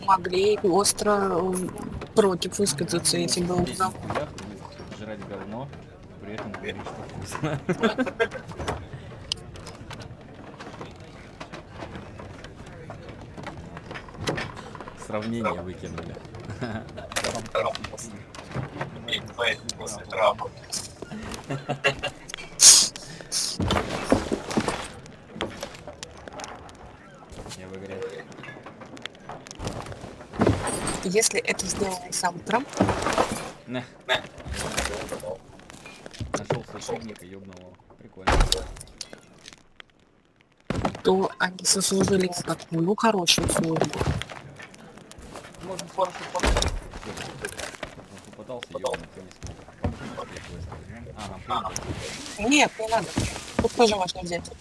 могли остро против высказаться, если бы он знал. Жрать говно, при этом говорит, что вкусно. Сравнение выкинули. После трапа. Я в игре. Если это сделал сам Трамп, Нашел сотрудника, ёбного. Прикольно. то они сослужили такую хорошую службу. Может, попытался ёбнуть, ты не смог. А, нам плюнуть? Нет, не надо. Тут тоже можно взять.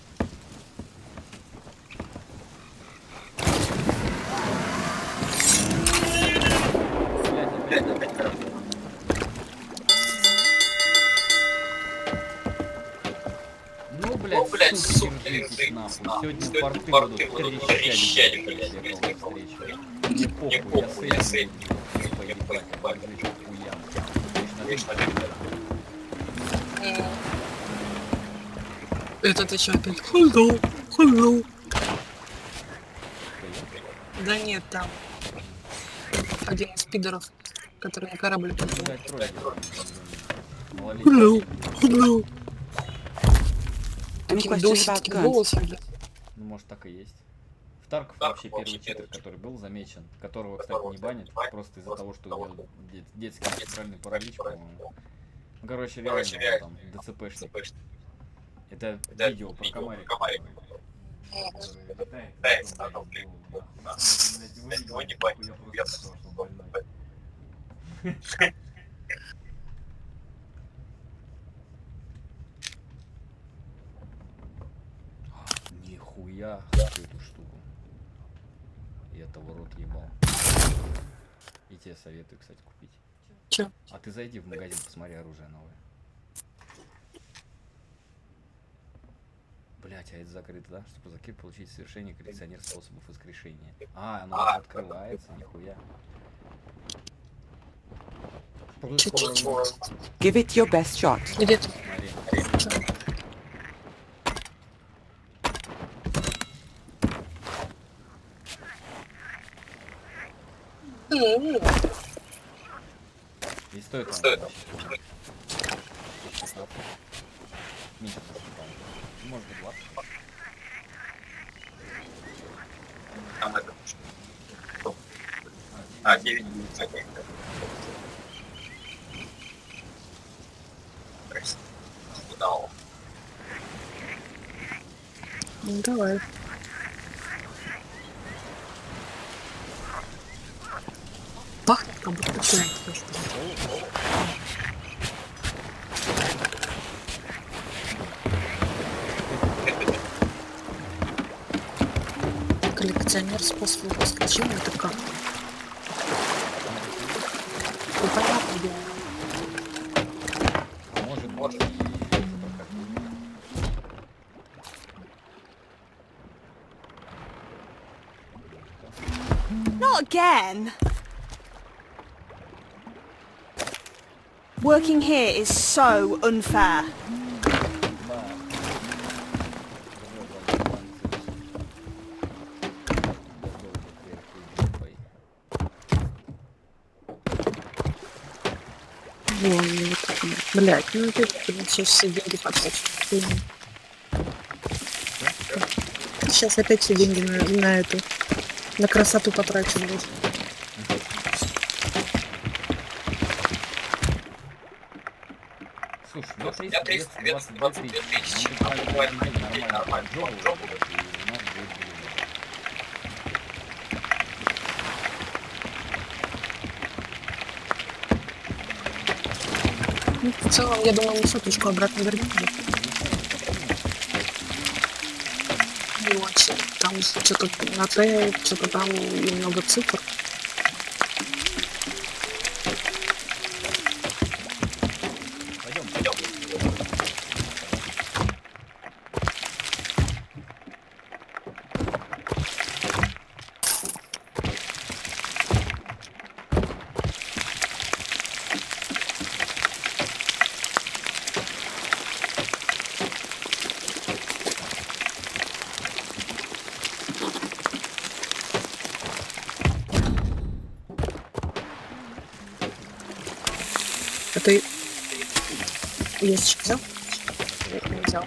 Ну, блядь, сука, держитесь нахуй. Сегодня порты будут трещать, блядь, если я кого встречу. Мне похуй, я с этим буду поебать, оборжить хуям. Это ты что опять? Hello. Да нет, там один из пидоров, который на корабль попал. Hello. Таким досить голосом. Ну, может, так и есть. В Тарков вообще первый читер, который был замечен, которого, кстати, не банят, просто из-за того, что у него детский центральный паралич, по-моему. Ну, короче, реально, там, ДЦПшник. Это видео про комарика. Его не банят, я просто больной. Нихуя эту штуку. И это в рот ебал. И тебе советую, кстати, купить. Че? А ты зайди в магазин, посмотри оружие новое. Блять, а это закрыто, да? Чтобы закрыть, получить совершение коллекционер способов воскрешения. А, оно открывается, нихуя. Give it your best shot. Где ты? И стоит он. Меньше, может быть, 20. Там это. А, 9 минут. Ну давай. Пахнет как будто чем-то. Коллекционер способов воскрешения, это как? Ну понятно дело. Может. Not again. Working here is so unfair. Блять, ну ты сейчас все деньги потратишь. Сейчас опять все деньги на эту, на красоту потрачу. Слушай, я 322 тысячи. Нормально. Ну, в целом, я думаю, мы соточку обратно вернем. Не очень. Там что-то на Т, что-то там немного цифр. ты ящик взял? Не взял.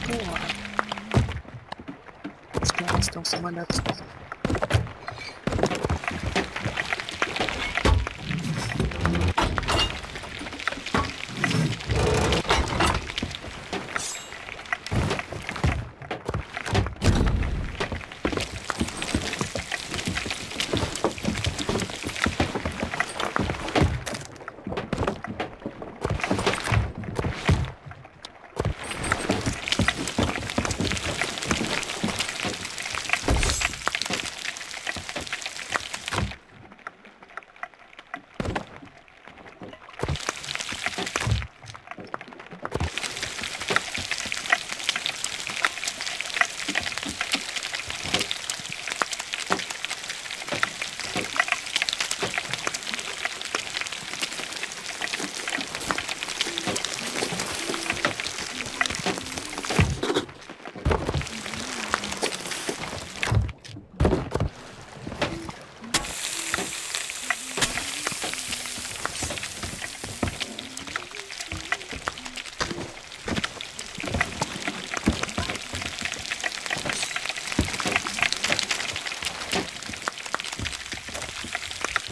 Ну ладно. Что остался валяться?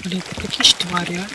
Блин, какие ж твари, а?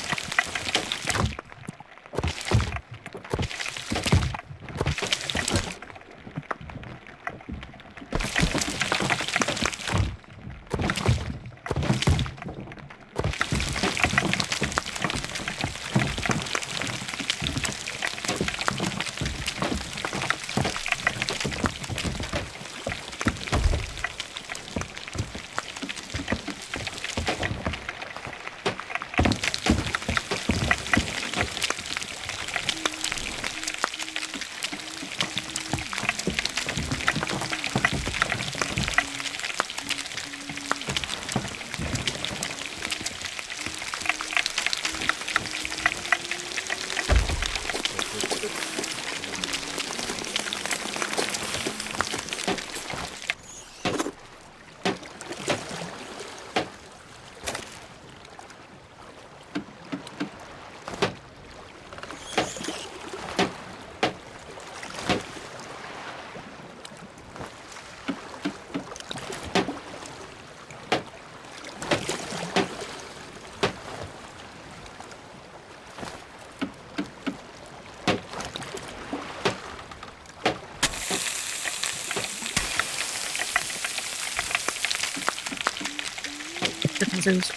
Как назовётся?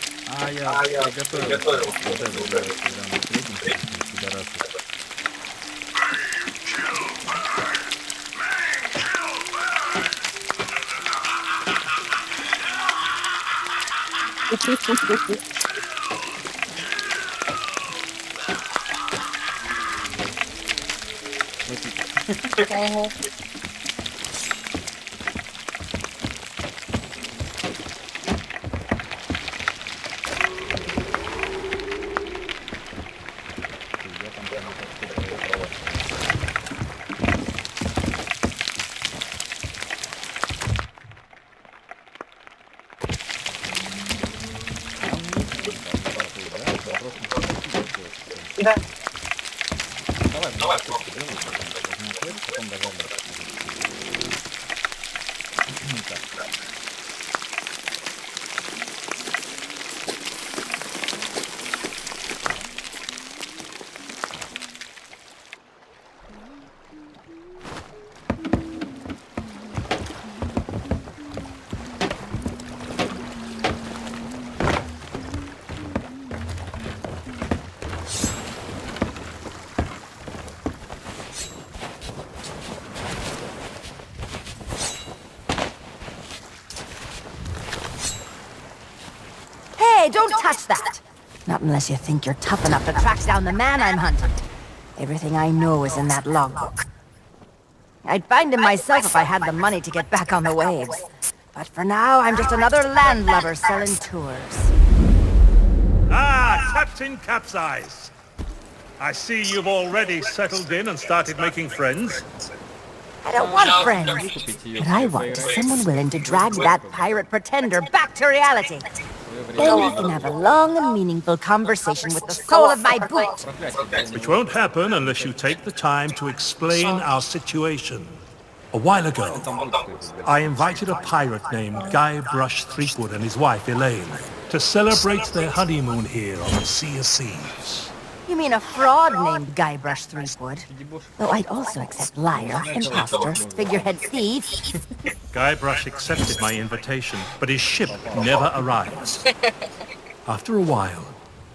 Я приготовил. Вот это, да, когда мы встретимся, пидорасы. Ага. Я там прямо как права. Да. Давай, делай, возьмем ответ, потом добавим. Так. Hey, don't touch that! Not unless you think you're tough enough to track down the man I'm hunting. Everything I know is in that logbook. I'd find him myself if I had the money to get back on the waves. But for now, I'm just another landlubber selling tours. Ah, Captain Capsize. I see you've already settled in and started making friends. I don't want friends, but I want someone willing to drag that pirate pretender back to reality. Then we can have a long and meaningful conversation with the sole of my boot. Which won't happen unless you take the time to explain our situation. A while ago, I invited a pirate named Guybrush Threepwood and his wife Elaine to celebrate their honeymoon here on the Sea of Thieves. You mean a fraud named Guybrush Threepwood? Though I'd also accept liar, imposter, figurehead thief. Guybrush accepted my invitation, but his ship never arrived. After a while,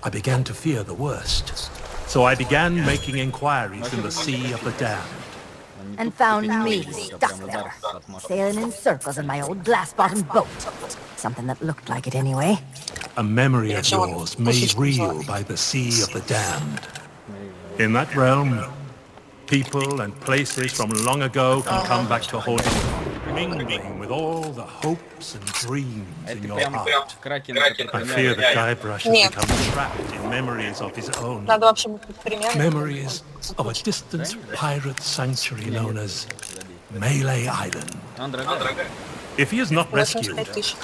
I began to fear the worst. So I began making inquiries in the Sea of the Damned. And found me stuck there, sailing in circles in my old glass-bottomed boat. Something that looked like it anyway. A memory of yours made real by the Sea of the Damned. In that realm, people and places from long ago can come back to haunt you, mingling with all the hopes and dreams in your heart. I fear that Guybrush has become trapped in memories of his own. Надо вообще быть примерно. Memories of a distant pirate sanctuary known as Melee Island. If he is not rescued, 85 тысяч.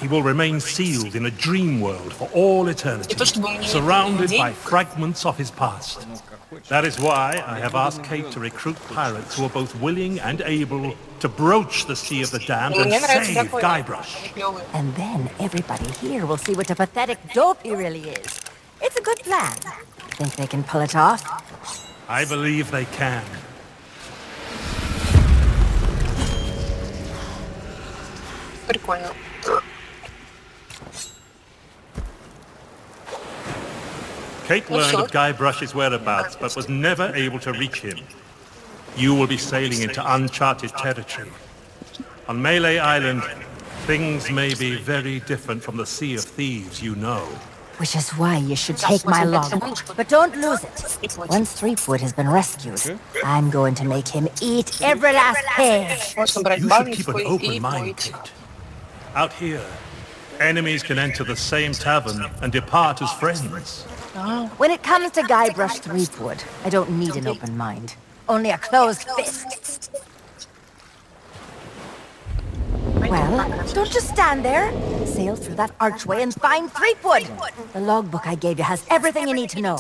he will remain sealed in a dream world for all eternity, surrounded by fragments of his past. That is why I have asked Kate to recruit pirates who are both willing and able to broach the Sea of the Damned and Мне нравится save такой. Guybrush. Клёвый. And then everybody here will see what a pathetic dope he really is. It's a good plan. Think they can pull it off? I believe they can. Прикольно. Kate learned of Guybrush's whereabouts, but was never able to reach him. You will be sailing into uncharted territory. On Melee Island, things may be very different from the Sea of Thieves you know. Which is why you should take my logbook, but don't lose it. Once Threepwood has been rescued, I'm going to make him eat every last page. Можно брать You should keep an бабницкую open и mind, плыть. Kate. Out here, enemies can enter the same tavern and depart as friends. When it comes to Guybrush Threepwood, I don't need an open mind. Only a closed fist. Well, don't just stand there. Sail through that archway and find Threepwood. The logbook I gave you has everything you need to know.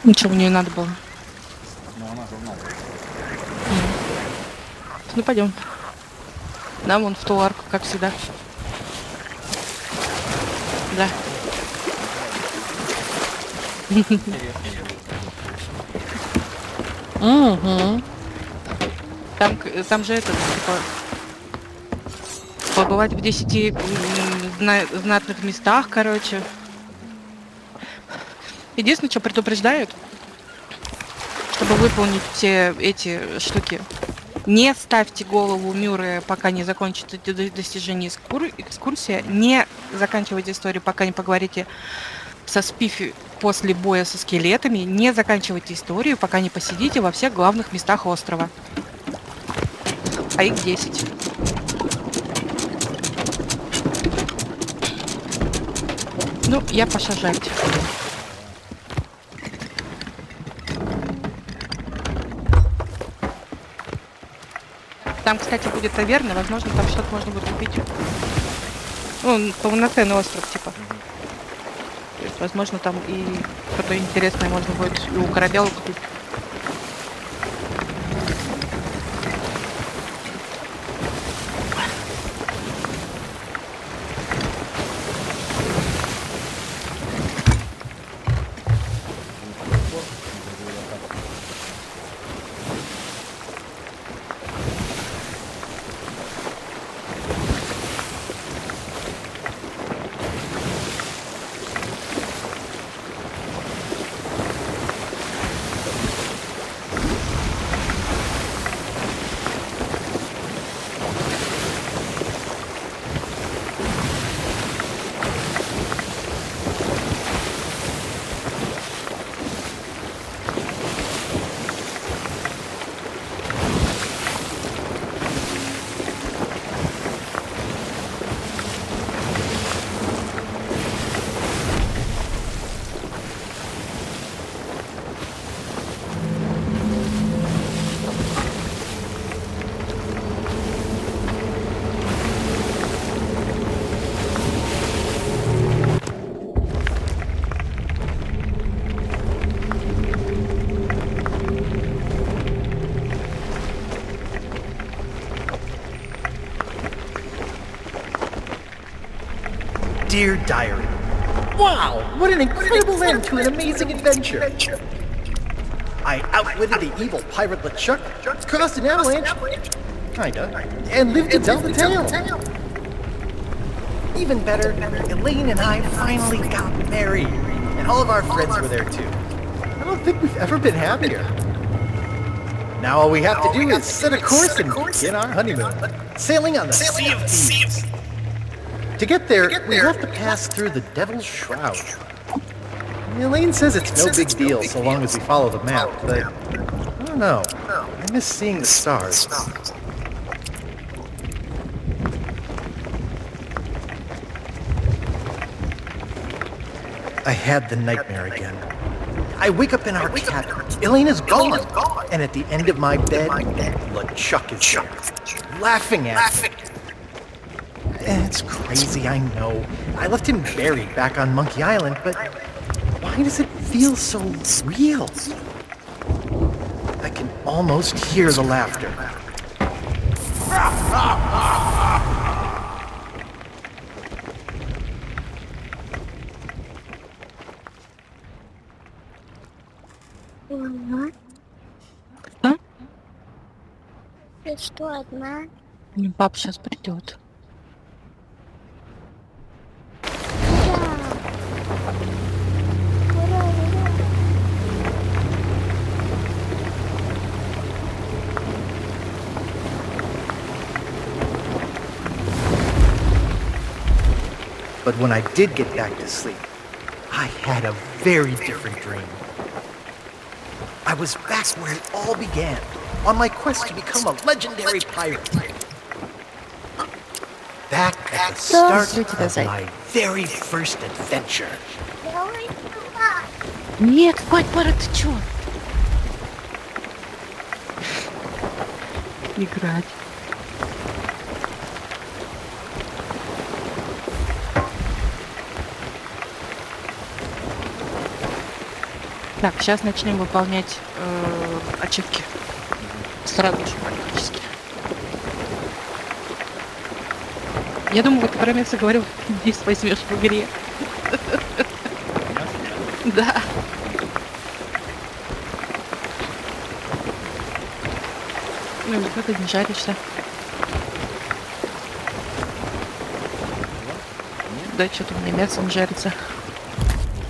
Ничего мне не надо было. Ну, она журнал. Ну пойдем. Да, вон в ту арку, как всегда. Да. Угу. Там же это, типа, побывать в 10 знатных местах, короче. Единственное, что предупреждают, чтобы выполнить все эти штуки, не ставьте голову Мюррея, пока не закончите достижение экскурсия, не заканчивайте историю, пока не поговорите со Спифи после боя со скелетами, не заканчивайте историю, пока не посидите во всех главных местах острова. А их 10. Ну, я пошла жать. Там, кстати, будет таверна, возможно, там что-то можно будет купить. Ну, полноценный остров, типа. То есть, возможно, там и что-то интересное можно будет и у корабела купить. dear diary. Wow, what an incredible end to an amazing adventure. I outwitted the evil pirate LeChuck, caused an avalanche, kinda, and lived to tell the tale. Even better, Elaine and I finally got married, and all of our friends were there too. I don't think we've ever been happier. Now all we have to do is set a course and begin our honeymoon, sailing on the Sea of Thieves. To get there, we have to pass through the Devil's Shroud. Elaine says it's no big deal so long as we follow the map, but I don't know. I miss seeing the stars. I had the nightmare again. I wake up in our cabin. Elaine is gone. And at the end of my bed, LeChuck is there, laughing at me. It's crazy, I know. I left him buried back on Monkey Island, but why does it feel so real? I can almost hear the laughter. А? Ты что, одна? Папа сейчас придет. But when I did get back to sleep, I had a very different dream. I was back where it all began, on my quest to become a legendary pirate. Back at the start of my very first adventure. Нет, хватит, пора, ты чё? Играть. Так, сейчас начнем выполнять ачивки. Сразу же практически. Я думаю, вот про место говорил, здесь возьмешь в игре. Да. Ну, как ты не жаришься? Да, что-то у меня мясо не жарится.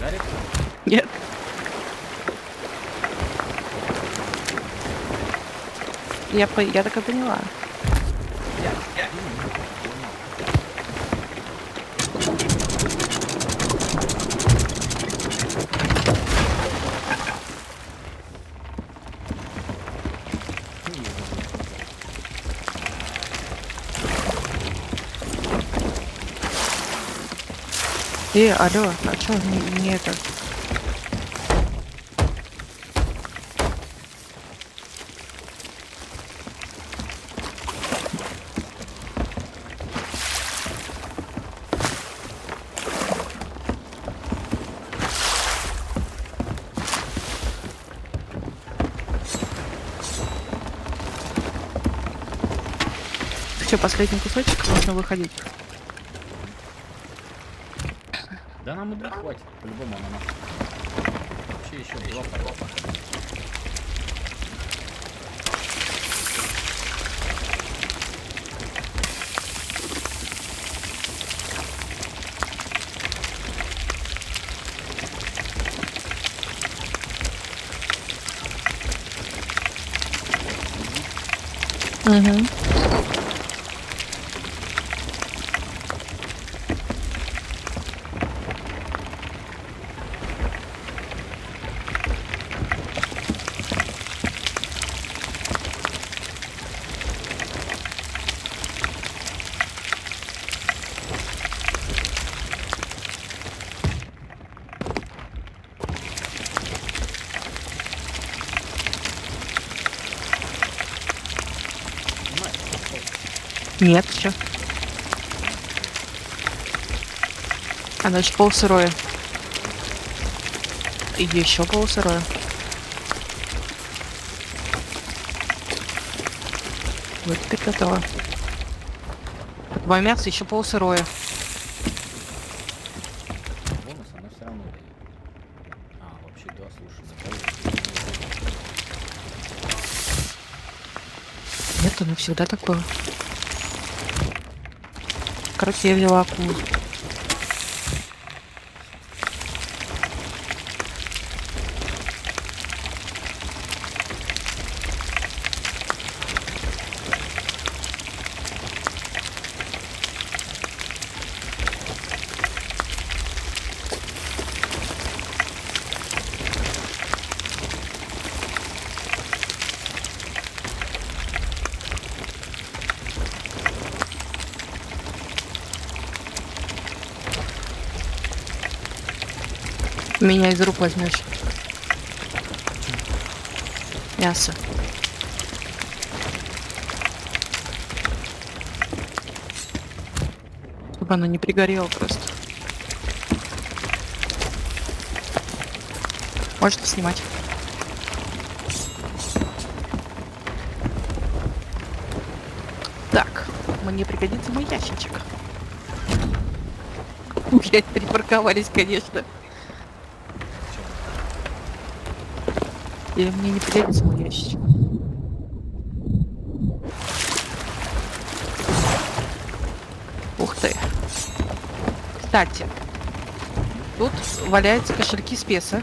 Жарит? Нет. Я так и поняла. Алло, а чё не это? Все, последний кусочек, можно выходить. Да нам и двух хватит, по-любому она нас. Вообще еще два пойдет. Угу. Нет, еще. Оно еще полусырое. И еще полусырое. Вот теперь готово. Твое мясо еще полусырое. может, оно всегда такое. Короче, я взяла акулу. Меня из рук возьмешь. Мясо. Чтобы оно не пригорело просто. Можно снимать. Так, мне пригодится мой ящичек. Блять, припарковались, конечно. Или мне не пригодится мой ящичек? Ух ты. Кстати, тут валяются кошельки с песо.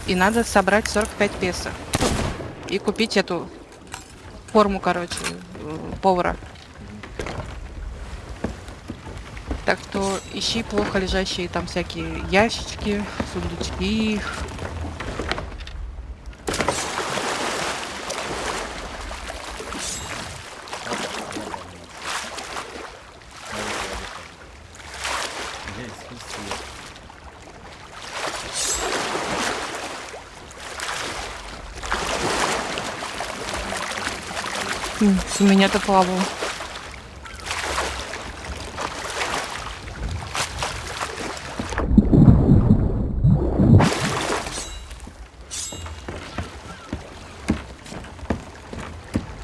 И надо собрать 45 песо. И купить эту форму, короче, повара. Так что ищи плохо лежащие там всякие ящички, сундучки. У меня-то плавало.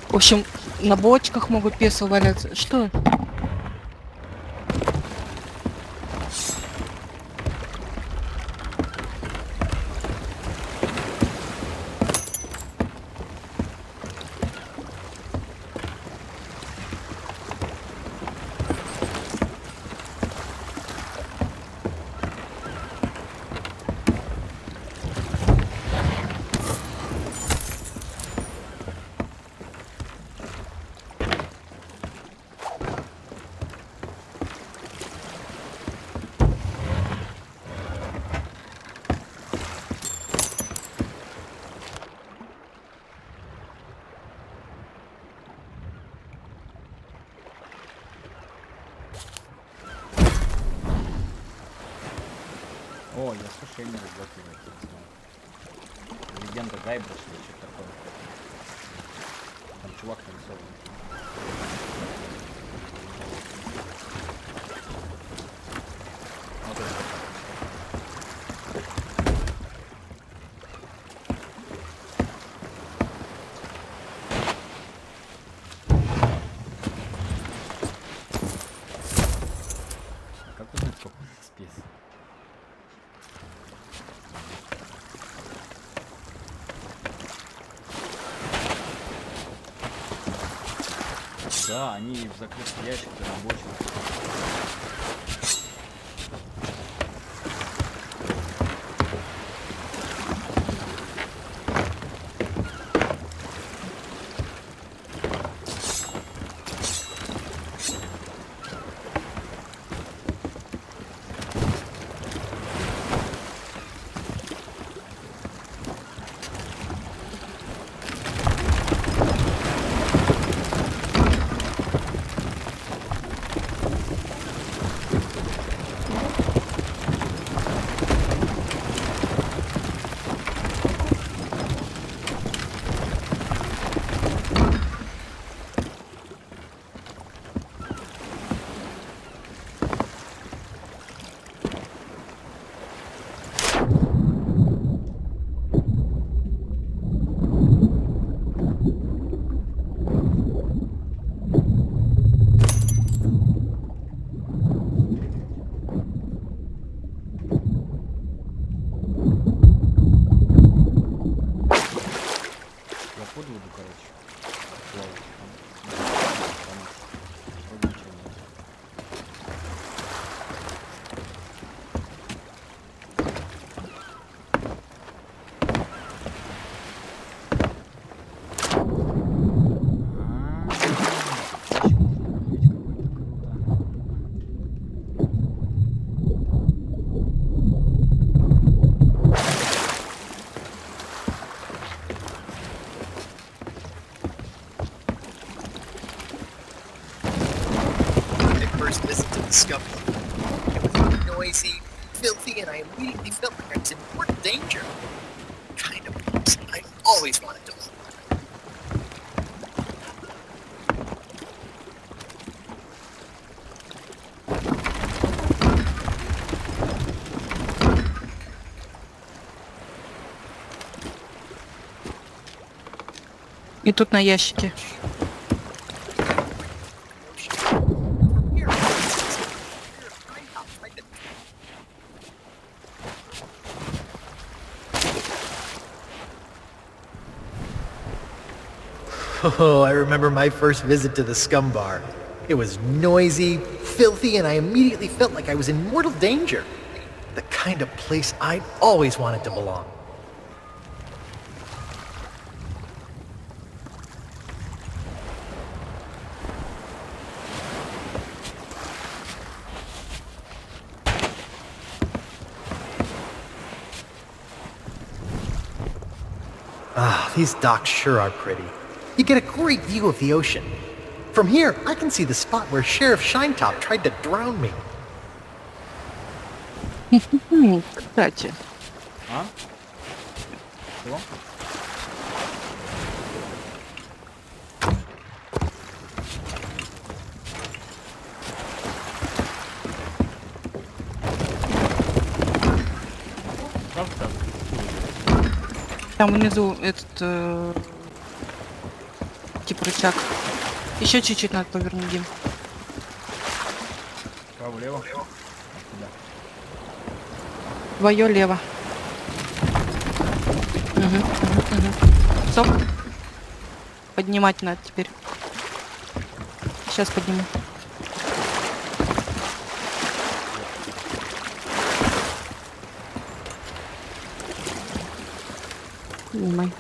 В общем, на бочках могут песо валяться. Что? О, я сушение разблокировал. Легенда Гайбриша или что-то такое. Там чувак нарисован. Вот это. Как узнать, сколько у них спец? Да, они в закрытых ящиках рабочих. first visit to the scum. It was noisy, filthy, and I immediately felt like I was in mortal danger. Kind of place I always wanted to live. И тут на ящике. Oh, I remember my first visit to the scum bar. It was noisy, filthy, and I immediately felt like I was in mortal danger. The kind of place I always wanted to belong. Ah, these docks sure are pretty. You get a great view of the ocean. From here, I can see the spot where Sheriff Shinetop tried to drown me. Кстати. А? Чего? Как так? Там внизу этот типа рычаг. Еще чуть-чуть надо повернуть, Дим. Право-лево? Да. Твое лево. Стоп. Поднимать надо теперь. Сейчас подниму. Поднимай.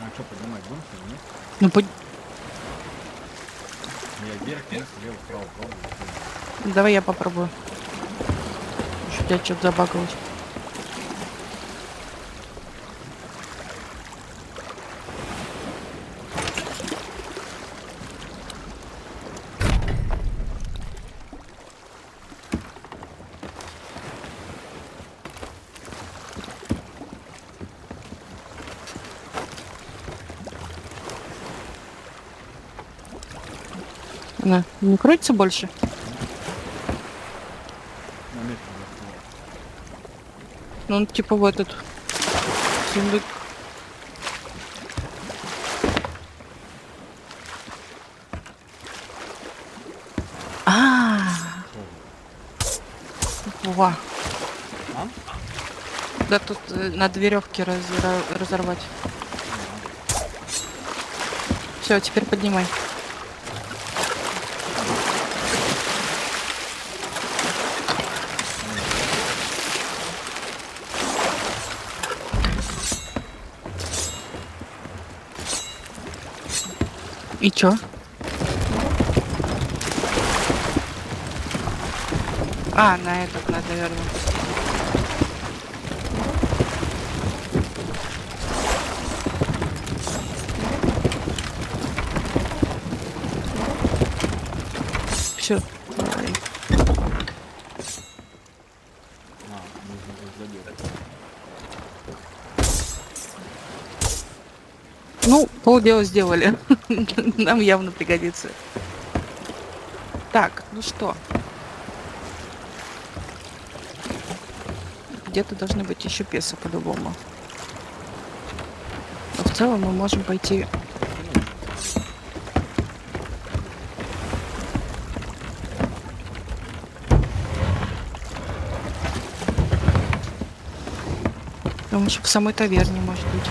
А что поднимать будем, или нет? Ну, Я вверх, вниз, влево, вправо, пробую. давай я попробую. Еще у тебя что-то забагалось. Она не крутится больше? Ну, он типа в этот сундук. Ва. Да тут надо веревки разорвать. Все, теперь поднимай. И чё? А, на этот надо, наверное. Всё. Ну, полдела сделали. Нам явно пригодится. Так, ну что? Где-то должны быть еще песы по-любому. Но в целом мы можем пойти... Потому что в самой таверне, может быть.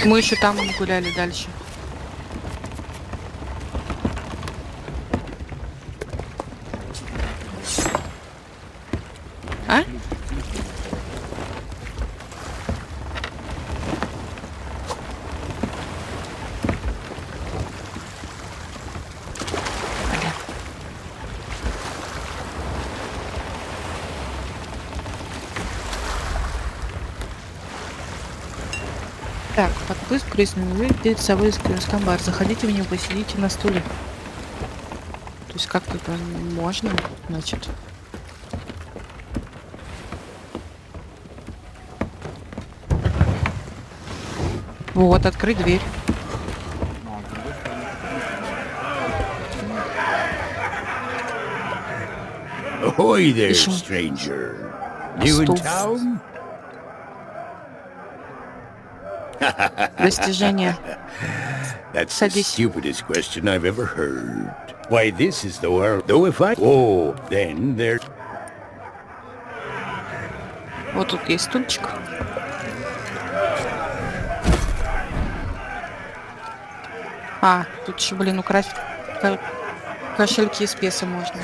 Мы еще там гуляли дальше. А? Так, подпуск крестный перед собой скамбар. Заходите в него, посидите на стуле. То есть как тут можно, значит. Вот, открыть дверь. Ahoy there, stranger. New in town? Достижения. That's the Садись. stupidest question I've ever heard. Why, this is the world. Though if I... Oh, then there... Вот тут есть стульчик. А, тут еще, блин, украсть кошельки из песо можно.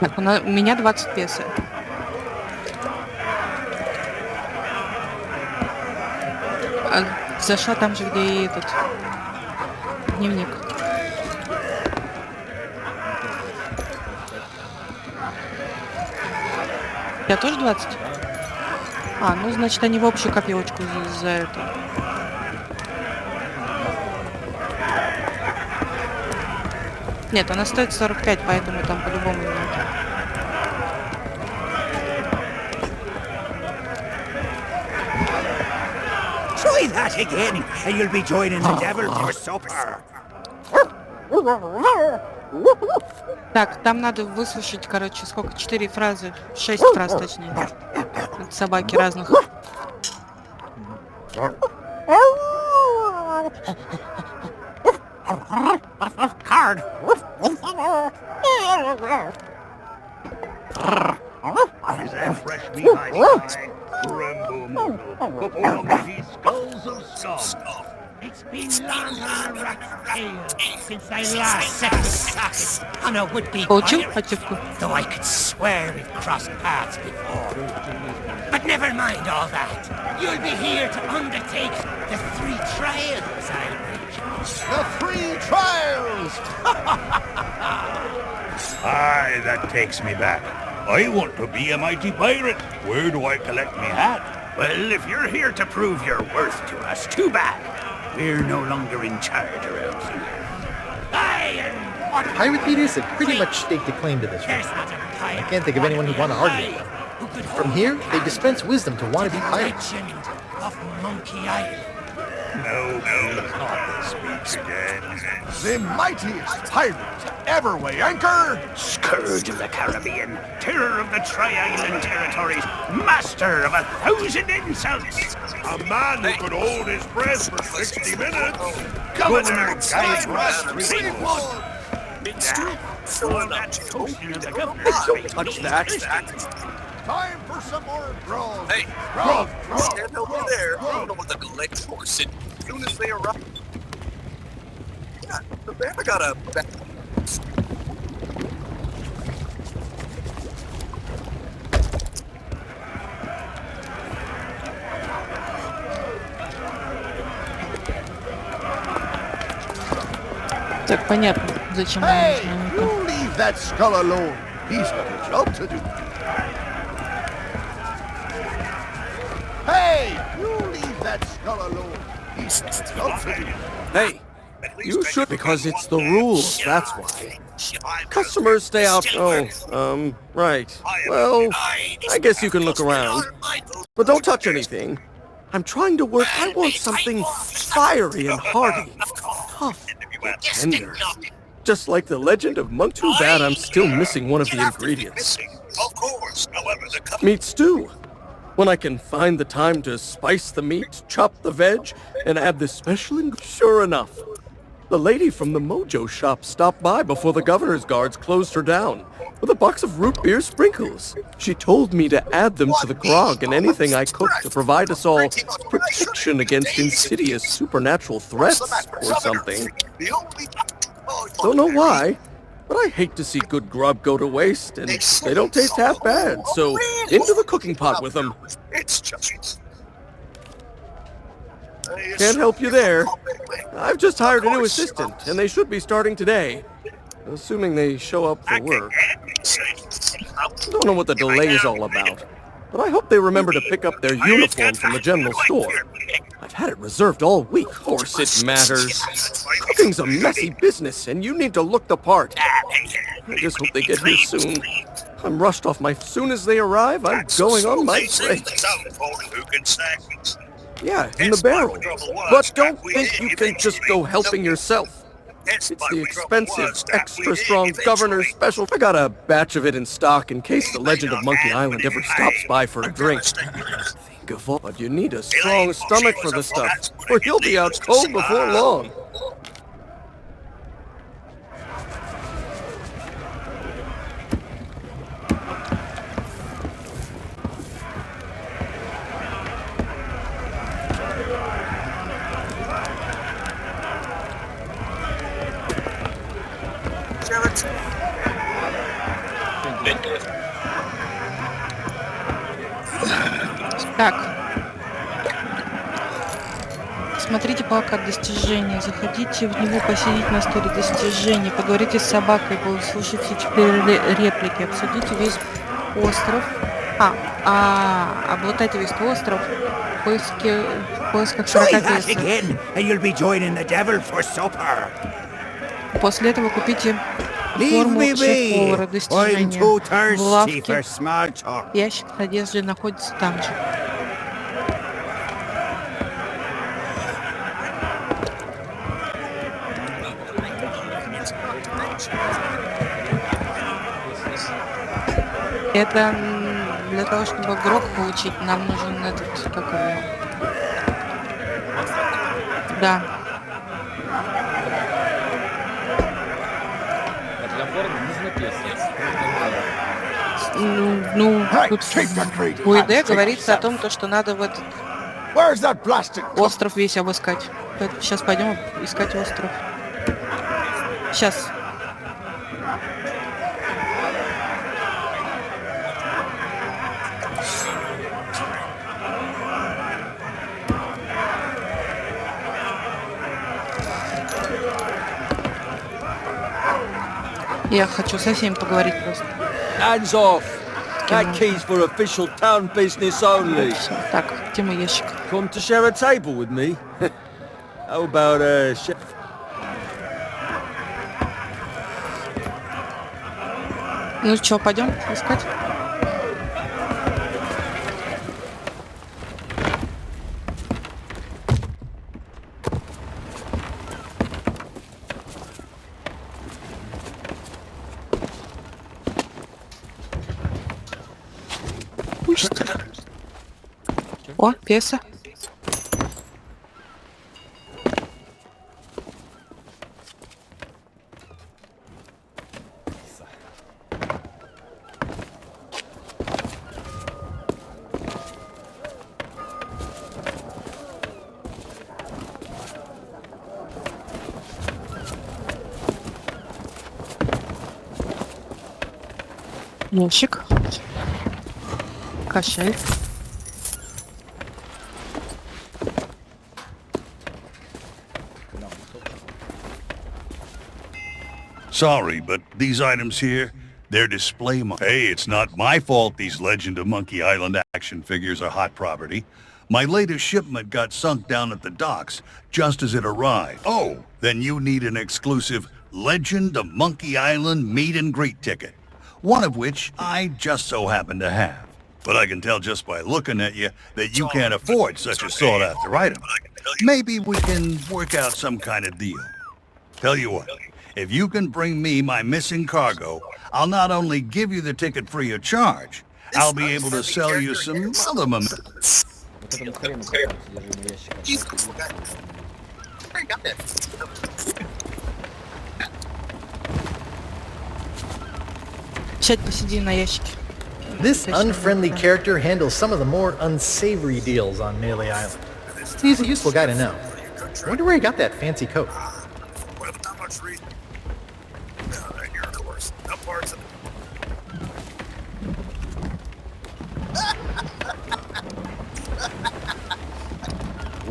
Так, у меня 20 песо. А зашла там же, где и этот дневник. Я тоже 20? А, ну значит они в общую копилочку за это. Нет, она стоит 45, поэтому там по-любому нет. Try that again, and you'll be joining the devil for supper. Так, там надо выслушать, короче, сколько? 4 фразы. 6 фраз, точнее. От собаки разных. Card. Is that fresh behind? Rambo, skulls of scum. It's been long on a rat's tail since I last set my socket on a would-be Получил pirate, ачивку? though I could swear we've crossed paths before. But never mind all that. You'll be here to undertake the 3 trials, I'll wager. The 3 trials! Aye, that takes me back. I want to be a mighty pirate. Where do I collect me hat? Well, if you're here to prove your worth to us, too bad. We're no longer in charge around here. Aye, and what... Pirate leaders have pretty much staked a claim to this There's region. not a pirate. I can't think of anyone who'd want to argue with them. Who could From here, they dispense wisdom to wannabe pirates. legend of Monkey Island. No, not this speaks again. The mightiest pirate to ever weigh anchor! Scourge of the Caribbean, terror of the Tri-Island territories, master of 1,000 insults. A man who could hold his breath for 60 minutes! Governor Guide Rush! All that toasting of the governor. Touch that! Time for some more grog! Hey, Grog! stand over there. I don't know what the collect horse is. As soon as they arrive. Yeah, the bear got a... Так, понятно, зачем Hey, нам нужно you это. leave that skull alone. He's got a job to do. Hey, you leave that skull alone. He's got a job to do. Hey, you should because it's the rules, that's why. Customers stay out. Oh, right. Well, I guess you can look around. But don't touch anything. I'm trying to work. I want something fiery and hearty. Tough and tender. Just like the legend of Monk. Too bad I'm still missing one of the ingredients. Of course, however, the Meat stew. When I can find the time to spice the meat, chop the veg, and add the special Sure enough, the lady from the Mojo shop stopped by before the governor's guards closed her down with a box of root beer sprinkles. She told me to add them to the grog and anything I cooked to provide us all protection against insidious supernatural threats or something. Don't know why. But I hate to see good grub go to waste, and they don't taste half bad, so into the cooking pot with them. It's just... Can't help you there. I've just hired a new assistant, and they should be starting today. Assuming they show up for work. Don't know what the delay's all about, but I hope they remember to pick up their uniform from the general store. I've had it reserved all week. Of course it matters. Cooking's a messy business, and you need to look the part. I just hope they get here soon. I'm rushed off my... Soon as they arrive, I'm going on my break. Yeah, in the barrel. But don't think you can just go helping yourself. It's the expensive, extra-strong Governor's Special. I got a batch of it in stock in case the Legend of Monkey Island ever stops by for a drink. Think of all, but you need a strong stomach for the stuff, or you'll be out cold before long. Так. Смотрите плакат достижения. Заходите в него, посидите на стуле достижений, поговорите с собакой, послушайте теперь реплики, обсудите весь остров. Облутайте весь остров в поисках 40 песен. После этого купите форму шеф-повара достижения в лавке. Ящик с одеждой находится там же. Это для того, чтобы гроб получить, нам нужен этот, как его? Да. Ну, тут в УИД говорится о том, что надо в этот остров весь обыскать. Сейчас пойдем искать остров. Сейчас. Я хочу со всеми поговорить просто. Hands off. That key's for official town business only. Так, где мой ящик? Come to share a table with me. How about Ну что, пойдем искать? О, пьеса. Ящик. Кошель. Sorry, but these items here, they're display money. Hey, it's not my fault these Legend of Monkey Island action figures are hot property. My latest shipment got sunk down at the docks just as it arrived. Oh, then you need an exclusive Legend of Monkey Island meet and greet ticket, one of which I just so happen to have. But I can tell just by looking at you that you can't afford such a sought-after item. Maybe we can work out some kind of deal. Tell you what, if you can bring me my missing cargo, I'll not only give you the ticket free of charge, I'll be able to sell you some other moments. Сядь, посиди на ящике. This unfriendly character handles some of the more unsavory deals on Melee Island. He's a useful guy to know. I wonder where he got that fancy coat.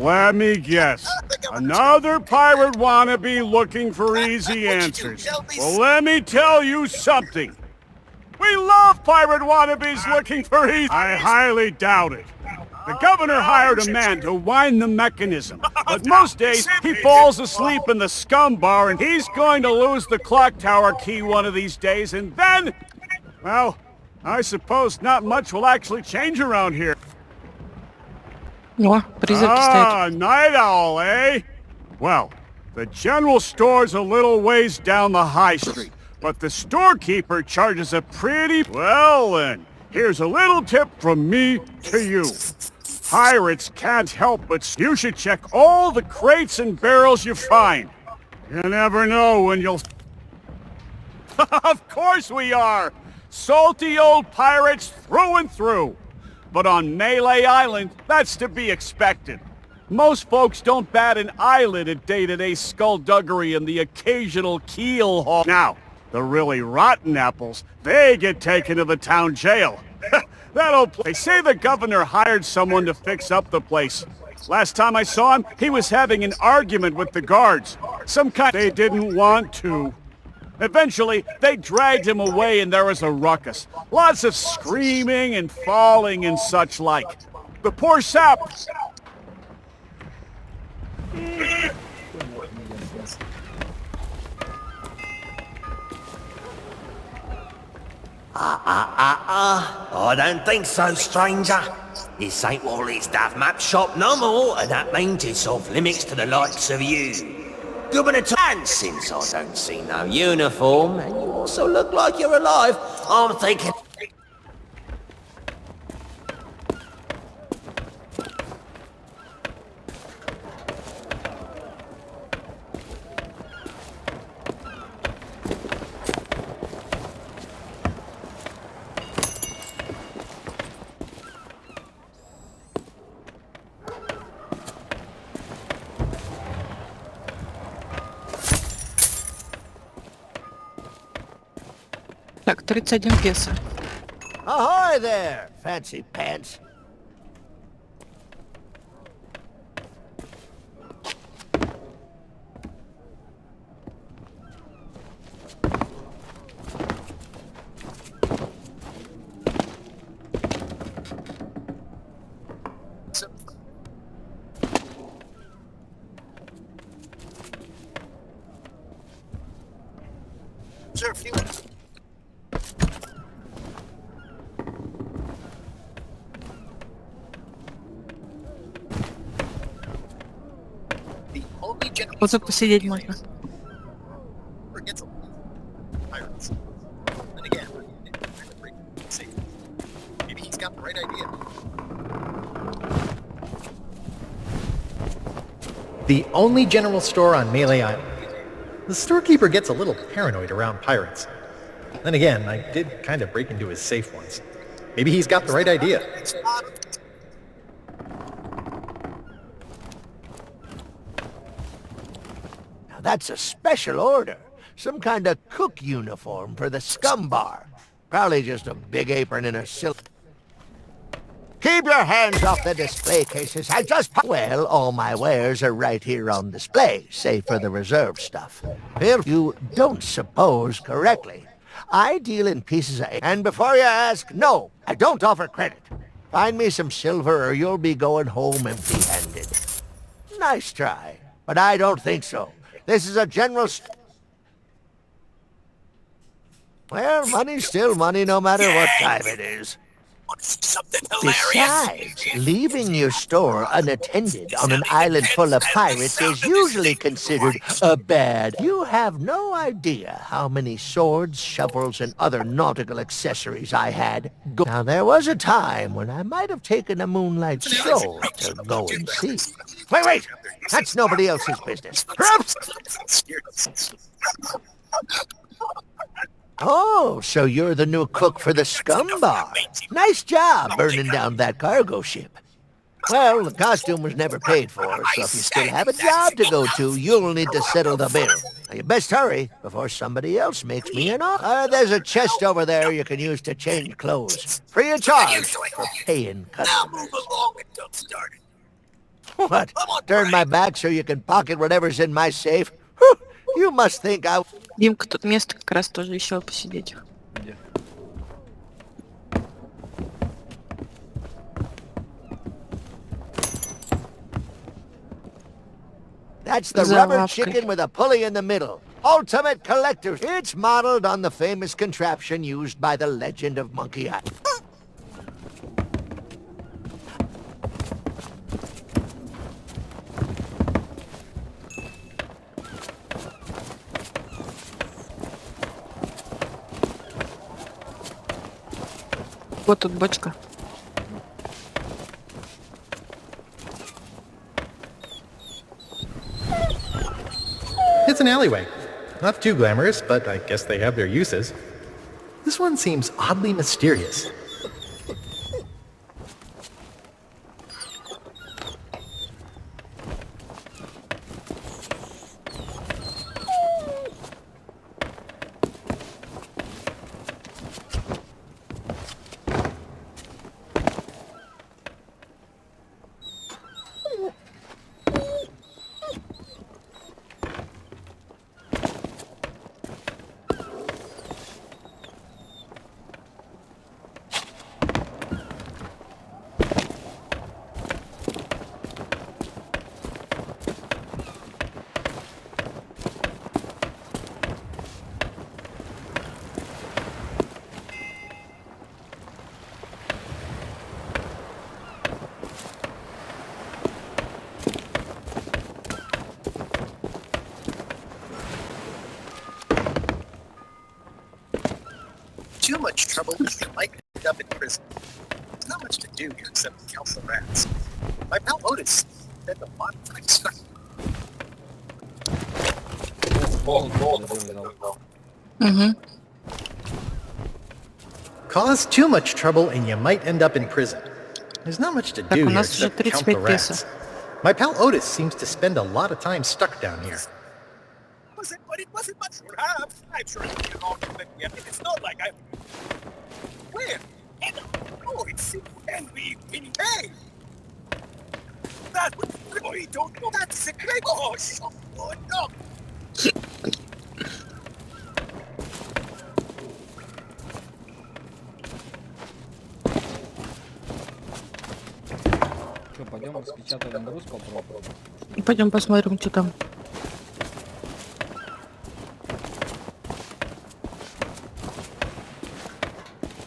Let me guess. Another pirate wannabe looking for easy answers. Well, let me tell you something. We love pirate wannabes looking for easy... I highly doubt it. The governor hired a man to wind the mechanism, but most days he falls asleep in the scum bar and he's going to lose the clock tower key one of these days, and then... Well, I suppose not much will actually change around here. Night owl, eh? Well, the general store's a little ways down the high street, but the storekeeper charges a pretty... Well then, here's a little tip from me to you. Pirates can't help but... You should check all the crates and barrels you find. You never know when you'll... Of course we are! Salty old pirates through and through. But on Melee Island, that's to be expected. Most folks don't bat an eyelid at day-to-day skullduggery and the occasional keel haul. Now, the really rotten apples, they get taken to the town jail. They say the governor hired someone to fix up the place. Last time I saw him, he was having an argument with the guards. They didn't want to. Eventually, they dragged him away and there was a ruckus. Lots of screaming and falling and such like. The poor sap... I don't think so, stranger. This ain't Wally's Duff Map shop no more, and that means it's off limits to the likes of you. Governor and since I don't see no uniform, and you also look like you're alive, I'm thinking... Так, 31 песо. Ahoy there, fancy pants. Sure, few. Вот тут посидеть можно. Maybe he's got the right idea. The only general store on Melee Island. The storekeeper gets a little paranoid around pirates. Then again, I did kind of break into his safe once. Maybe he's got the right idea. Now that's a special order. Some kind of cook uniform for the scum bar. Probably just a big apron and a silk... Keep your hands off the display cases. I just... Well, all my wares are right here on display, save for the reserve stuff. If you don't suppose correctly, I deal in pieces of... And before you ask, no, I don't offer credit. Find me some silver or you'll be going home empty-handed. Nice try, but I don't think so. This is a general... Well, money's still money no matter what time it is. Besides, leaving your store unattended on an island full of pirates is usually considered a bad... You have no idea how many swords, shovels, and other nautical accessories I had. Now, there was a time when I might have taken a moonlight stroll to go and see. Wait! That's nobody else's business. Oh, so you're the new cook for the scum bar. Nice job burning down that cargo ship. Well, the costume was never paid for, so if you still have a job to go to, you'll need to settle the bill. Now, you best hurry before somebody else makes me an offer. There's a chest over there you can use to change clothes. Free of charge for paying customers. Now move along and don't start it. What? Turn my back so you can pocket whatever's in my safe? Whew, you must think I... Димка, тут место как раз тоже еще посидеть. Где? That's the rubber chicken with a pulley in the middle. Ultimate collector. It's modeled on the famous contraption used by the legend of Monkey Island. Вот тут бочка. It's an alleyway. Not too glamorous, but I guess they have their uses. This one seems oddly mysterious. Too much trouble, you might end up in prison. There's not much to do here except count the rats. My pal Otis said the lot of time stuck. Cause too much trouble and you might end up in prison. There's not much to do here except count the rats. My pal Otis seems to spend a lot of time stuck down here. But it wasn't much to have. I'm sure it'll get along with it. It's not like I... Where? Oh, it's Henry Winnie. Hey! That was... I don't know. That's a great... Oh, shut up! Что, пойдем распечатаем груз попробуем? Пойдем посмотрим, что там.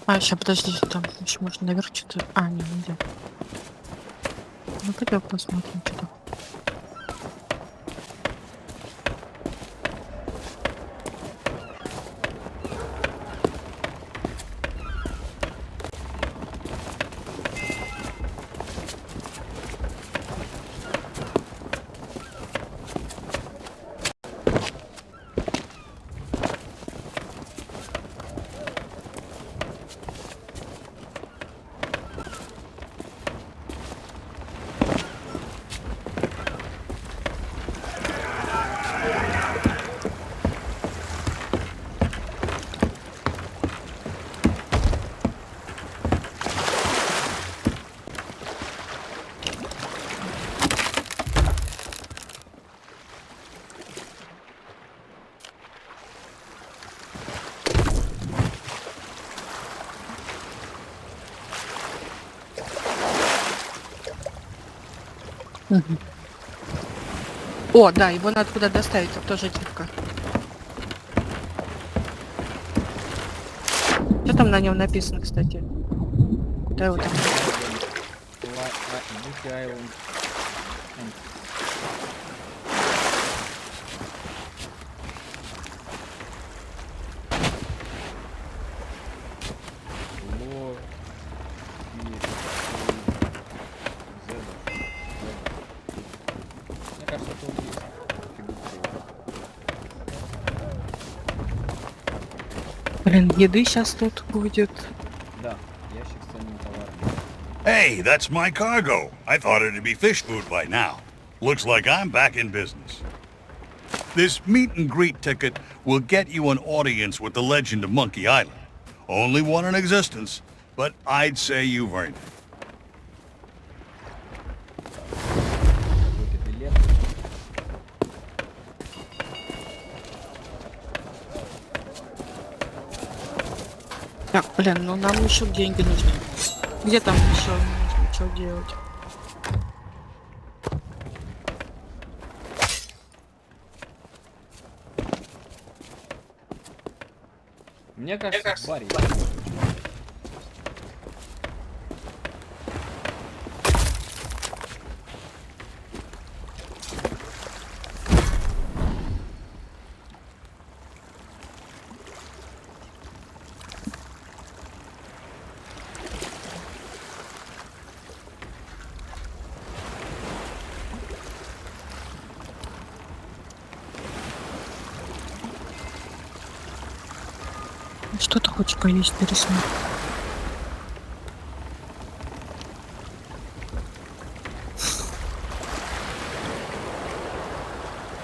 А, сейчас, подожди, там еще можно наверх что-то... А, не, нельзя. Ну, пойдем посмотрим, что там. О, да, его надо куда доставить, это тоже типка. Что там на нем написано, кстати? Куда его там? Блин, еды сейчас тут будет. Да, ящик с ценными товарами. Hey, that's my cargo. I thought it'd be fish food by now. Looks like I'm back in business. This meet and greet ticket will get you an audience with the legend of Monkey Island. Only one in existence, but I'd say you've earned it. Так, блин, ну нам еще деньги нужны. Где там еще нужно что делать? Мне кажется, в баре. Что ты хочешь поесть перед сном?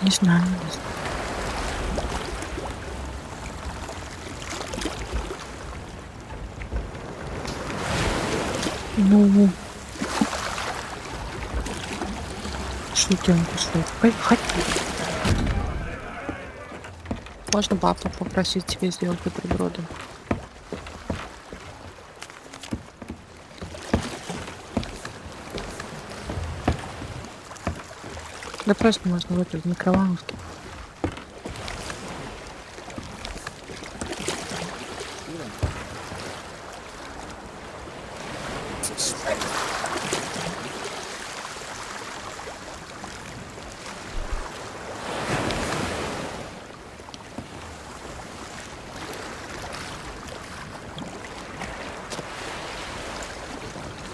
Не знаю, не знаю. Ну, что делать, что? Хоть. Можно папу попросить тебе сделать бутерброды. Да просто можно выпить в микроволновке.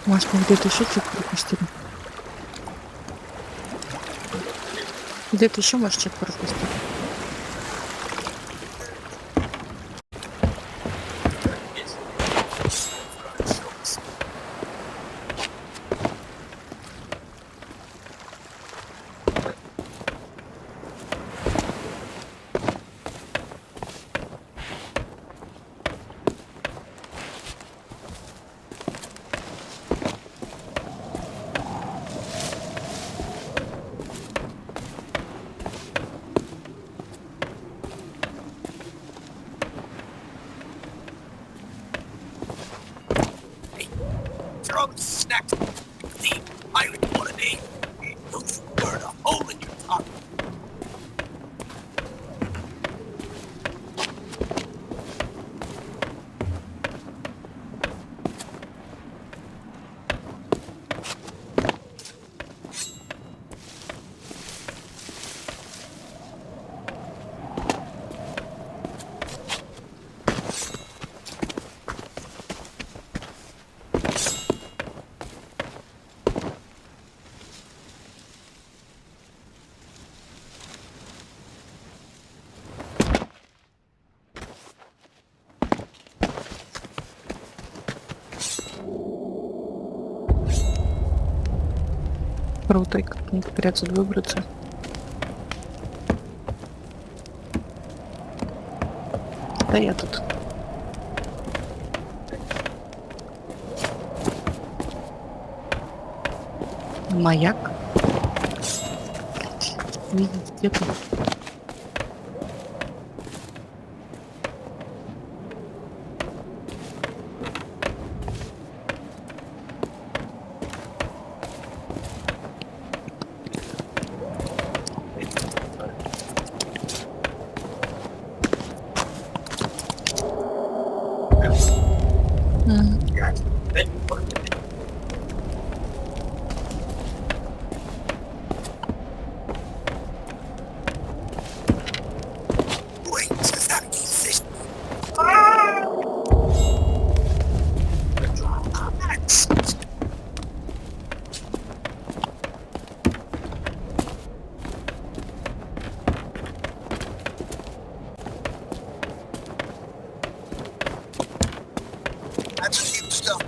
Может, мы где-то еще что-то пропустили? Где-то еще, может, что-то пропустили? Throw the snacks. The pirate wanna be. Don't you burn a hole in your tongue. Круто, и как-нибудь придется выбраться. Да я тут. Маяк. Видите, где-то. That's new stuff.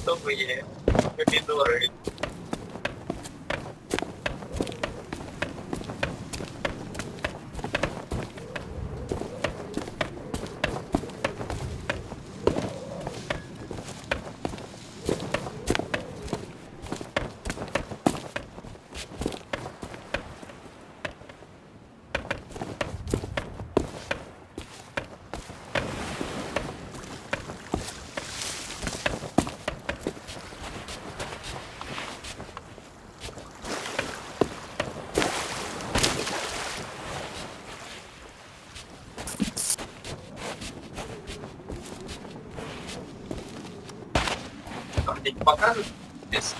Oh yeah. помидоры. Там где-нибудь покажут? Без.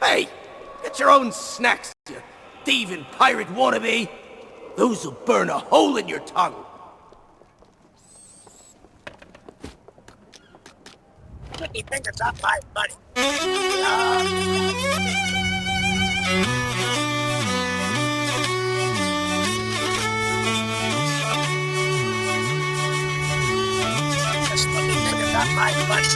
Hey, get your own snacks, you thieving pirate wannabe. Those'll burn a hole in your tongue. Put me fingers up my money. Just put me fingers up my money.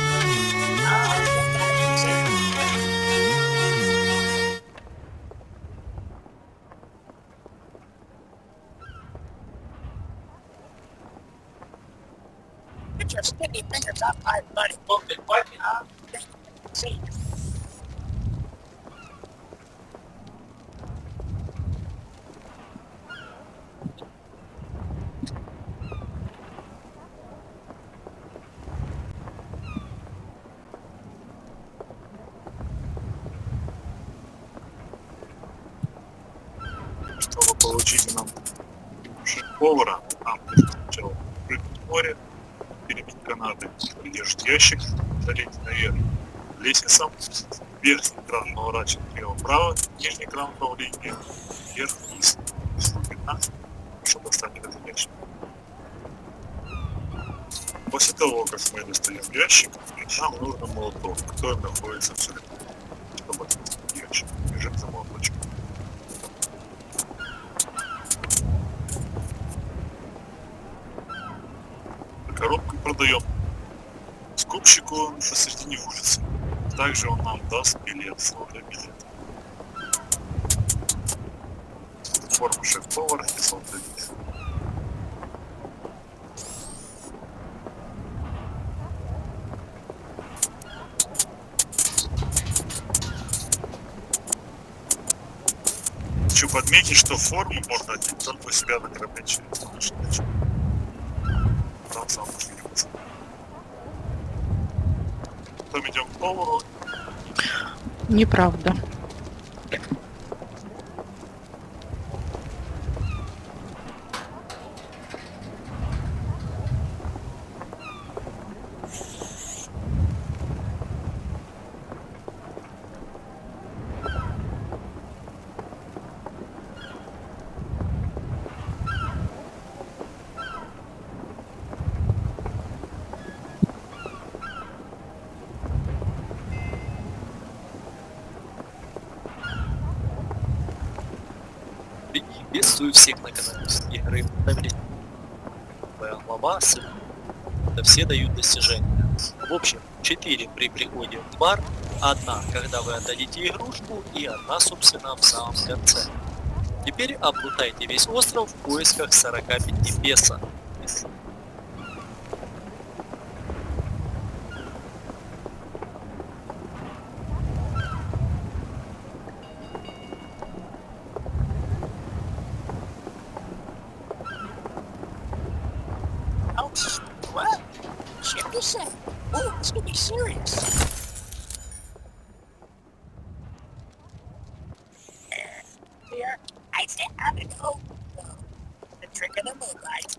Get your sticky fingers off my money. What? See. Чтобы получить нам шеф-повара, нам нужно сначала прыгнуть в море, перебить канаты, придержать ящик, залезть наверх лестницам, верхний кран поворачивать влево-вправо, нижний кран управления вверх-вниз, чтобы достать этот ящик. После того, как мы достаем ящик, нам нужно молоток, который находится все время, чтобы открыть ящик. Бежим за молоточком. Коробку продаем скупщику посередине улицы. Также он нам даст билет, золотой билет. Форма шеф-повара и золотой билет. подметить, что форму можно одеть только у себя на корабле через там сам двигаться. Потом идем к повару. Неправда. Приветствую всех на канале игры. Моя глава, это все дают достижения. В общем, 4 при приходе в бар, 1, когда вы отдадите игрушку, и 1, собственно, в самом конце. Теперь облутайте весь остров в поисках 45 песо. What? Shit, you said? Oh, this could be serious. Here, I say I'm in hope. The trick of the moonlight.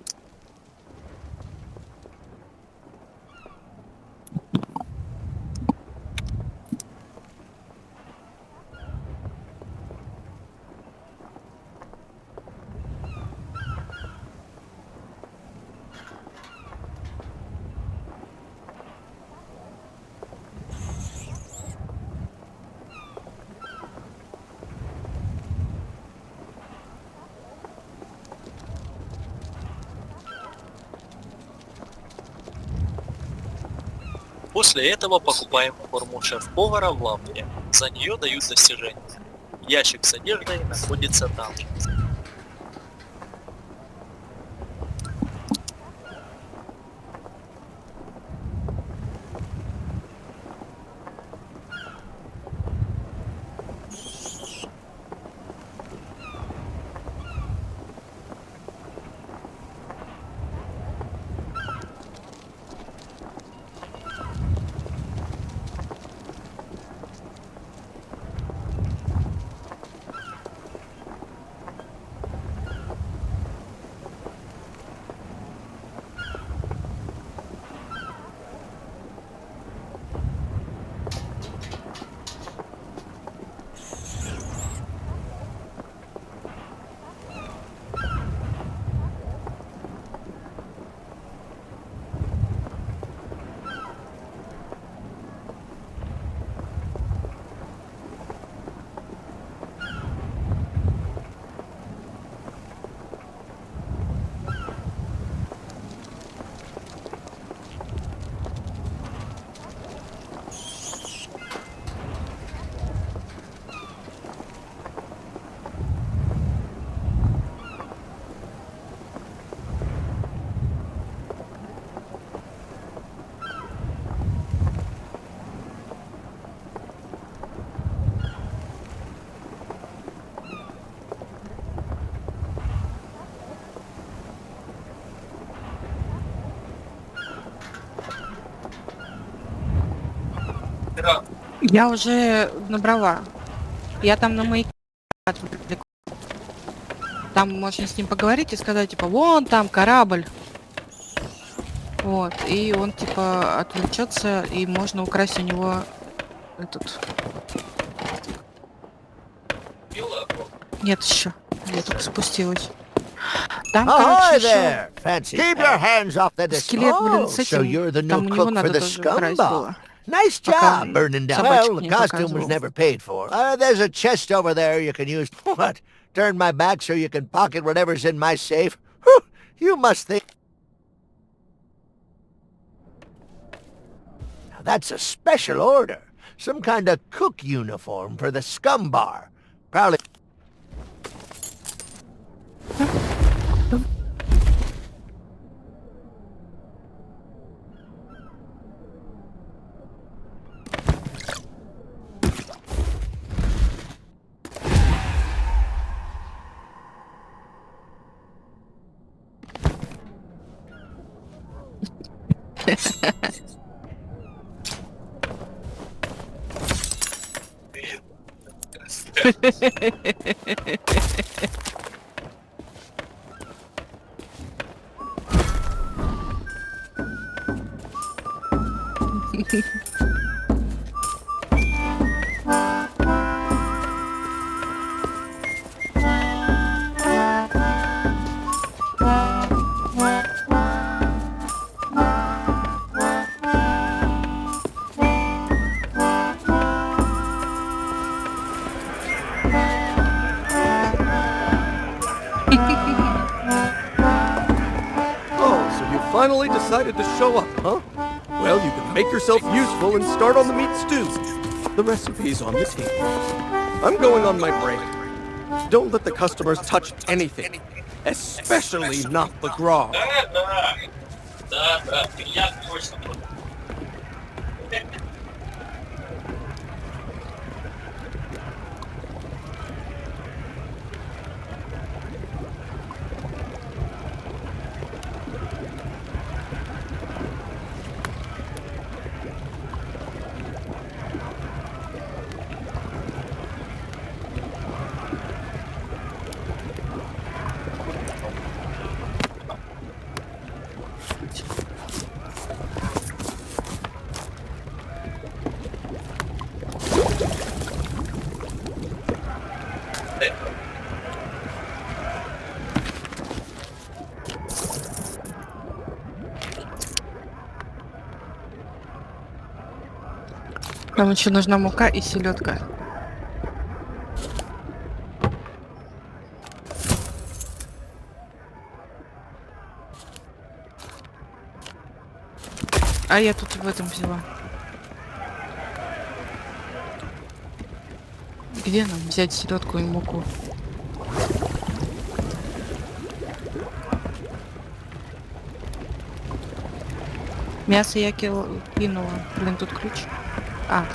После этого покупаем форму шеф-повара в лавке. За нее дают достижения. Ящик с одеждой находится там же. Я уже набрала. Я там на маяке. Там можно с ним поговорить и сказать, типа, вон там корабль. Вот. И он, типа, отвлечется, и можно украсть у него этот. Нет еще. Я только спустилась. Там, короче, еще Keep your hands off the скелет, блин, с so you're the этим. Там new у него cook for надо the тоже украсть scumbar. было. Nice Пока job burning down. собачек Well, the не costume was показывал. never paid for. There's a chest over there you can use. What? Turn my back so you can pocket whatever's in my safe? Whew, you must think. Now that's a special order. Some kind of cook uniform for the scumbar. Probably. Oh, so you finally decided to show up, huh? Well, you can make yourself useful and start on the meat stew. The recipe's on the table. I'm going on my break. Don't let the customers touch anything, especially not the grog. Да, я точно. Нам еще нужна мука и селедка. А я тут в этом взяла. Где нам взять селедку и муку? Мясо я кинула. Блин, тут ключ. А.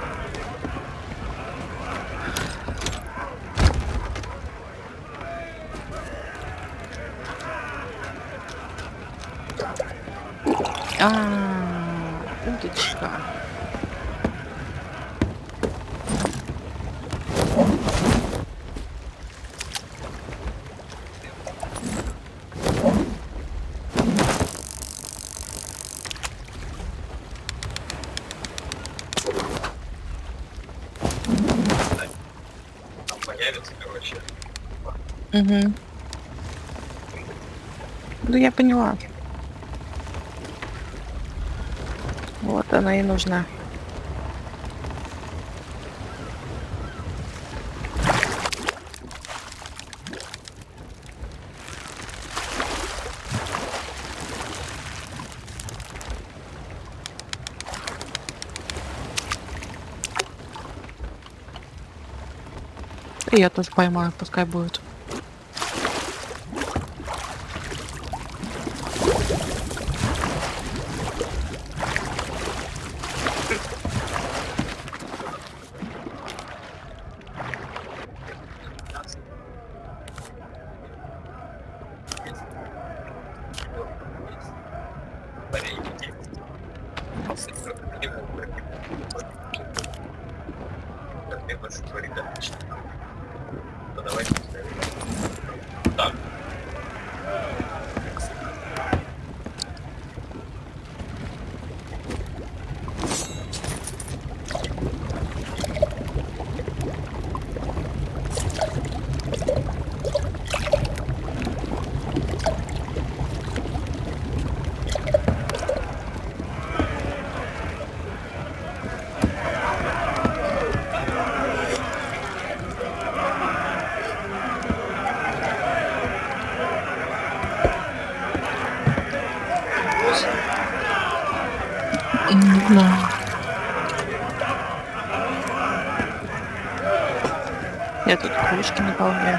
Удочка. Появится, короче. Угу. Ну, я поняла. Вот она и нужна. И я тоже поймаю, пускай будет. Так. Не знаю. Я тут кружки наполняю.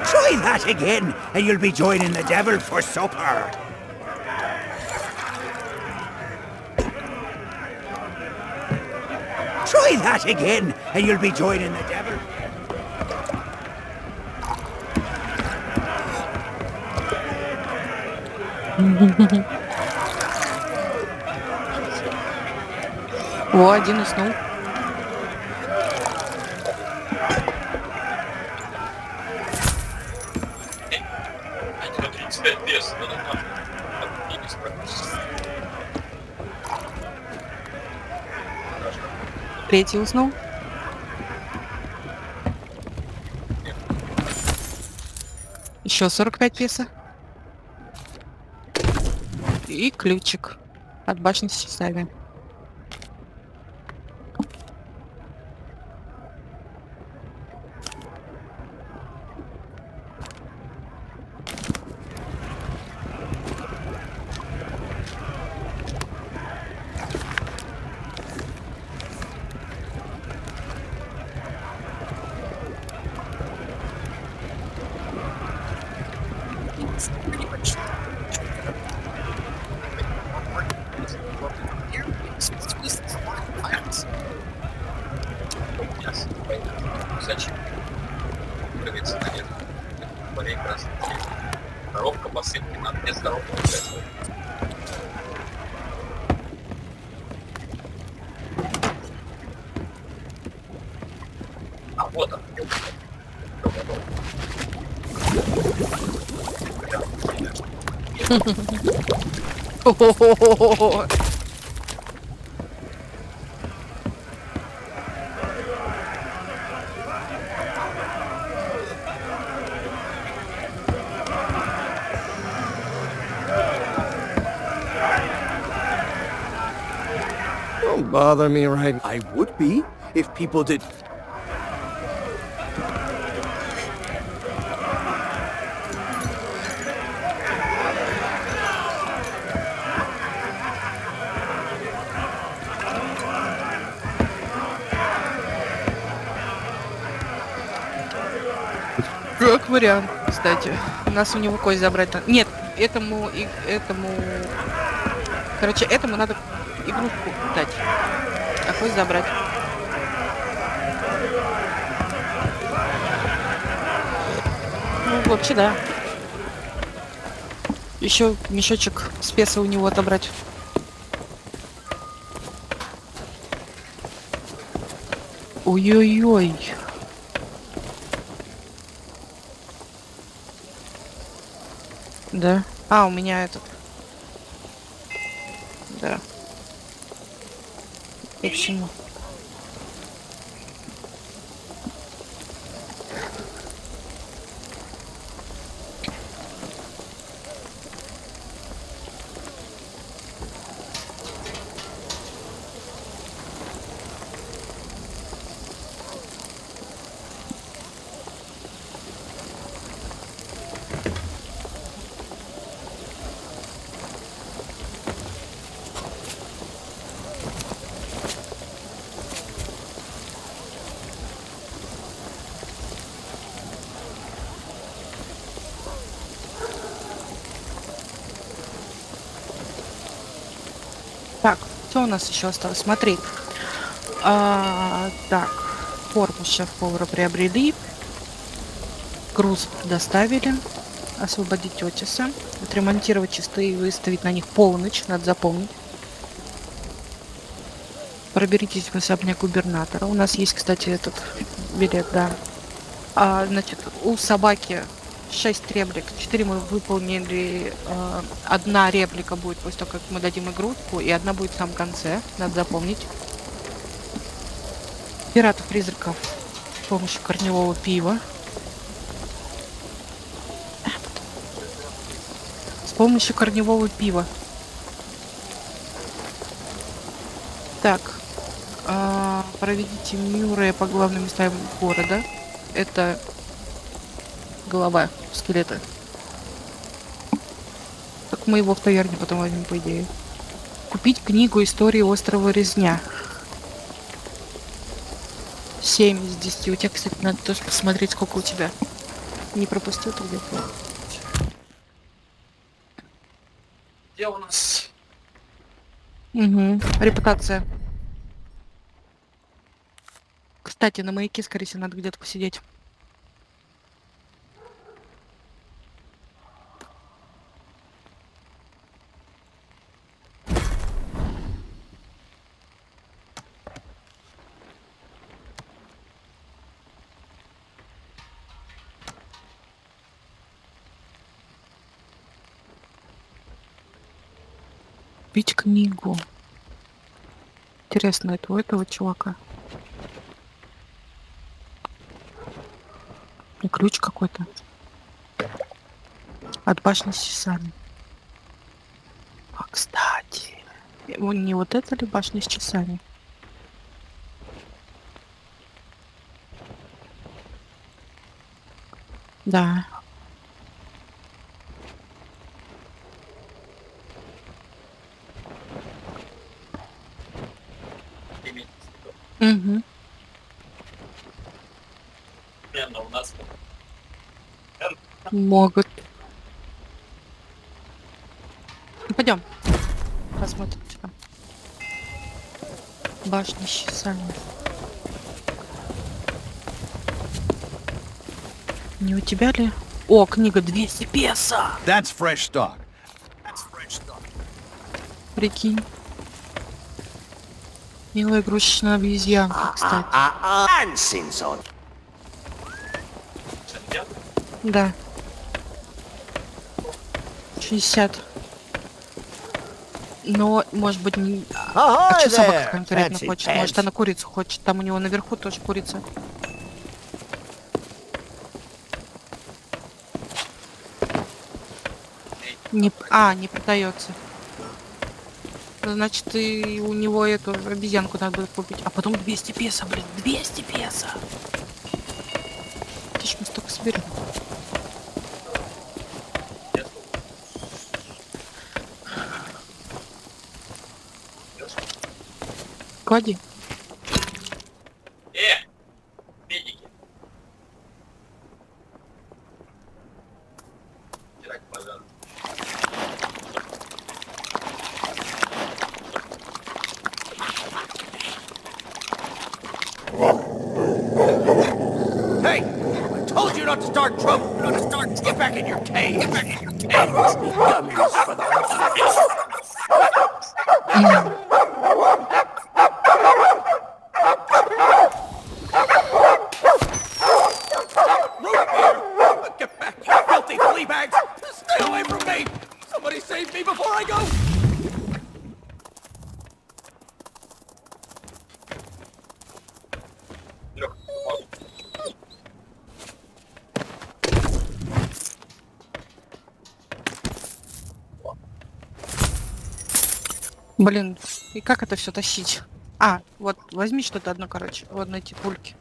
Try that again, and you'll be joining the devil for supper. Try that again, and you'll be joining the devil. О, один уснул. Третий уснул. Еще 45 песо. И ключик от башни с часами. Зачем? Прыгается наверх. Болей красный. Коробка посылки, надо без коробки взять. А вот он. Don't bother me right now. I would be if people did. Как вариант, кстати. У нас у него кость забрать надо. Нет, этому... Короче, этому надо игрушку дать. А кость забрать. Ну, вообще, да. Еще мешочек с песо у него отобрать. Ой-ой-ой. Да. А, у меня этот. Да. И к чему? Так, что у нас еще осталось? Смотри. Так, форму шеф-повара приобрели. Груз доставили. Освободить Отиса. Отремонтировать часы и выставить на них полночь. Надо запомнить. Проберитесь в особняк губернатора. У нас есть, кстати, этот билет, да. Значит, у собаки 6 реплик. 4 мы выполнили. Одна реплика будет после того, как мы дадим игрушку, и одна будет в самом конце. Надо запомнить. Пиратов-призраков с помощью корневого пива. С помощью корневого пива. Так. Проведите Мюррея по главным местам города. Это голова скелета. Так мы его в таверне потом возьмем, по идее. Купить книгу истории острова Резня. 7 из 10. У тебя, кстати, надо тоже посмотреть, сколько у тебя. Не пропустил ты где-то? Где у нас? Угу. Репутация. Кстати, на маяке, скорее всего, надо где-то посидеть. Пить книгу. Интересно, это у этого чувака. И ключ какой-то. От башни с часами. А, кстати. Не вот это ли башня с часами? Да. Угу. Примерно у нас. Могут. Пойдем. Посмотрим, что там. Башня с часами. Не у тебя ли? О, книга 200 песо. That's fresh stock. Прикинь. Милая игрушечная обезьянка, кстати. Да. 60. Но, может быть, не... А что собака конкретно хочет? Может, она курицу хочет. Там у него наверху тоже курица. Не продается. Значит, и у него эту обезьянку надо будет купить. А потом 200 песо, блин. 200 песо! Ты ж мы столько соберем. Клади. Медики. Hey! I told you not to start trouble! Get back in your cave! Get back in your cave! Dummies for the Root beer! Get back, you filthy flea bags! Stay away from me! Somebody save me before I go! Блин, и как это все тащить? А, вот возьми что-то одно, короче. Вот на эти пульки.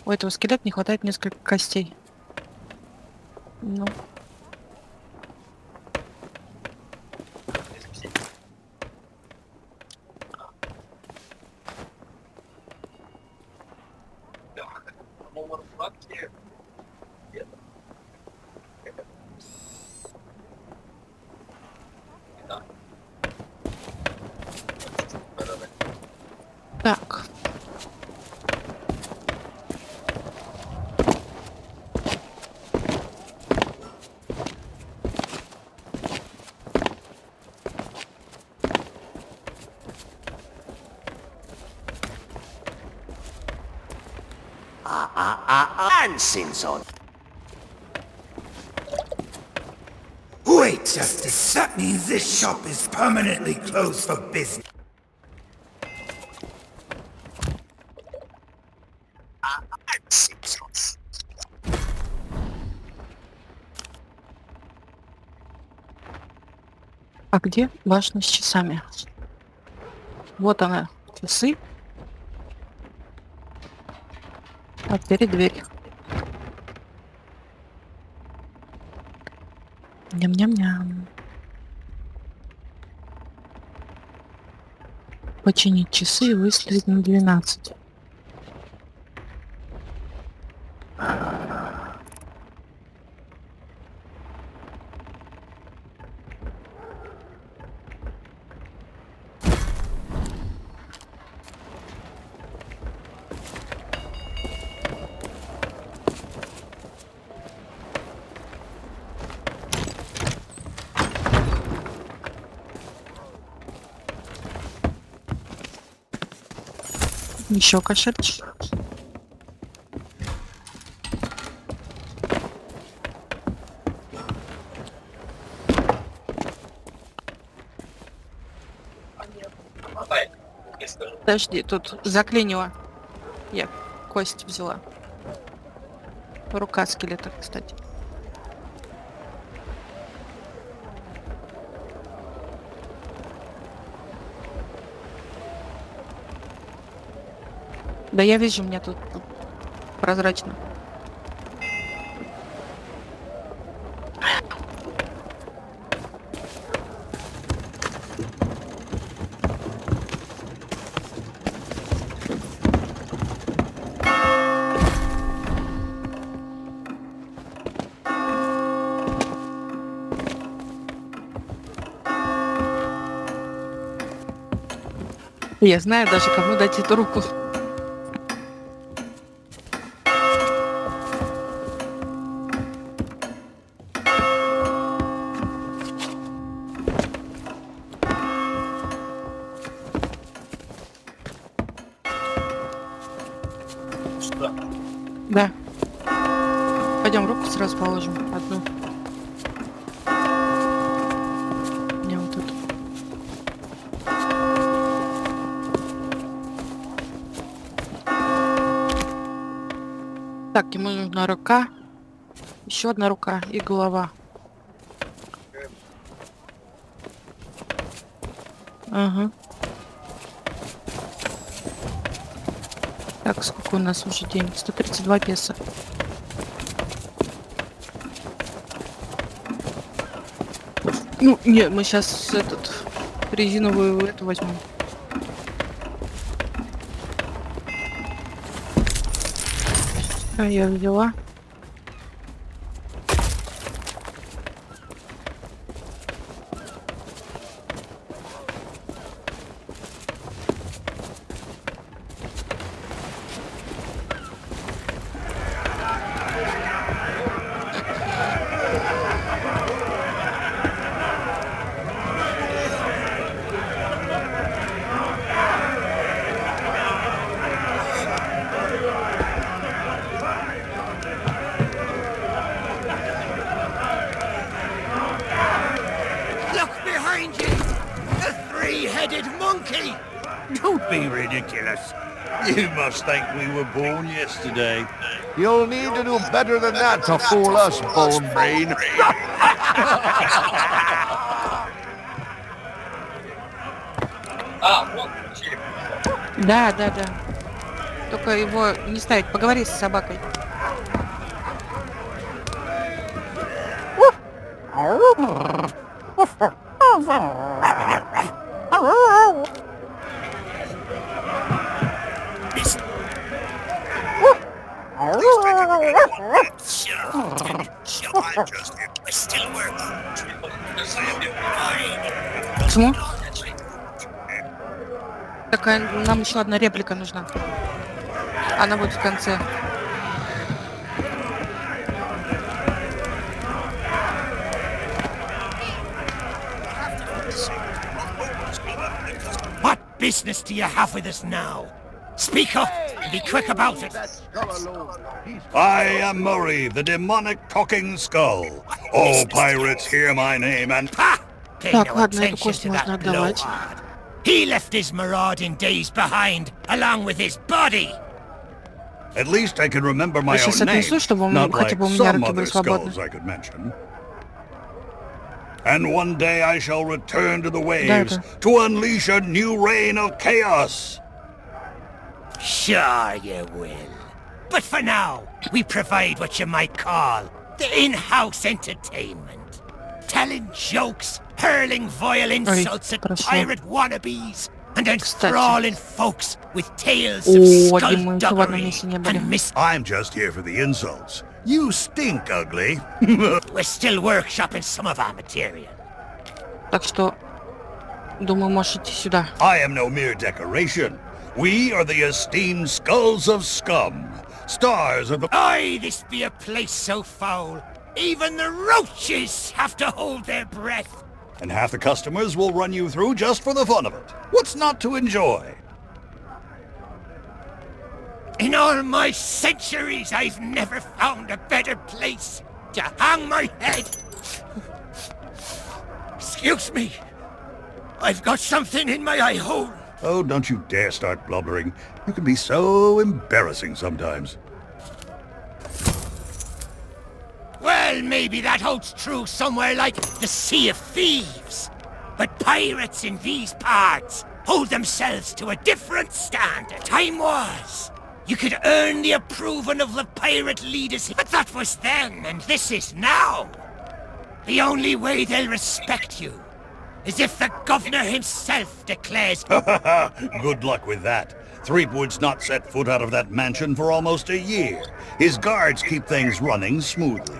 У этого скелета не хватает несколько костей. Ну. Так. Wait just a sec. That means this shop is permanently closed for business. А где башня с часами? Вот она, часы. А теперь дверь. Ням-ням-ням. Починить часы и выставить на 12. Еще кошельчик. Подожди, тут заклинило. Я кость взяла. Рука скелета, кстати. Да я вижу, у меня тут прозрачно. Я знаю даже, кому дать эту руку. Да. Пойдем руку сразу положим. Одну. Мне вот тут. Так, ему нужна рука. Еще одна рука и голова. Ага. Так, сколько у нас уже денег? 132 песо. Ну, нет, мы сейчас резиновую эту возьмем. А я взяла. Don't be ridiculous. You must think we were born yesterday. You'll need to do better than that to fool us, bone brain. Да, да, да. Только его не ставить. Поговори с собакой. Почему? Такая, нам еще одна реплика нужна. Она будет в конце. What business do you have with us now? Speak up and be quick about it. I am Murray, the demonic talking skull. All pirates hear my name and... Pay Так, no ладно, эту attention кость to можно that отдавать. blowhard. He left his marauding days behind, along with his body. At least I can remember my Я сейчас own name, отнесу, чтобы not хотя like бы у меня some руки были other свободны. skulls I could mention. And one day I shall return to the waves to unleash a new reign of chaos. Sure you will. But for now, we provide what you might call the in-house entertainment. Telling jokes, hurling vile insults at pirate wannabes, and enthralling folks with tales of skullduggery and I'm just here for the insults. You stink, ugly. We're still workshopping some of our material. Так что, думаю, можешь идти сюда. I am no mere decoration. We are the esteemed skulls of scum, stars of the... Aye, this be a place so foul, even the roaches have to hold their breath. And half the customers will run you through just for the fun of it. What's not to enjoy? In all my centuries, I've never found a better place to hang my head. Excuse me. I've got something in my eye hole. Oh, don't you dare start blubbering. You can be so embarrassing sometimes. Well, maybe that holds true somewhere like the Sea of Thieves. But pirates in these parts hold themselves to a different standard. Time was, you could earn the approval of the pirate leaders, but that was then, and this is now. The only way they'll respect you is if the governor himself declares... Good luck with that. Threepwood's not set foot out of that mansion for almost a year. His guards keep things running smoothly.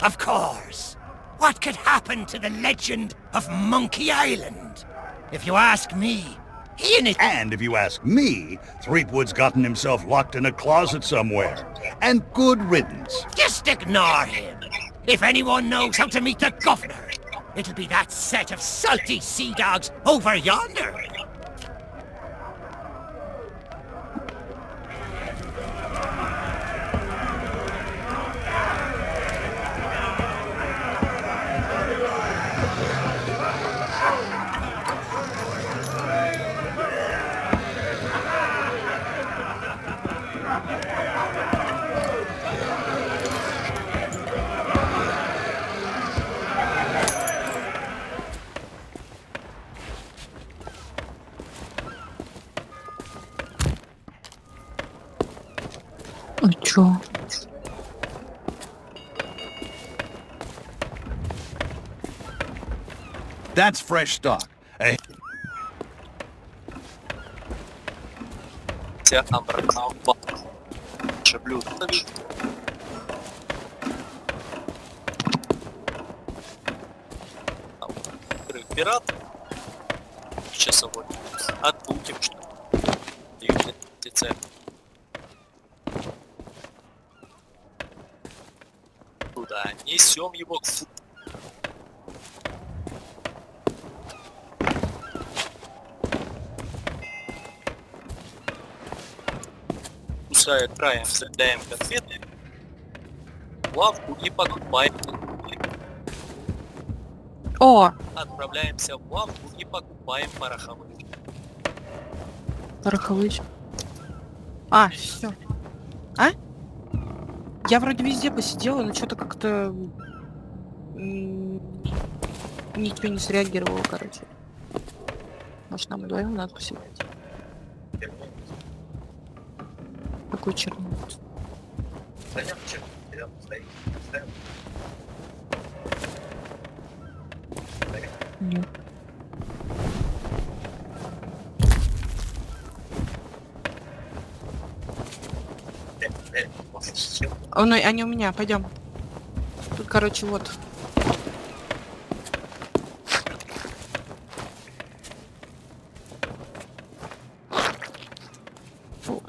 Of course. What could happen to the legend of Monkey Island? If you ask me, he and his... And if you ask me, Threepwood's gotten himself locked in a closet somewhere. And good riddance. Just ignore him. If anyone knows how to meet the governor, it'll be that set of salty sea dogs over yonder. Чё? That's fresh stock. Hey. Пират часовой. Отбудем, что ли? Туда. Несем его к фу. Кусая краем, вставляем конфеты. В лавку и покупаем. О! Отправляемся в лавку и покупаем пороховые. Пороховые. А, все. А? Я вроде везде посидела, но что-то как-то ничего не среагировало, короче. Может, нам вдвоем надо посидеть? Какой черный? Нет. О, ну, они у меня, пойдем. Тут, короче, вот.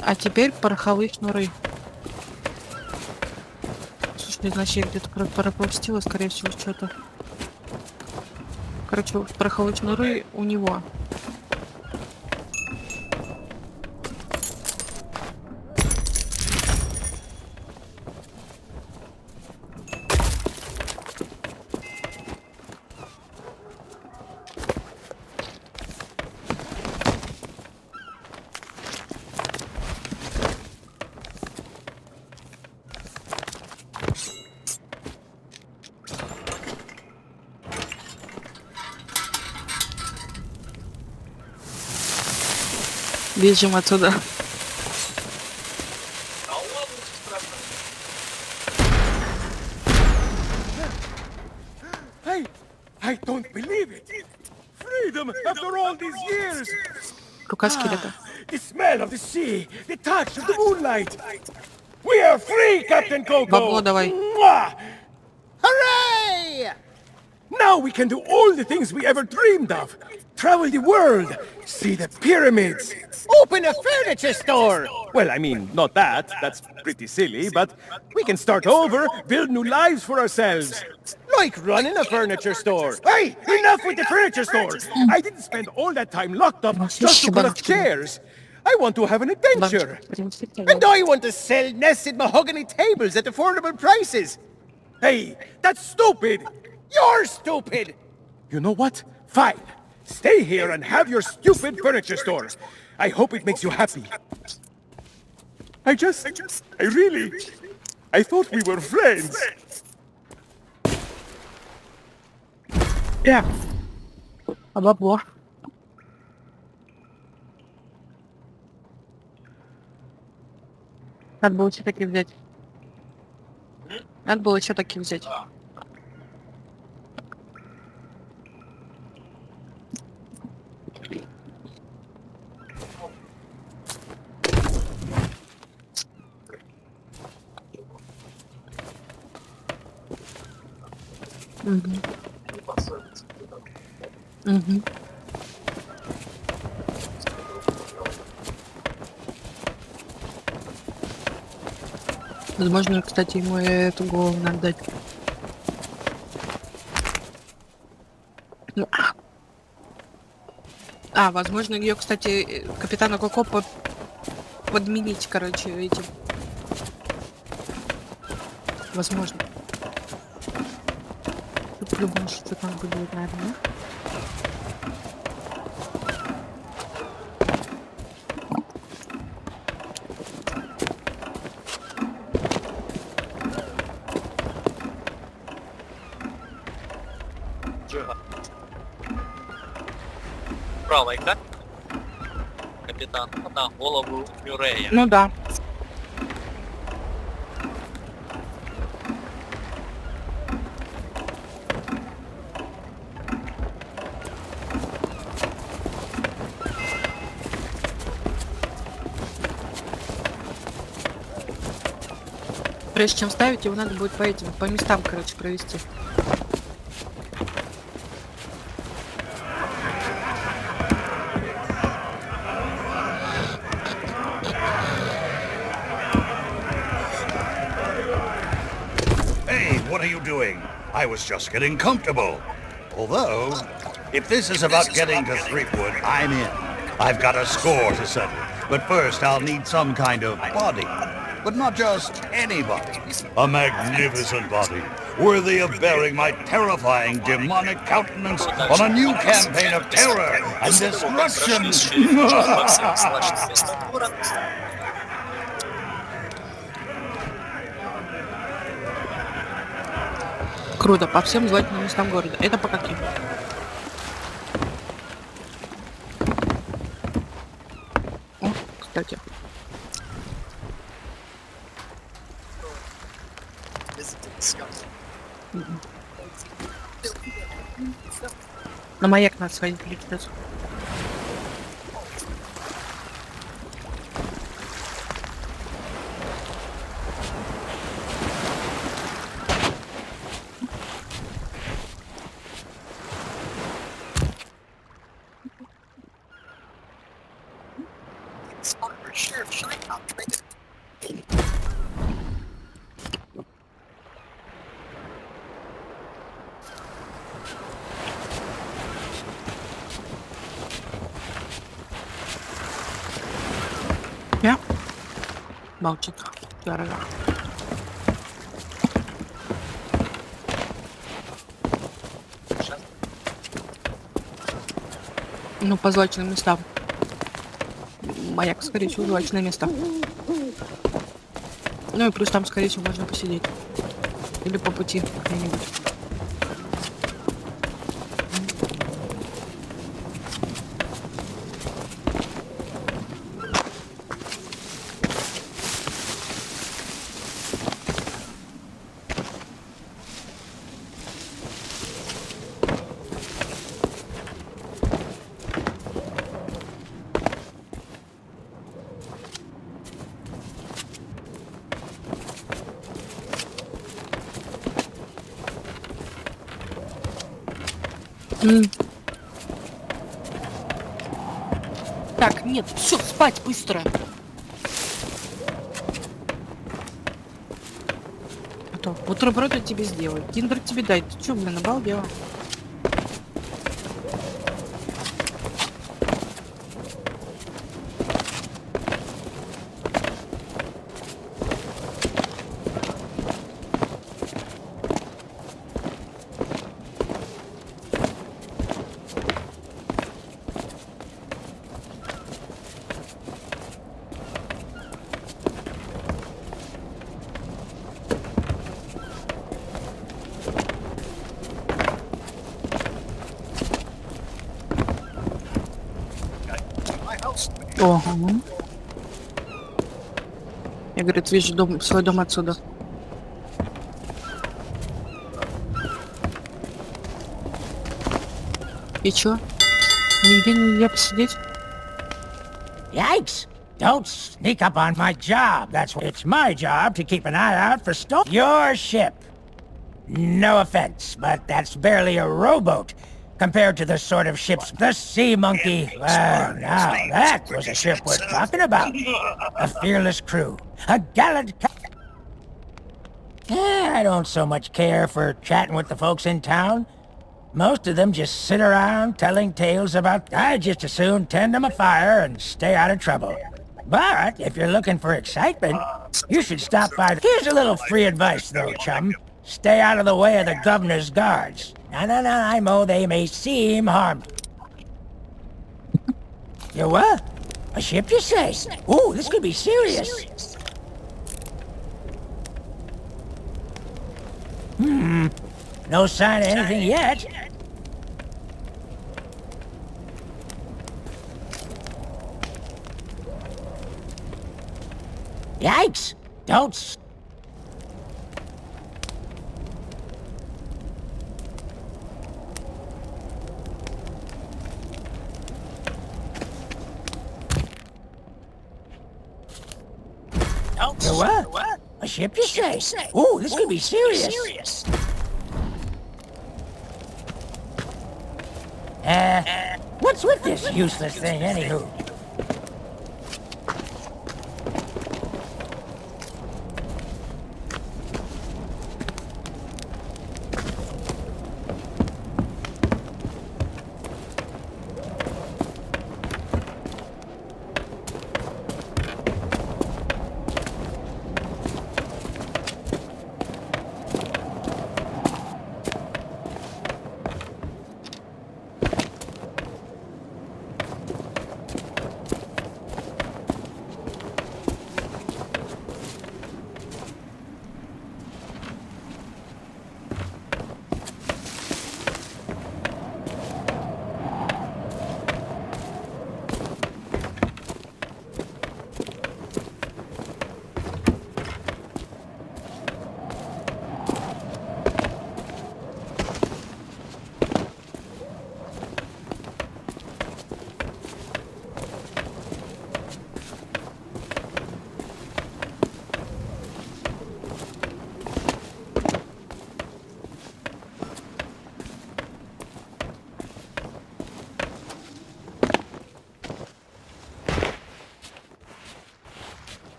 А теперь пороховые шнуры. Слушай, значит, я где-то пропустила, скорее всего, что-то. Короче, пороховые шнуры у него. Бежим отсюда. I don't believe it. Freedom after all these years. Рука скелета. The smell of the sea, the touch of the moonlight. We are free, Captain Coco. Бабло давай. Hooray! Now we can do all the things we ever dreamed of. Travel the world, see the pyramids. Open a furniture store! Well, I mean, not that. That's pretty silly, but we can start over, build new lives for ourselves. Like running a furniture store. Hey, enough with the furniture store! I didn't spend all that time locked up just to collect chairs. I want to have an adventure. And I want to sell nested mahogany tables at affordable prices. Hey, that's stupid. You're stupid. You know what? Fine. Stay here and have your stupid furniture store. I hope it makes you happy. I thought we were friends. Yeah. А бабло? Надо было еще такие взять. Надо было еще такие взять. Угу. Угу. Возможно, кстати, ему эту голову надо дать. Возможно, ее, кстати, капитана Коко подменить, короче, этим. Возможно. Тут по-любому что-то там будет, наверное. Правой карте капитан на голову Мюррея. Ну да. Прежде чем ставить, его надо будет по местам, короче, провести. What are you doing? I was just getting comfortable. Although, if this is about getting to Threepwood, I'm in. I've got a score to settle. But first, I'll need some kind of body. But not just any body. A magnificent body, worthy of bearing my terrifying demonic countenance on a new campaign of terror and destruction. Круто, по всем желательным местам города. Это по каким? О, кстати. На маяк надо сходить, придется. Молчит. Дорого. Ну, по злачным местам. Маяк, скорее всего, злачное место. Ну и плюс там, скорее всего, можно посидеть. Или по пути как-нибудь. Так, нет, все, спать быстро. А то бутерброд я тебе сделаю. Киндер тебе дай. Ты чё, блин, обалдела? Ого. Я, говорит, вижу дом, свой дом отсюда. И чё? Нигде нельзя посидеть? Yikes! Don't sneak up on my job. That's what it's my job to keep an eye out for your ship. No offense, but that's barely a rowboat compared to the sort of ships the Sea Monkey. Well, now that was a ship worth talking about. A fearless crew, a gallant. I don't so much care for chatting with the folks in town. Most of them just sit around telling tales about. I just as soon tend them a fire and stay out of trouble. But if you're looking for excitement, you should stop by. Here's a little free advice, though, chum. Stay out of the way of the governor's guards. No, I know they may seem harmless. You what? A ship, you say? Ooh, this could be serious. No sign of anything yet. Yikes! Don't... You what? A ship, you say? Ooh, this could be serious. What's with this useless thing, anywho?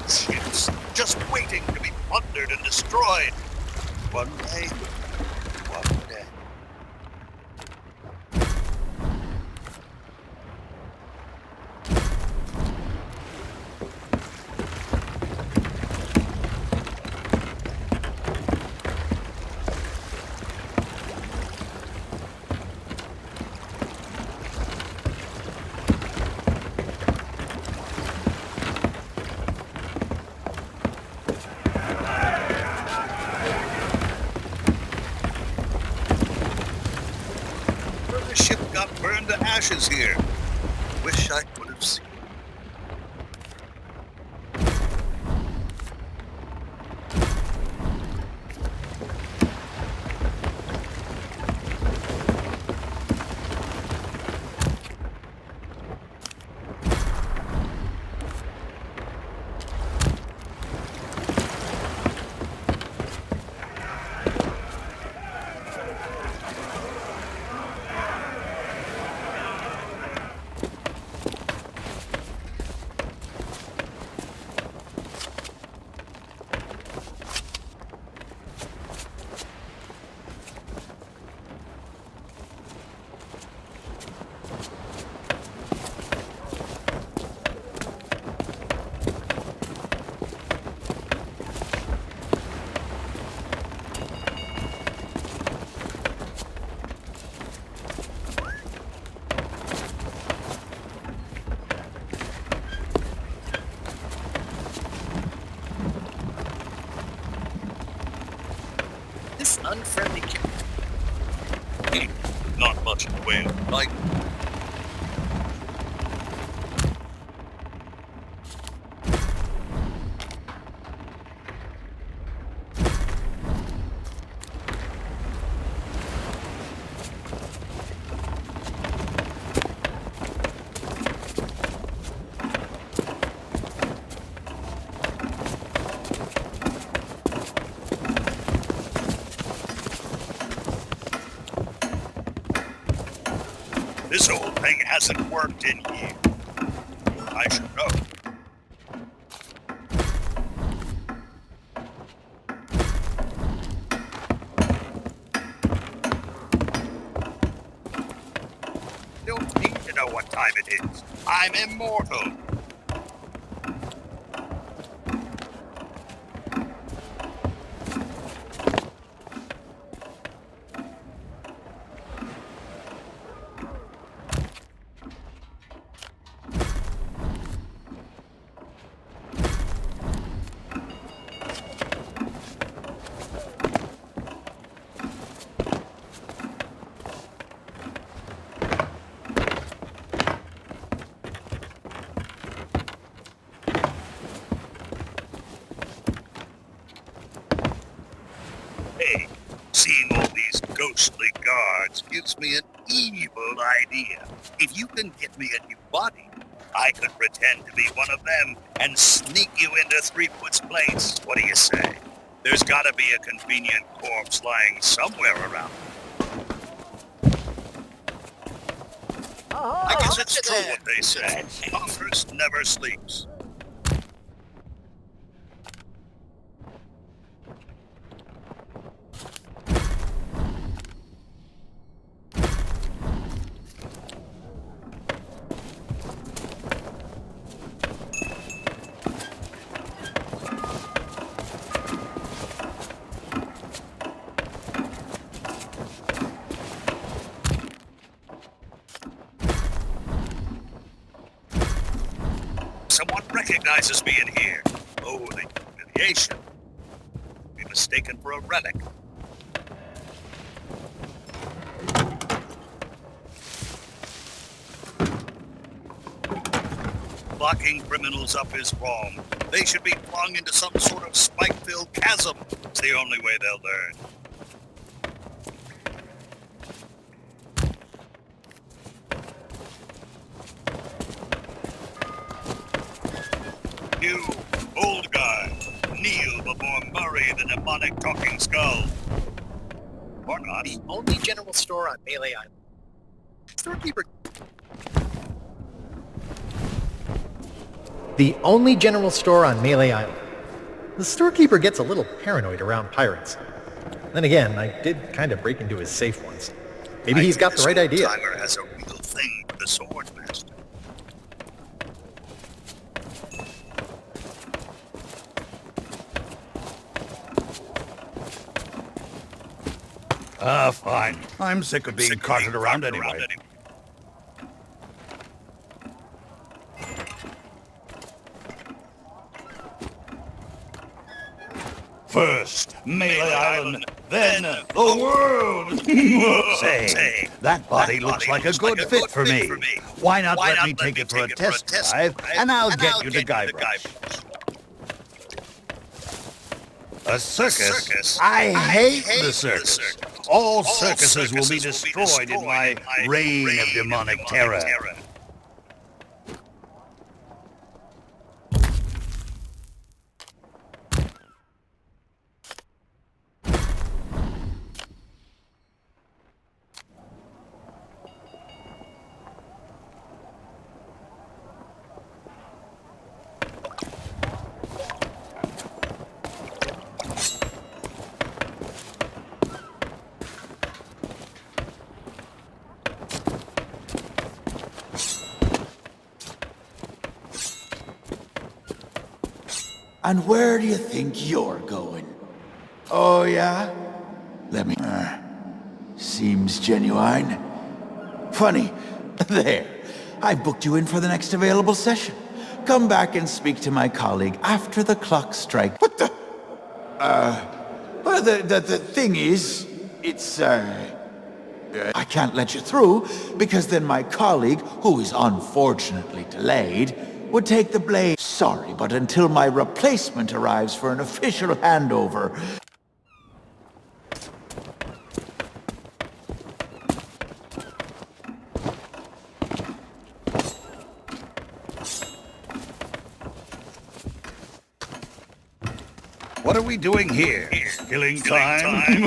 Ships just waiting to be plundered and destroyed. One day, one day. Burned to ashes here. Wish I could have seen. unfriendly not much in the way of like. This whole thing hasn't worked in years. I should know. Don't need to know what time it is. I'm immortal. Hey, seeing all these ghostly guards gives me an evil idea. If you can get me a new body, I could pretend to be one of them and sneak you into Threepwood's place. What do you say? There's gotta be a convenient corpse lying somewhere around. I guess it's true what they say. Congress never sleeps. Someone recognizes me in here. Oh, the humiliation. Be mistaken for a relic. Locking criminals up is wrong. They should be flung into some sort of spike-filled chasm. It's the only way they'll learn. You, old guy, kneel before Murray, the demonic talking skull. Or not. The only general store on Melee Island. Storekeeper. The only general store on Melee Island. The storekeeper gets a little paranoid around pirates. Then again, I did kind of break into his safe once. Maybe he's got the right idea. Timer has a real thing for the sword master. Fine. I'm sick of being carted around anyway. First, Melee Island, then the world! Say, that body looks like a good fit for me. Why not let me take it for a test drive, and I'll get you to Guybrush. A circus? I hate the circus. All circuses will be destroyed in my reign of demonic terror. And where do you think you're going? Oh, yeah? Let me... seems genuine. Funny. There. I booked you in for the next available session. Come back and speak to my colleague after the clock strikes. What the... Well, the thing is, it's, I can't let you through, because then my colleague, who is unfortunately delayed, would take the blame. Sorry, but until my replacement arrives for an official handover... What are we doing here? Killing time?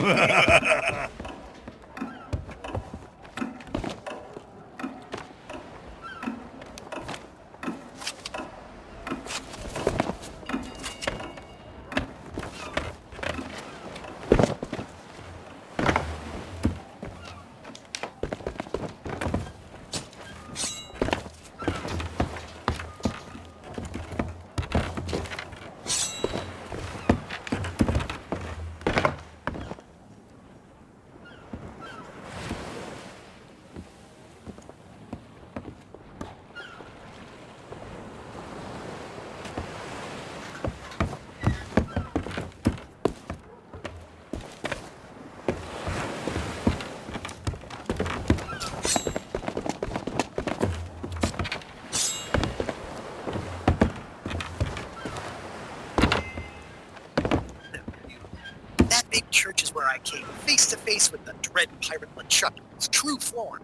That big church is where I came face to face with the dread pirate LeChuck in its true form.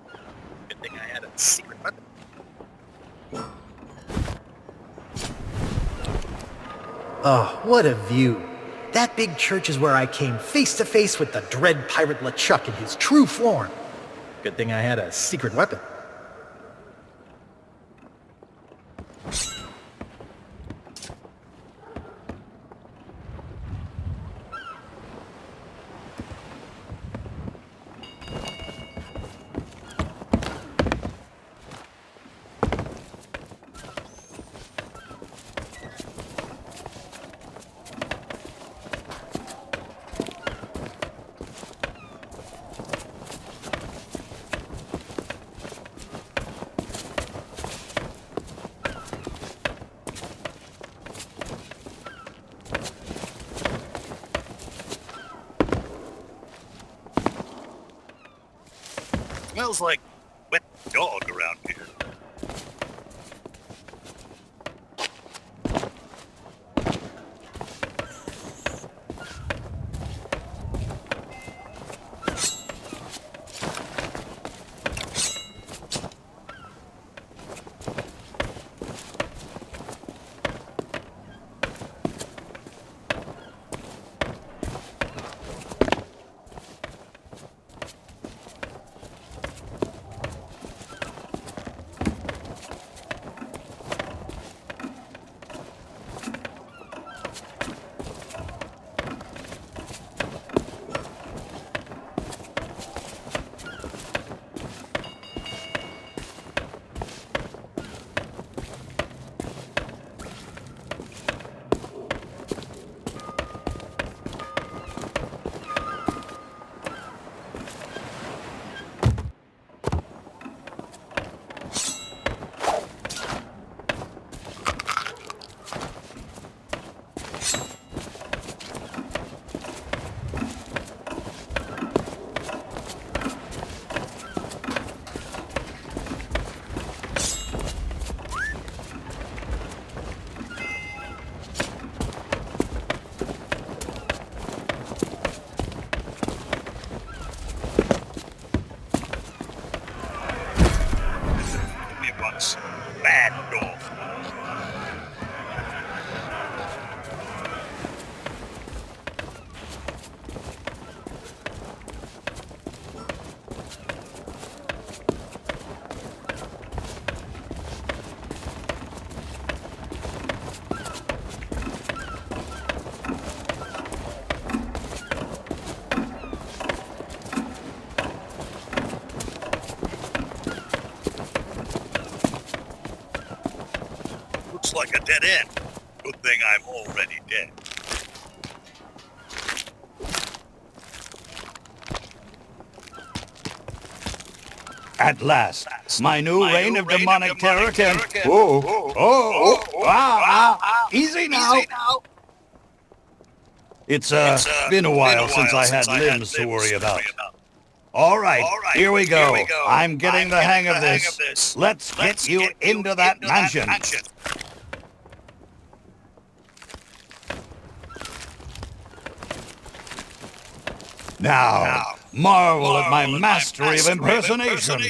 Good thing I had a secret weapon. Oh, what a view. That big church is where I came face to face with the dread pirate LeChuck in his true form. Good thing I had a secret weapon. Smells like wet dog around here. Bad dog. Looks like a dead end. Good thing I'm already dead. At last, my new reign of demonic terror can... Easy now. It's been a while since I had limbs to worry about. All right, here we go. I'm getting the hang of this. Let's get you into that mansion. Now, marvel at my mastery of impersonation.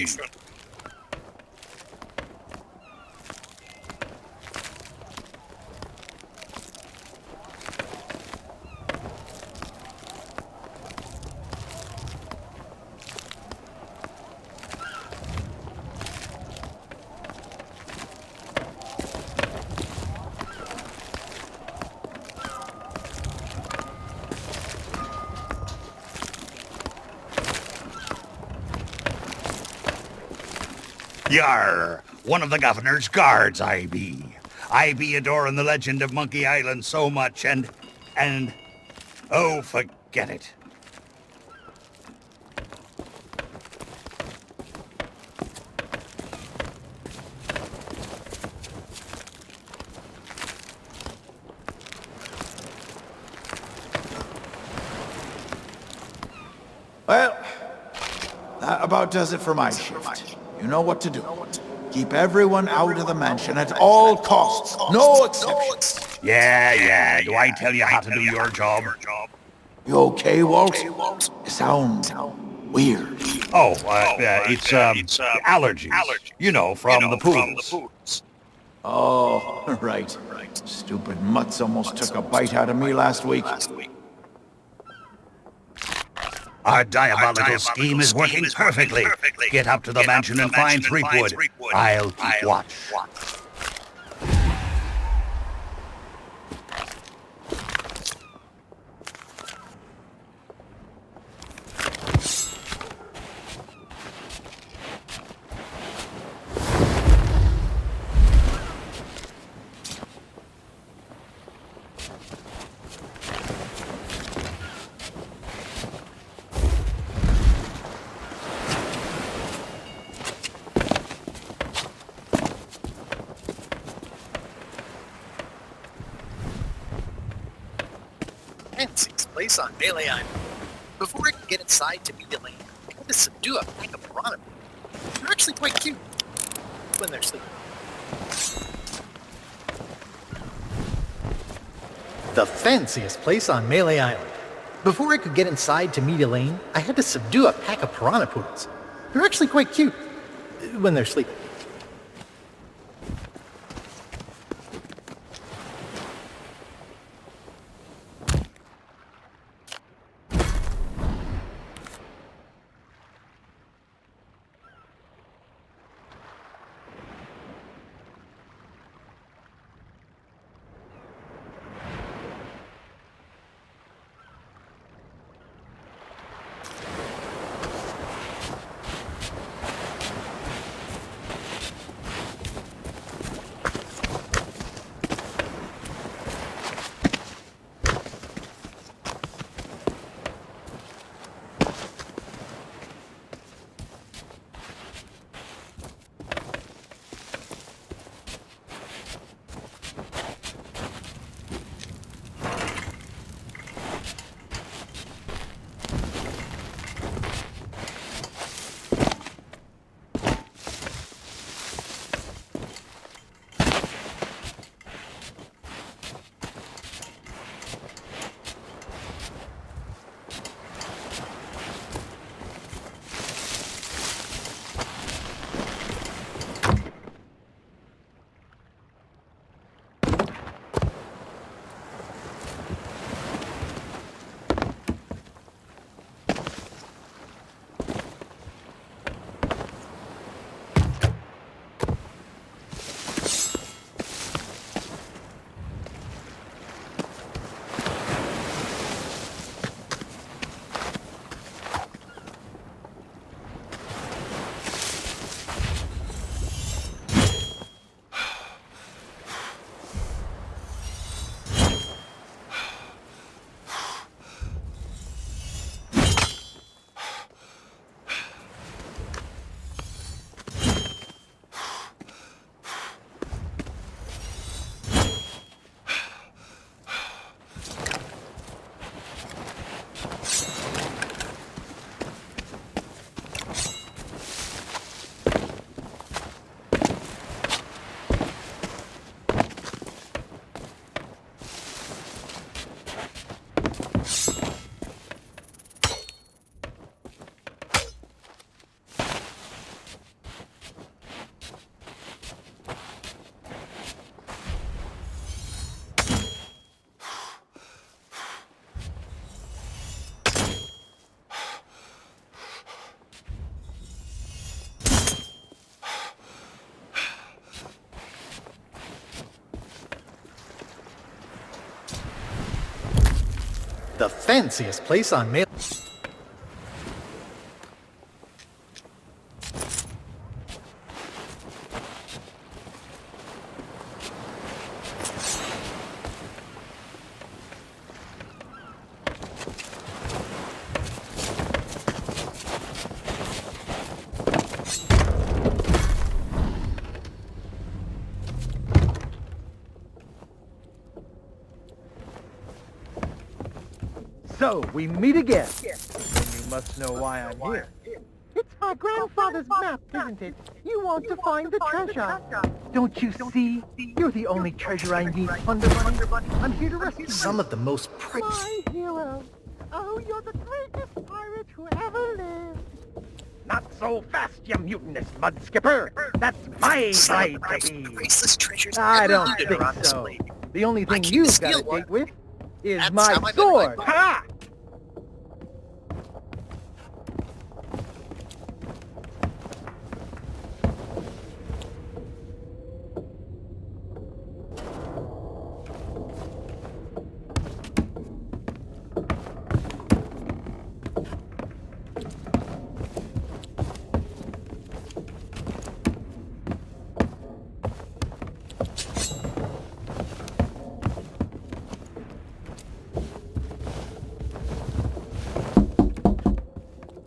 Yar, one of the governor's guards I be. I be adoring the legend of Monkey Island so much and oh, forget it. Well, that about does it for my shift. You know what to do. Keep everyone out of the mansion at all costs. No exceptions. Yeah. Do I tell you how to do your job? You okay, Walt? You sound weird. Oh, it's allergies. You know, from the pools. Oh, right. Stupid mutts almost took a bite out of me last week. Our diabolical scheme is working perfectly. Get up to the mansion and find Threepwood. I'll keep watch. Fancy's place on Melee Island. Before I could get inside to meet Elaine, I had to subdue a pack of piranha. They're actually quite cute when they're sleeping. The fanciest place on Melee Island. Before I could get inside to meet Elaine, I had to subdue a pack of piranha poodles. They're actually quite cute when they're sleeping. The fanciest place on Mail. So, we meet again. And you must know why I'm here. It's my grandfather's map, isn't it? You want to find the treasure. Don't you see? You're the only treasure I need, Thunder Bunny. I'm here to rescue Some of the most my hero. Oh, you're the greatest pirate who ever lived. Not so fast, you mutinous mud skipper. That's my bride to be. I don't think so. The only thing you've got to date with is my sword. Ha!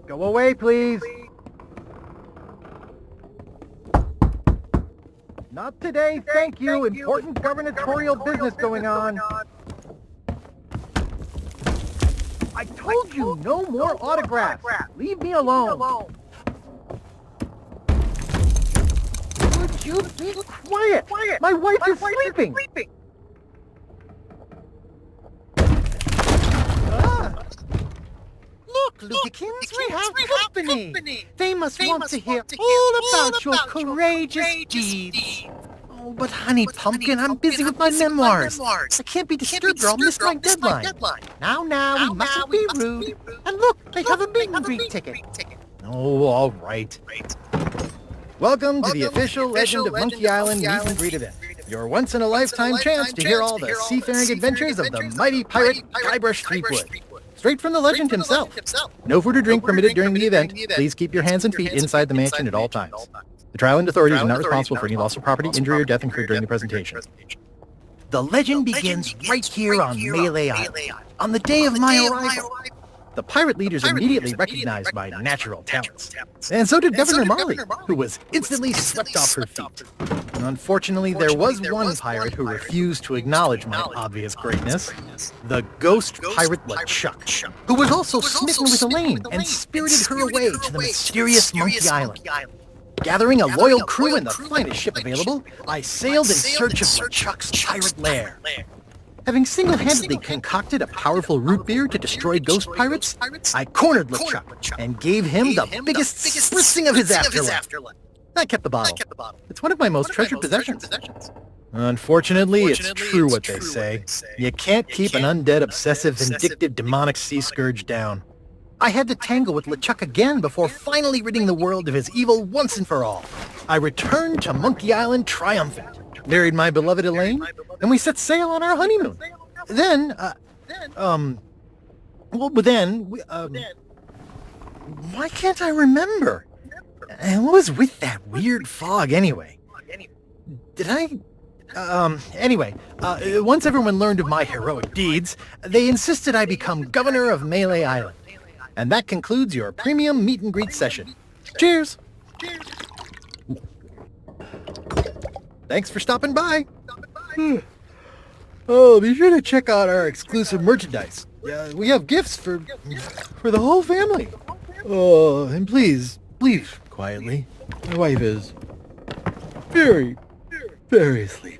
Go away, please. Not today, thank you. Important gubernatorial business going on. I told you, no more autographs. Leave me alone. Would you be quiet? My wife is sleeping. Look, Lukikins, we have company. They must want to hear all about your courageous deeds. Oh, but honey pumpkin, I'm busy with my memoirs. I can't be disturbed or I'll miss my deadline. Now, we mustn't be rude. And look, they have a meet and greet ticket. Oh, all right. Welcome to the official Legend of Monkey Island meet and greet event. Your once-in-a-lifetime chance to hear all the seafaring adventures of the mighty pirate Guybrush Threepwood. Straight from the legend himself. No food or drink permitted during the event. Please keep your hands and feet inside the mansion at all times. The trial and authorities are not responsible for any loss of property, injury, or death incurred during the presentation. The legend begins right here on Melee Island, on the day of my arrival. The pirate leaders immediately recognized my natural talents. And so did Governor Marley, who was instantly swept off her feet. Unfortunately, there was one pirate who refused to acknowledge my obvious greatness. The ghost pirate LeChuck, who was also smitten with Elaine and spirited her away to the mysterious Monkey Island. Gathering a loyal crew and the finest ship available, I sailed in search of LeChuck's pirate lair. Having single-handedly concocted a powerful root beer to destroy ghost pirates, I cornered LeChuck and gave him the biggest spritzing of his afterlife. I kept the bottle. It's one of my most treasured possessions. Unfortunately, it's true what they say. You can't keep an undead, obsessive, vindictive, demonic sea scourge down. I had to tangle with LeChuck again before finally ridding the world of his evil once and for all. I returned to Monkey Island triumphant, married my beloved Elaine, and we set sail on our honeymoon. Then, why can't I remember? And what was with that weird fog anyway? Once everyone learned of my heroic deeds, they insisted I become governor of Melee Island. And that concludes your premium meet and greet session. Cheers! Thanks for stopping by. Oh, be sure to check out our exclusive merchandise. We have gifts for the whole family. Oh, and please, leave quietly. My wife is very, very sleepy.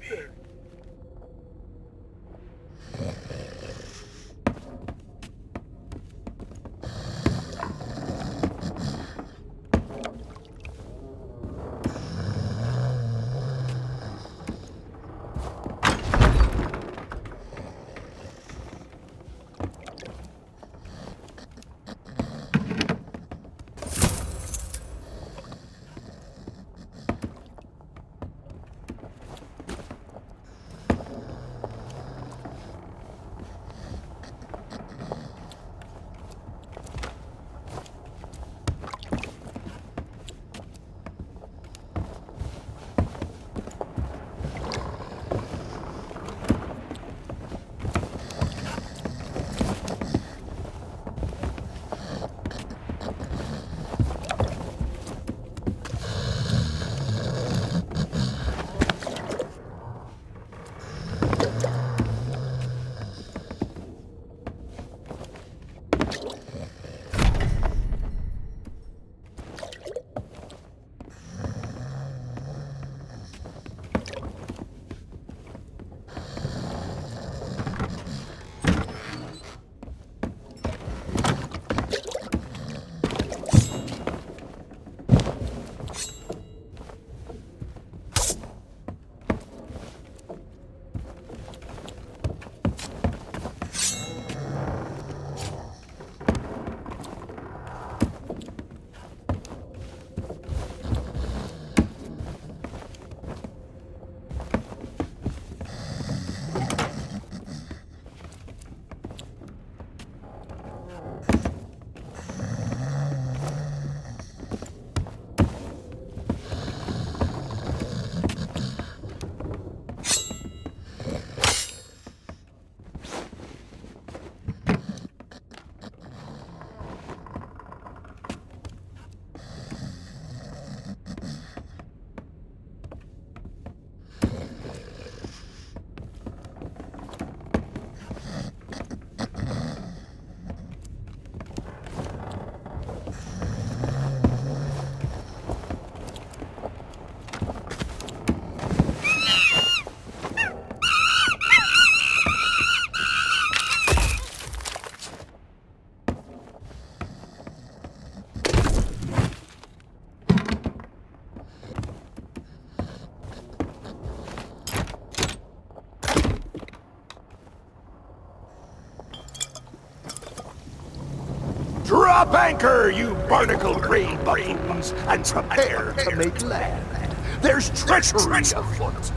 Drop anchor, you barnacle-brained buffoons, and prepare to make land. There's treachery afoot.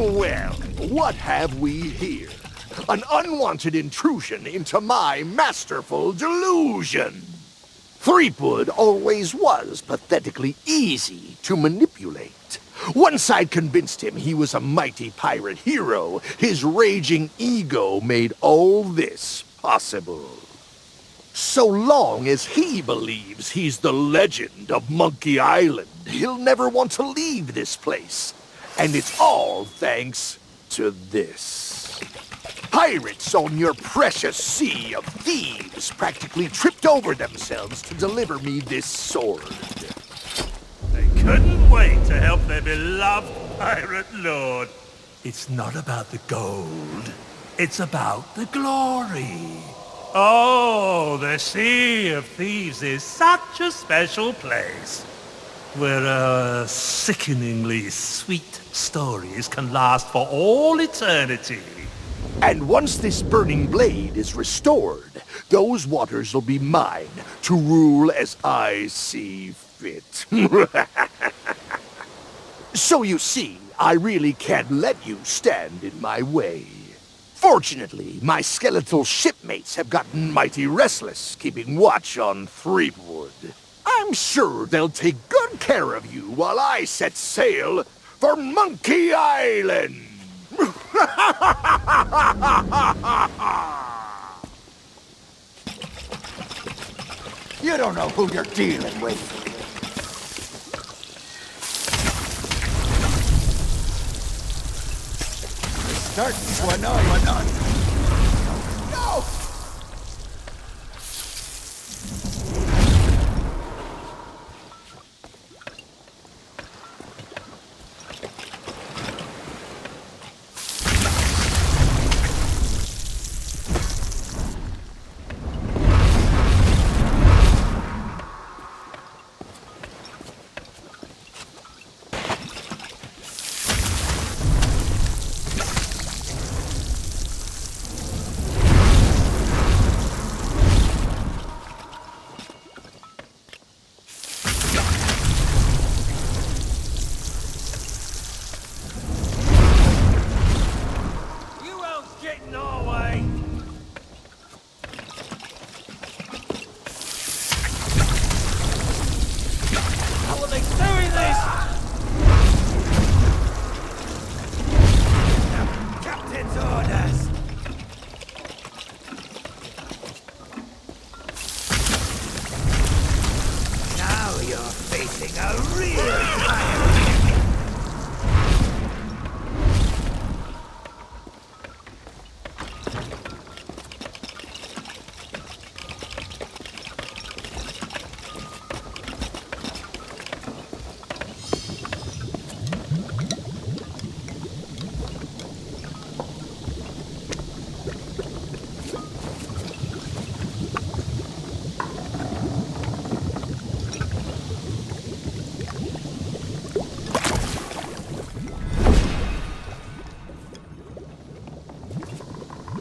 Well, what have we here? An unwanted intrusion into my masterful delusion. Threepwood always was pathetically easy to manipulate. Once I'd convinced him he was a mighty pirate hero, his raging ego made all this possible. So long as he believes he's the legend of Monkey Island, he'll never want to leave this place. And it's all thanks to this. Pirates on your precious sea of thieves practically tripped over themselves to deliver me this sword. They couldn't wait to help their beloved pirate lord. It's not about the gold. It's about the glory. Oh, the Sea of Thieves is such a special place, where sickeningly sweet stories can last for all eternity. And once this burning blade is restored, those waters will be mine to rule as I see fit. So you see, I really can't let you stand in my way. Fortunately, my skeletal shipmates have gotten mighty restless, keeping watch on Threepwood. I'm sure they'll take good care of you while I set sail for Monkey Island! You don't know who you're dealing with. You're starting to annoy me. No!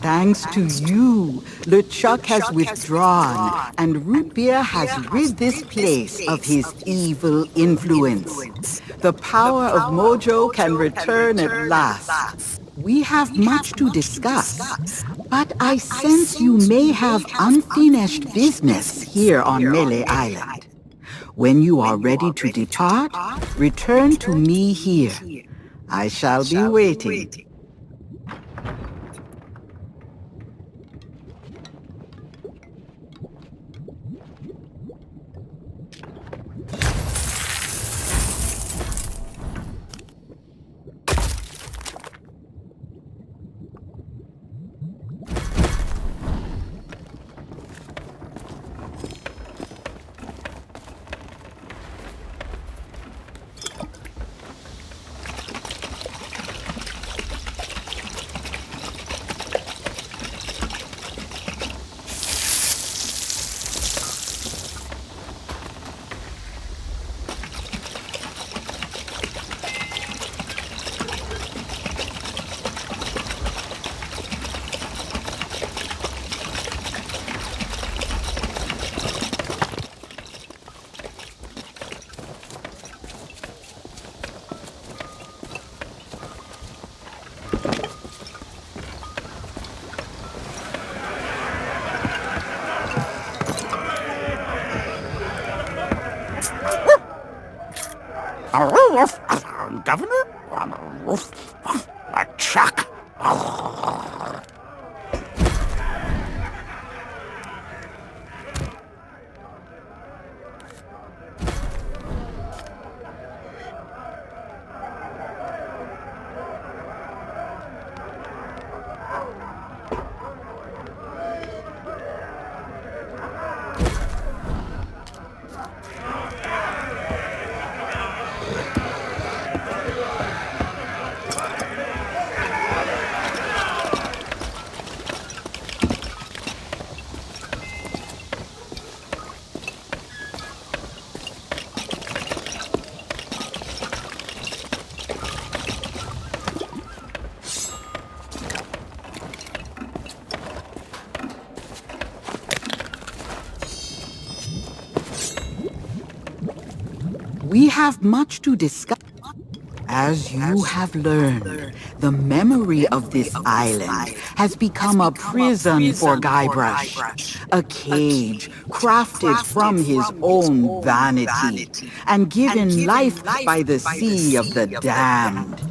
Thanks to you, LeChuck has withdrawn, and Root Beer has rid this place of his evil influence. The power of Mojo can return at last. We have much to discuss, but I sense you may have unfinished business here on Melee Island. When you are ready to depart, return to me here. I shall be waiting. Governor? Chuck. We have much to discuss. As you have learned, the memory of this island has become a prison for Guybrush, a cage crafted from his own vanity and given life by the sea of the damned.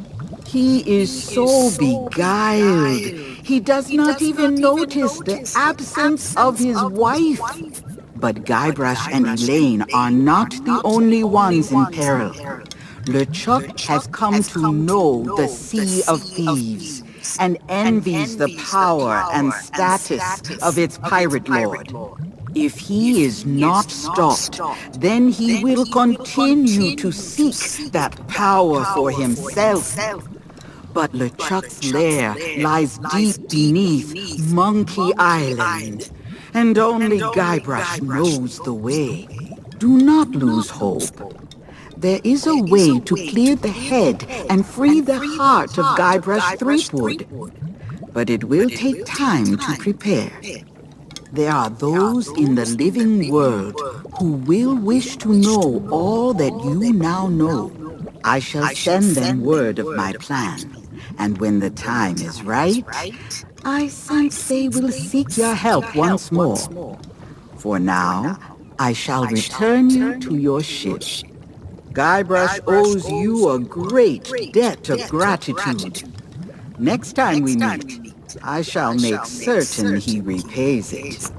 He is so beguiled, he does not even notice the absence of his wife. But Guybrush and Elaine are not the only ones in peril. LeChuck has come to know the Sea of Thieves and envies the power and status of its pirate lord. If he is not stopped, then he will continue to seek that power for himself. But LeChuck's lair lies deep beneath Monkey Island, and only Guybrush knows the way. Do not lose hope. There is a way to clear the head and free the heart of Guybrush Threepwood, but it will take time to prepare. There are those in the living world who will wish to know all that you now know. I shall send them word of my plan, and when the time is right, I sense they will seek your help once more. For now, I shall return you to your ship. Guybrush owes you a great debt of gratitude. Next time we meet, I shall make certain he repays it.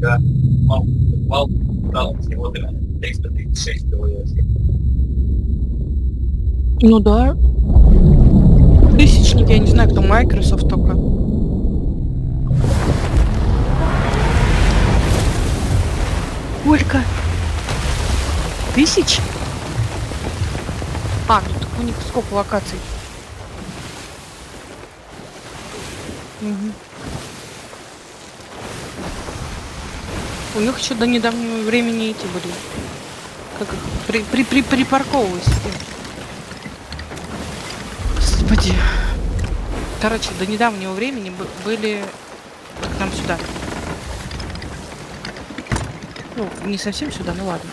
когда мал дал всего 336 человек. Ну да. Тысячник, я не знаю, кто Microsoft только. Сколько? 1000? А, ну так у них сколько локаций? Угу. У них еще до недавнего времени эти были. Как их припарковывались. Господи. Короче, до недавнего времени были к нам сюда. Ну, не совсем сюда, ну ладно.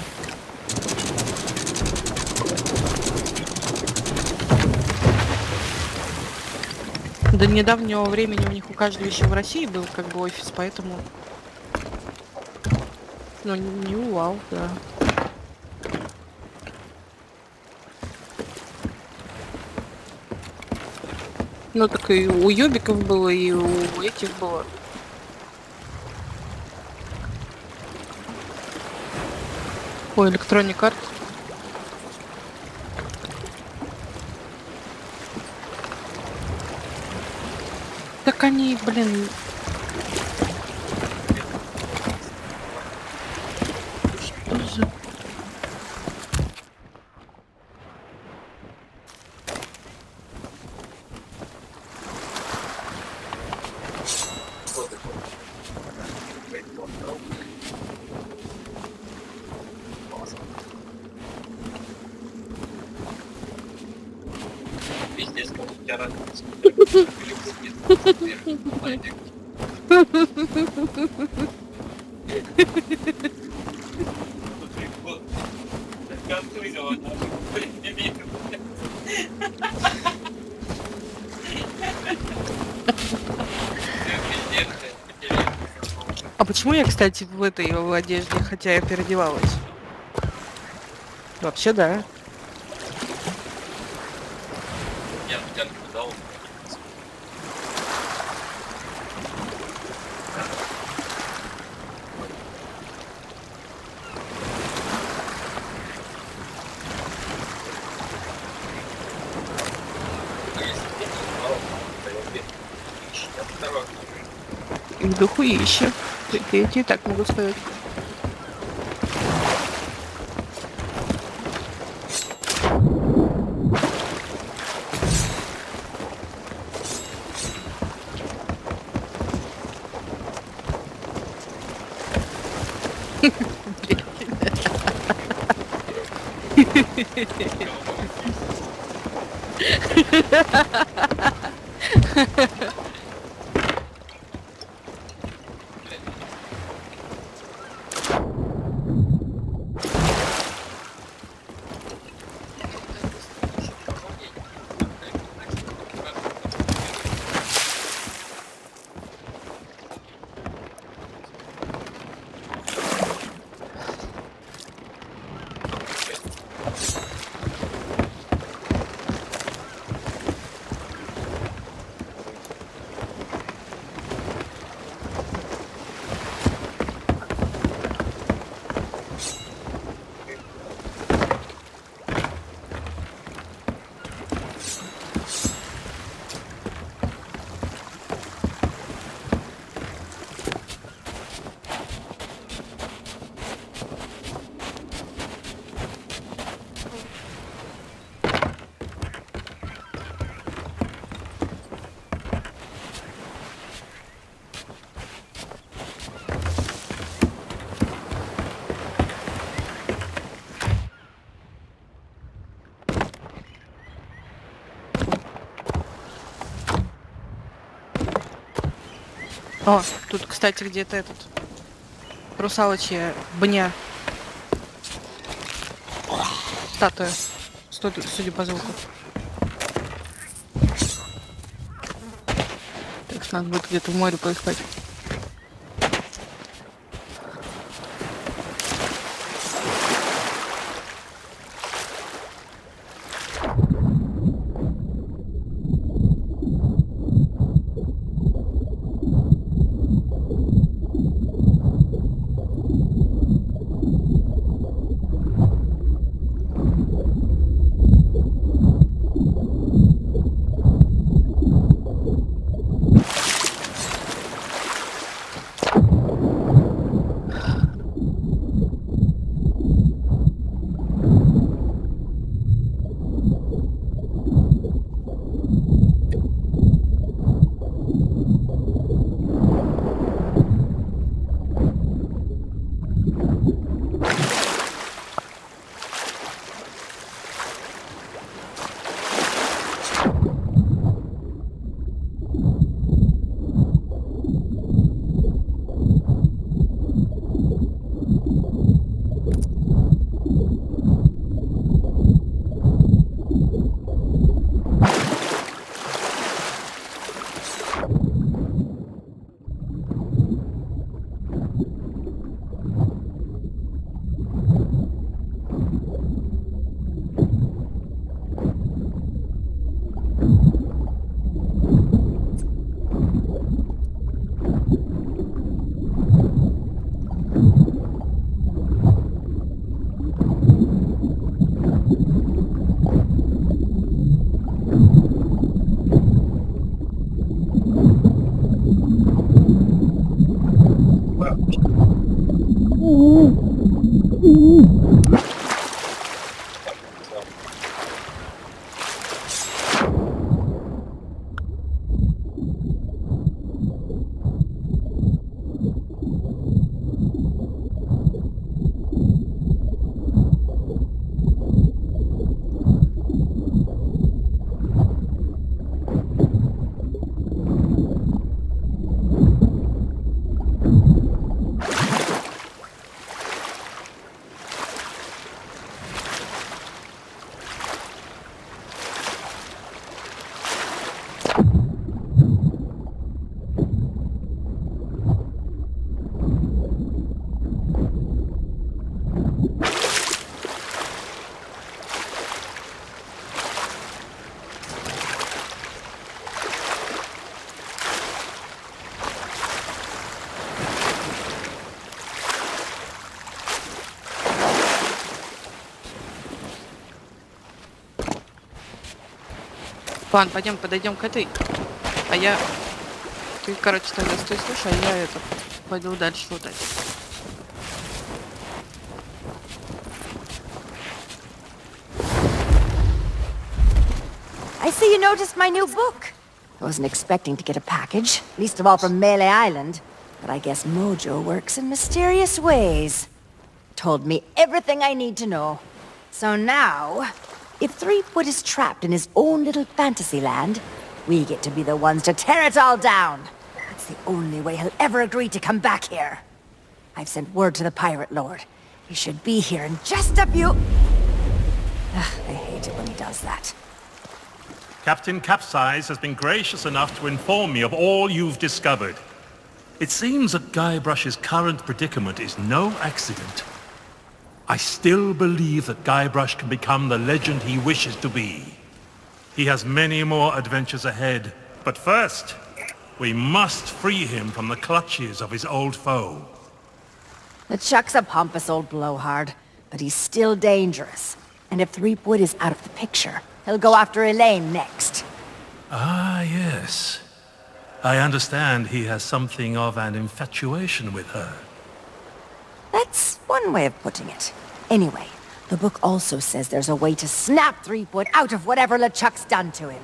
До недавнего времени у них у каждого еще в России был как бы офис, поэтому... Ну, не вау, да. Ну, так и у Ёбиков было, и у этих было. О, Electronic Arts. Так они, блин... Что за... Пиздец, как у тебя радуется. А почему я, кстати, в этой в одежде, хотя я переодевалась? Вообще, да. Я бы тебя наблюдал. И в духу ищи. Я тебе так могу сказать. О, тут, кстати, где-то этот русалочья бня. Статуя. Судя по звуку. Так что надо будет где-то в море поискать. Ладно, пойдем, подойдем к этой. А я... Ты, короче, тогда стой, слушай, а я пойду дальше лутать. I see you noticed my new book. I wasn't expecting to get a package, least of all from Melee Island. But I guess Mojo works in mysterious ways. Told me everything I need to know. So now, if Threepwood is trapped in his own little fantasy land, we get to be the ones to tear it all down. That's the only way he'll ever agree to come back here. I've sent word to the Pirate Lord. He should be here in just a few... Ugh, I hate it when he does that. Captain Capsize has been gracious enough to inform me of all you've discovered. It seems that Guybrush's current predicament is no accident. I still believe that Guybrush can become the legend he wishes to be. He has many more adventures ahead, but first, we must free him from the clutches of his old foe. LeChuck's a pompous old blowhard, but he's still dangerous. And if Threepwood is out of the picture, he'll go after Elaine next. Ah, yes. I understand he has something of an infatuation with her. That's one way of putting it. Anyway, the book also says there's a way to snap Threepwood out of whatever LeChuck's done to him.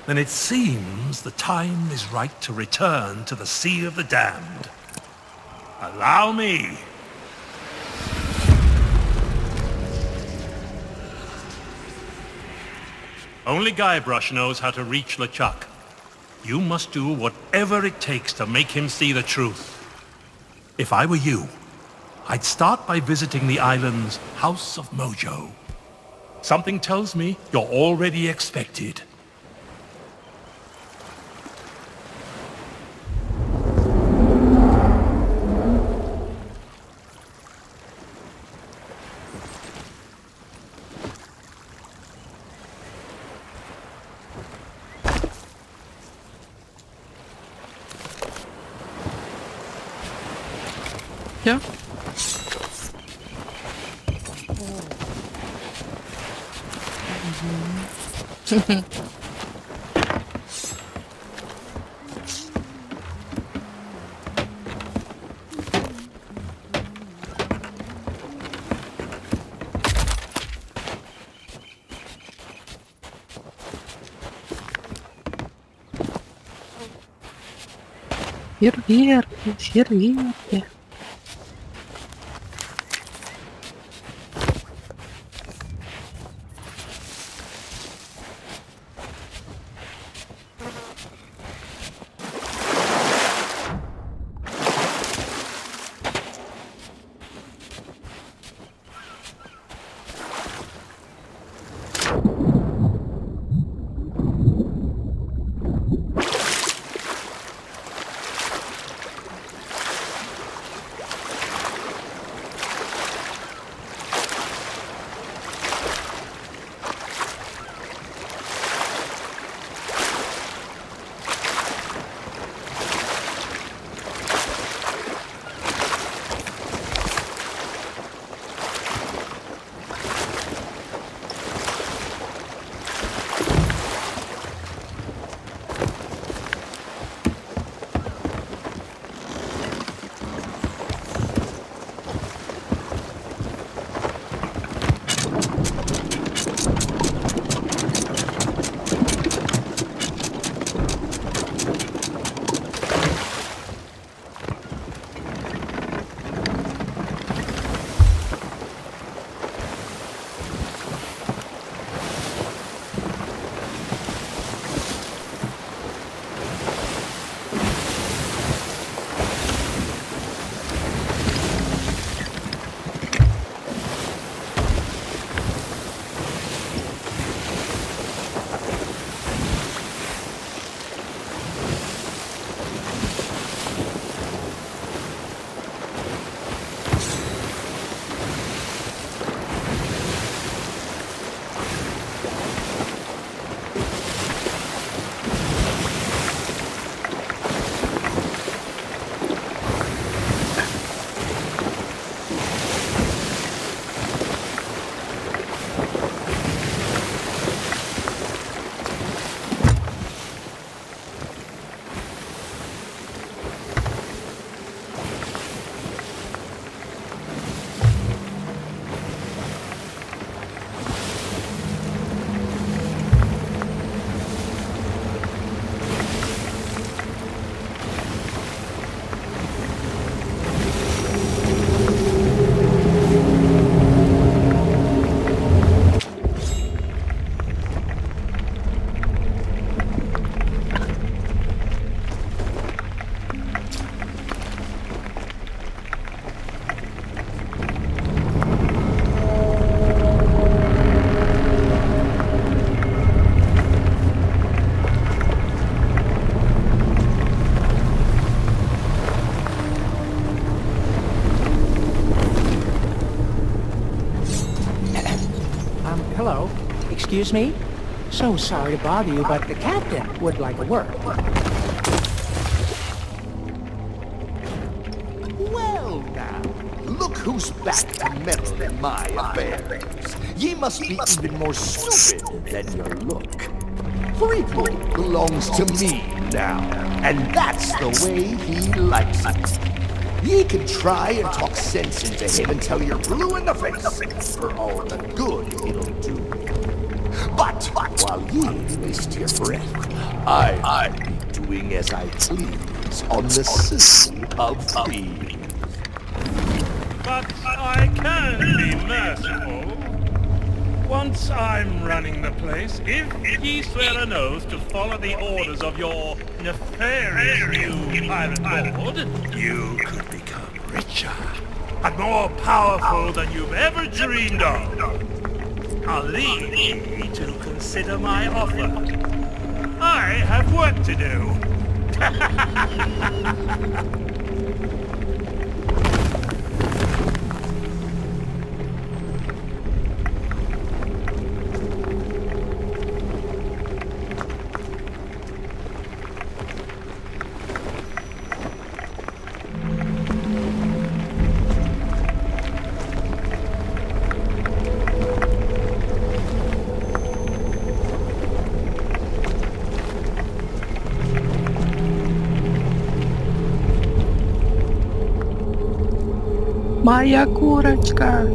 Then it seems the time is right to return to the Sea of the Damned. Allow me. Only Guybrush knows how to reach LeChuck. You must do whatever it takes to make him see the truth. If I were you, I'd start by visiting the island's House of Mojo. Something tells me you're already expected. Yeah. Фейерверки, фейерверки. Excuse me? So sorry to bother you, but the captain would like a word. Well now, look who's back to meddle in my affairs. Ye must be even more stupid than your look. Threepwood belongs to me now, and that's the way he likes it. Ye can try and talk sense into him until you're blue in the face, for all the good it'll do. But while ye waste your breath, I'll be doing as I please on the Sea of Thieves. But I can be merciful. Once I'm running the place, if ye swear an oath to follow the orders of your nefarious new pirate lord, you could become richer and more powerful than you've ever dreamed of. I'll leave ye to consider my offer. I have work to do. Моя курочка.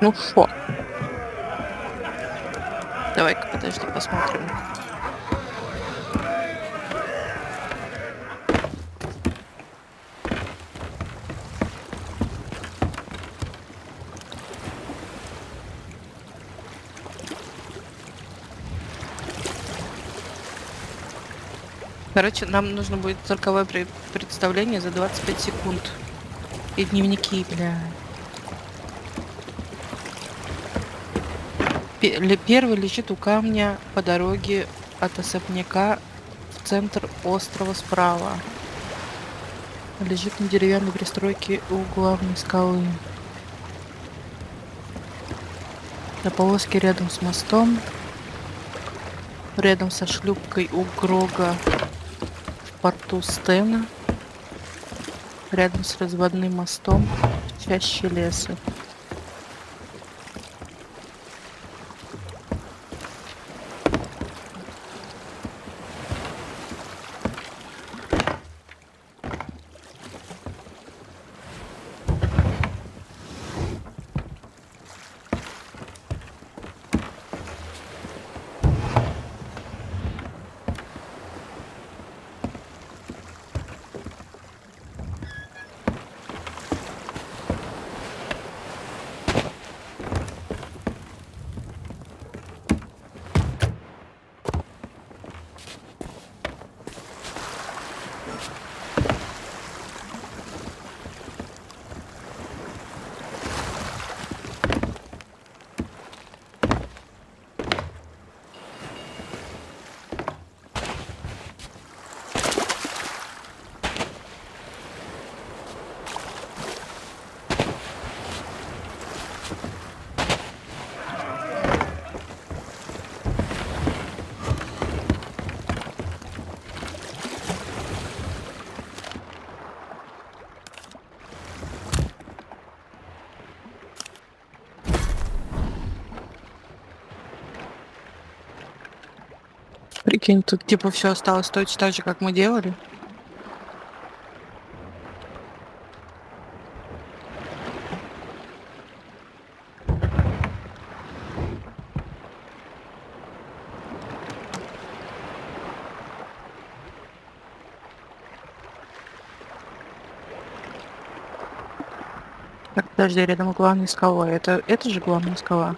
Ну шо? Давай-ка, подожди, посмотрим. Короче, нам нужно будет цирковое представление за 25 секунд. И дневники, бля. Первый лежит у камня по дороге от особняка в центр острова справа. Лежит на деревянной пристройке у главной скалы. На полоске рядом с мостом. Рядом со шлюпкой у Грога в порту Стена. Рядом с разводным мостом в чаще леса. Прикинь, тут типа все осталось точно так же, как мы делали. Так, подожди, рядом главная скала. Это же главная скала.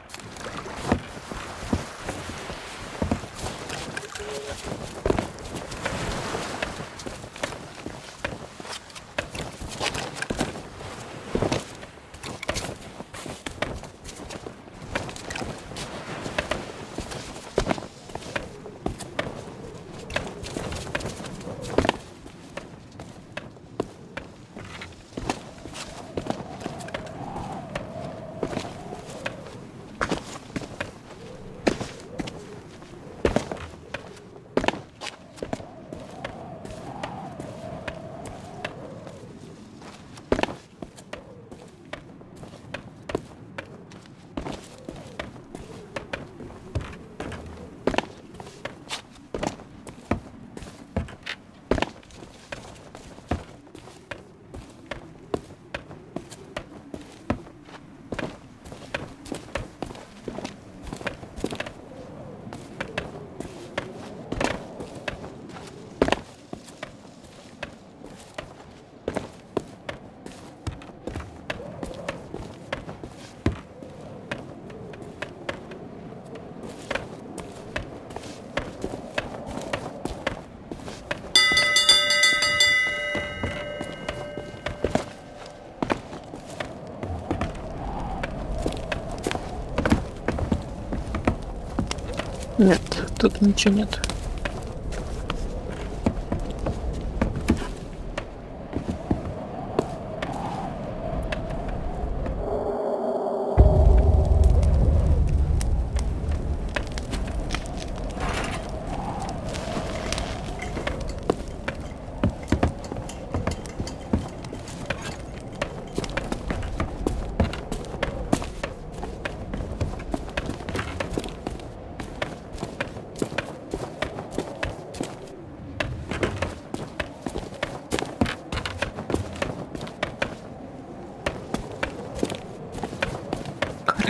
Нет, тут ничего нет.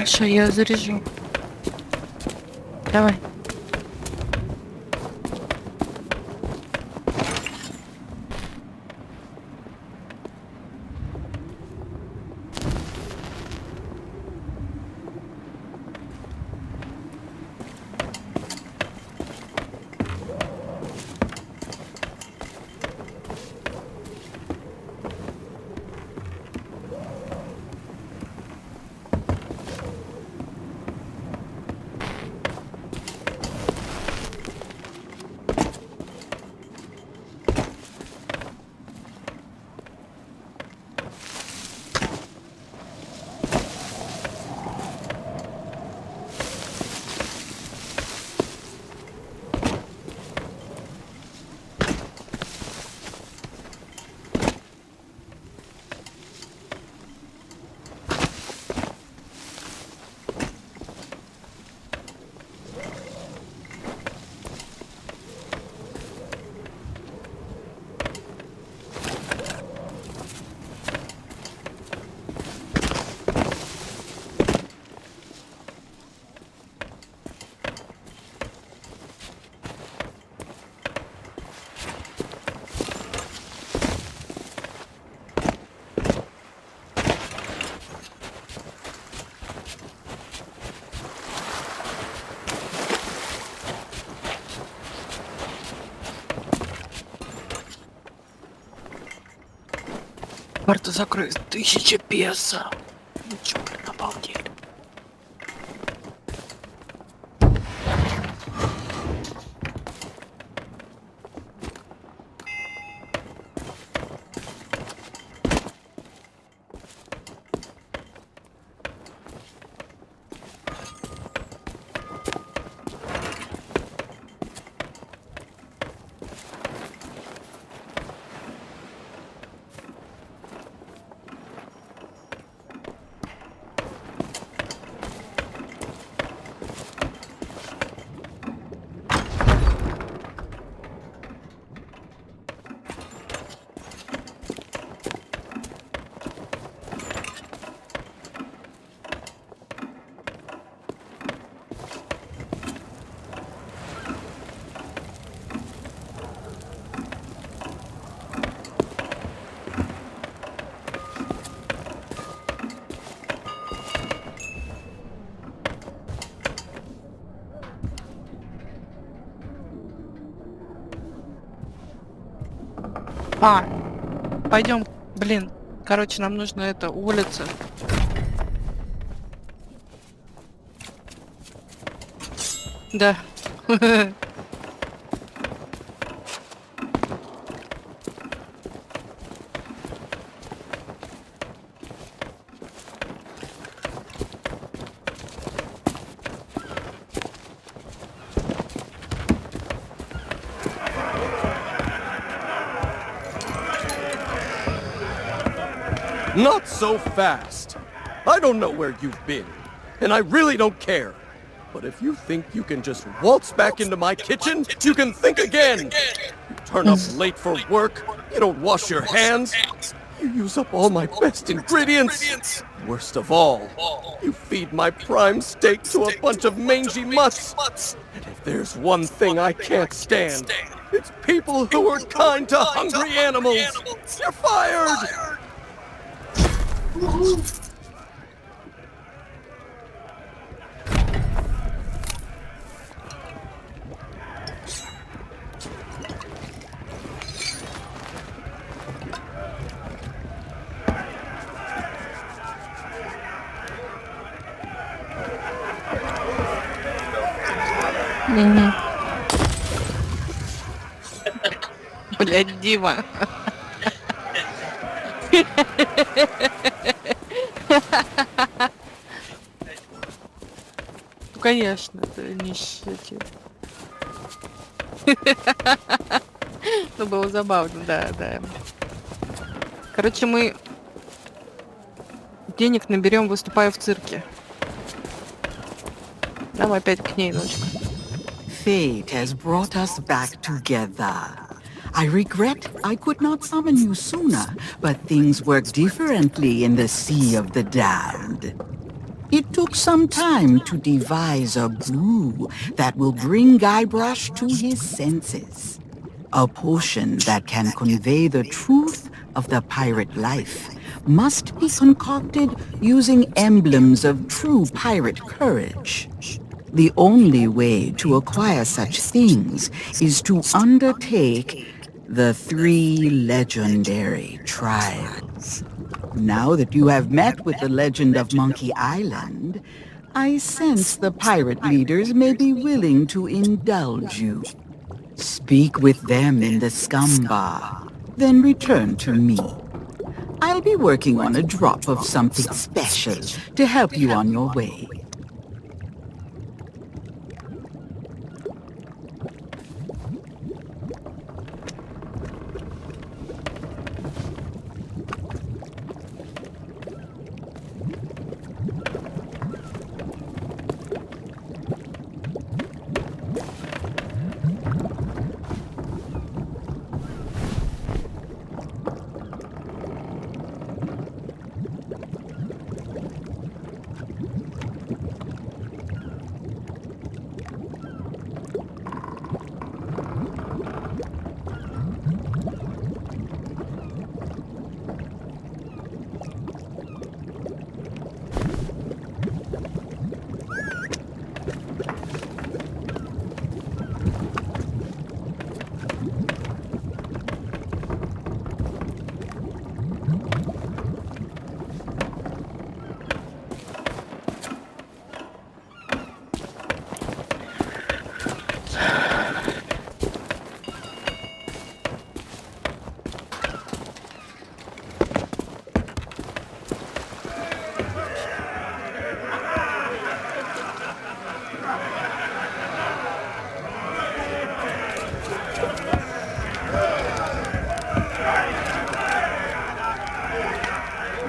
Хорошо, я заряжу. Давай. Карту закрыть. 1000 песо. Ничего, обалдеть. Пойдем, блин. Короче, нам нужно это уволиться. Да. Not so fast. I don't know where you've been, and I really don't care. But if you think you can just waltz back into my kitchen, you can think again. You turn up late for work, you don't wash your hands, you use up all my best ingredients. Worst of all, you feed my prime steak to a bunch of mangy mutts. And if there's one thing I can't stand, it's people who are kind to hungry animals. You're fired! Блядь, Дима. Ну, конечно, это не шутит. Ну, было забавно, да, да. Короче, мы денег наберем, выступая в цирке. Нам опять к ней ночка. Fate has brought us back together. I regret I could not summon you sooner, but things work differently in the Sea of the Damned. It took some time to devise a brew that will bring Guybrush to his senses. A potion that can convey the truth of the pirate life must be concocted using emblems of true pirate courage. The only way to acquire such things is to undertake the 3 legendary trials. Now that you have met with the legend of Monkey Island, I sense the pirate leaders may be willing to indulge you. Speak with them in the scum bar, then return to me. I'll be working on a drop of something special to help you on your way.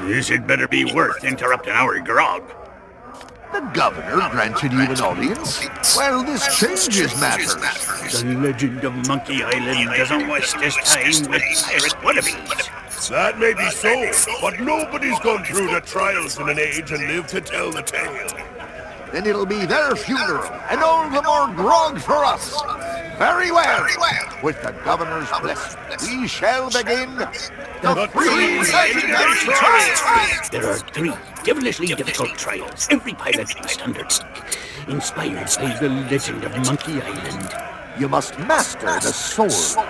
This had better be worth interrupting our grog. The governor granted you an audience? Well, this changes matters. The legend of Monkey Island doesn't waste his time with pirate wannabes. That may be so, but nobody's gone through the trials in an age and lived to tell the tale. Then it'll be their funeral, and all the more grog for us. Very well. With the governor's blessing, we shall begin the three legendary trials. There are 3 devilishly difficult trials every pirate must undertake, inspired by the legend of Monkey Island. You must master the sword.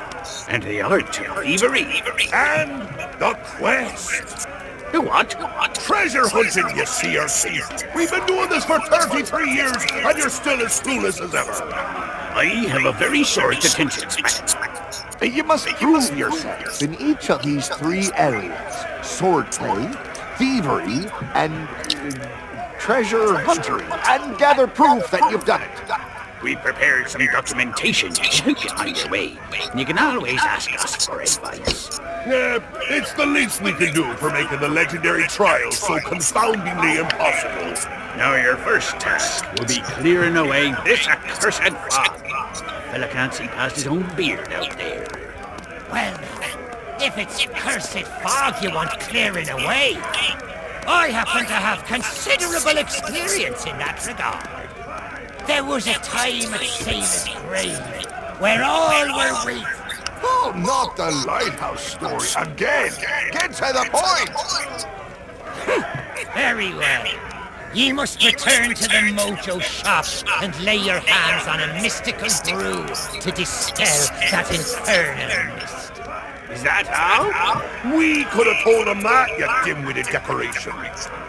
And the art of thievery. And the quest. The what? Treasure hunting, you see, or see. We've been doing this for 33 years, and you're still as clueless as ever. I have a very short attention span. You must prove yourself in each of these 3 areas. Swordplay, thievery, and treasure hunting, and gather proof that you've done it. We prepared some documentation to help you on your way. You can always ask us for advice. Yeah, it's the least we can do for making the legendary trials so confoundingly impossible. Now your first task will be clearing away this accursed fog. Fella can't see past his own beard out there. Well, if it's cursed fog you want clearing away, I happen to have considerable experience in that regard. There was a time at Sailor's Grave where all were weak. Oh, not the lighthouse story again! Get to the point! Very well. Ye must return to the Mojo shop and lay your hands on a mystical brew to dispel that infernal mist. Is that how? We could have told him that, you dim-witted decoration.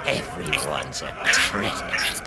Everyone's a critic.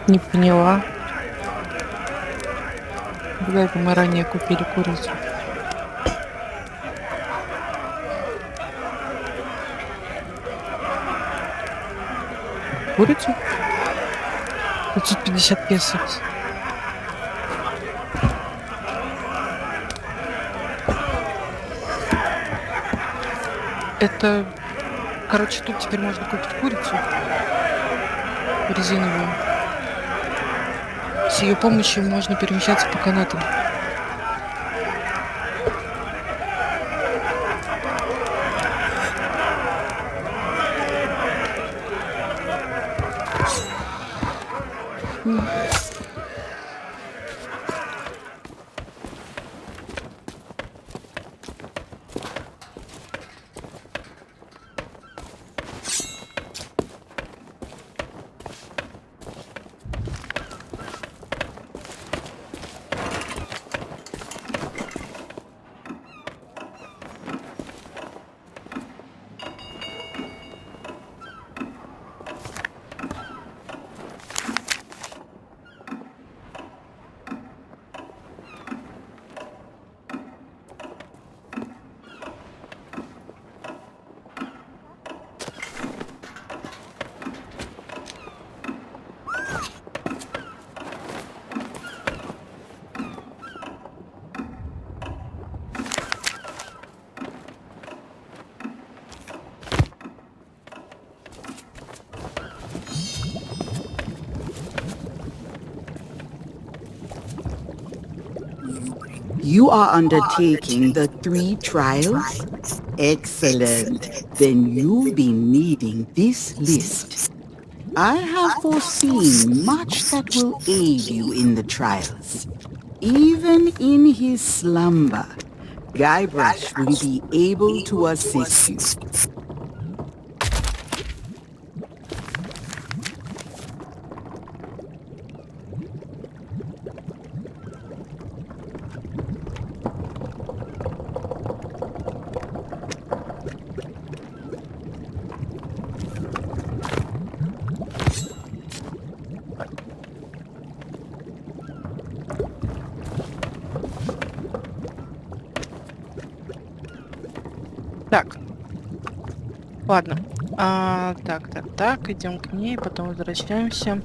Не поняла. Когда это мы ранее купили курицу? Курицу? 550 песо. Это... Короче, тут теперь можно купить курицу резиновую. С ее помощью можно перемещаться по канатам. You are undertaking the 3 trials? Excellent. Then you'll be needing this list. I have foreseen much that will aid you in the trials. Even in his slumber, Guybrush will be able to assist you. Так. Ладно. Так, идем к ней, потом возвращаемся.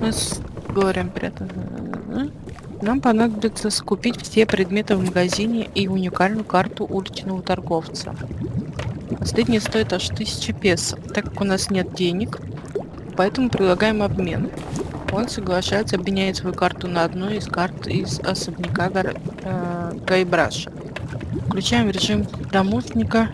Мы с горем прятаны. Нам понадобится скупить все предметы в магазине и уникальную карту уличного торговца. Последняя стоит аж 1000 песо. Так как у нас нет денег, поэтому предлагаем обмен. Он соглашается обменять свою карту на одну из карт из особняка Гайбраша. Включаем режим домушника.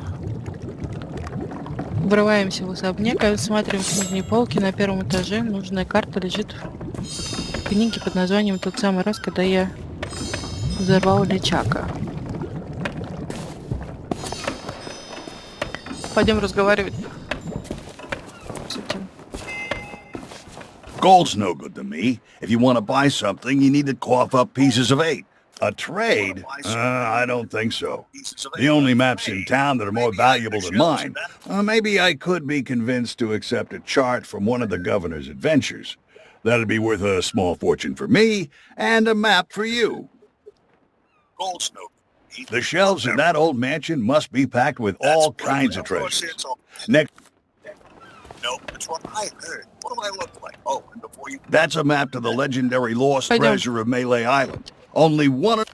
Врываемся в особняк и осматриваем книжные полки. На первом этаже нужная карта лежит в книге под названием «Тот самый раз, когда я взорвал Личака». Пойдем разговаривать с этим. Gold's no good to me. If you want to buy something, you need to cough up pieces of 8. A trade? I don't think so. The only maps in town that are more valuable than mine. Maybe I could be convinced to accept a chart from one of the governor's adventures. That'd be worth a small fortune for me, and a map for you. The shelves in that old mansion must be packed with all kinds of treasures. Next... No, that's what I heard. What do I look like? Oh, and before you... That's a map to the legendary lost treasure of Melee Island. Only one...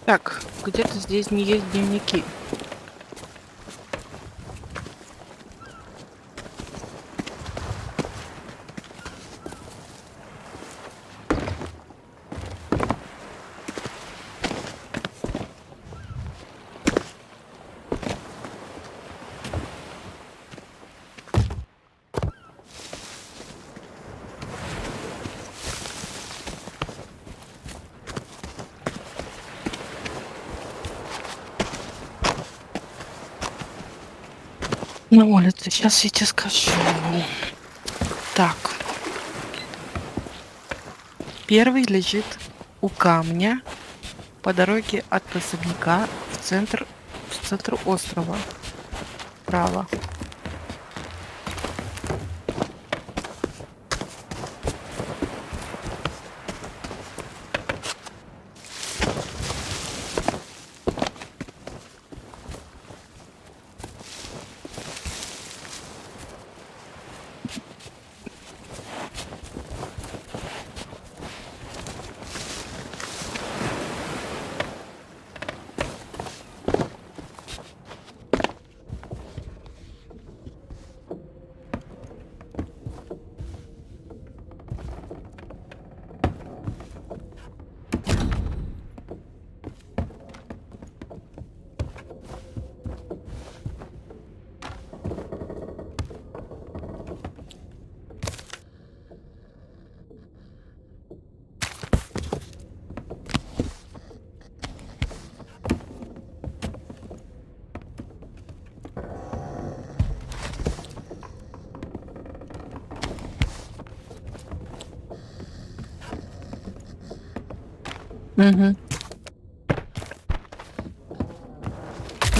Так, где-то здесь не есть дневники. На улице, сейчас я тебе скажу. Так. Первый лежит у камня по дороге от особняка в центр острова. Право. Угу.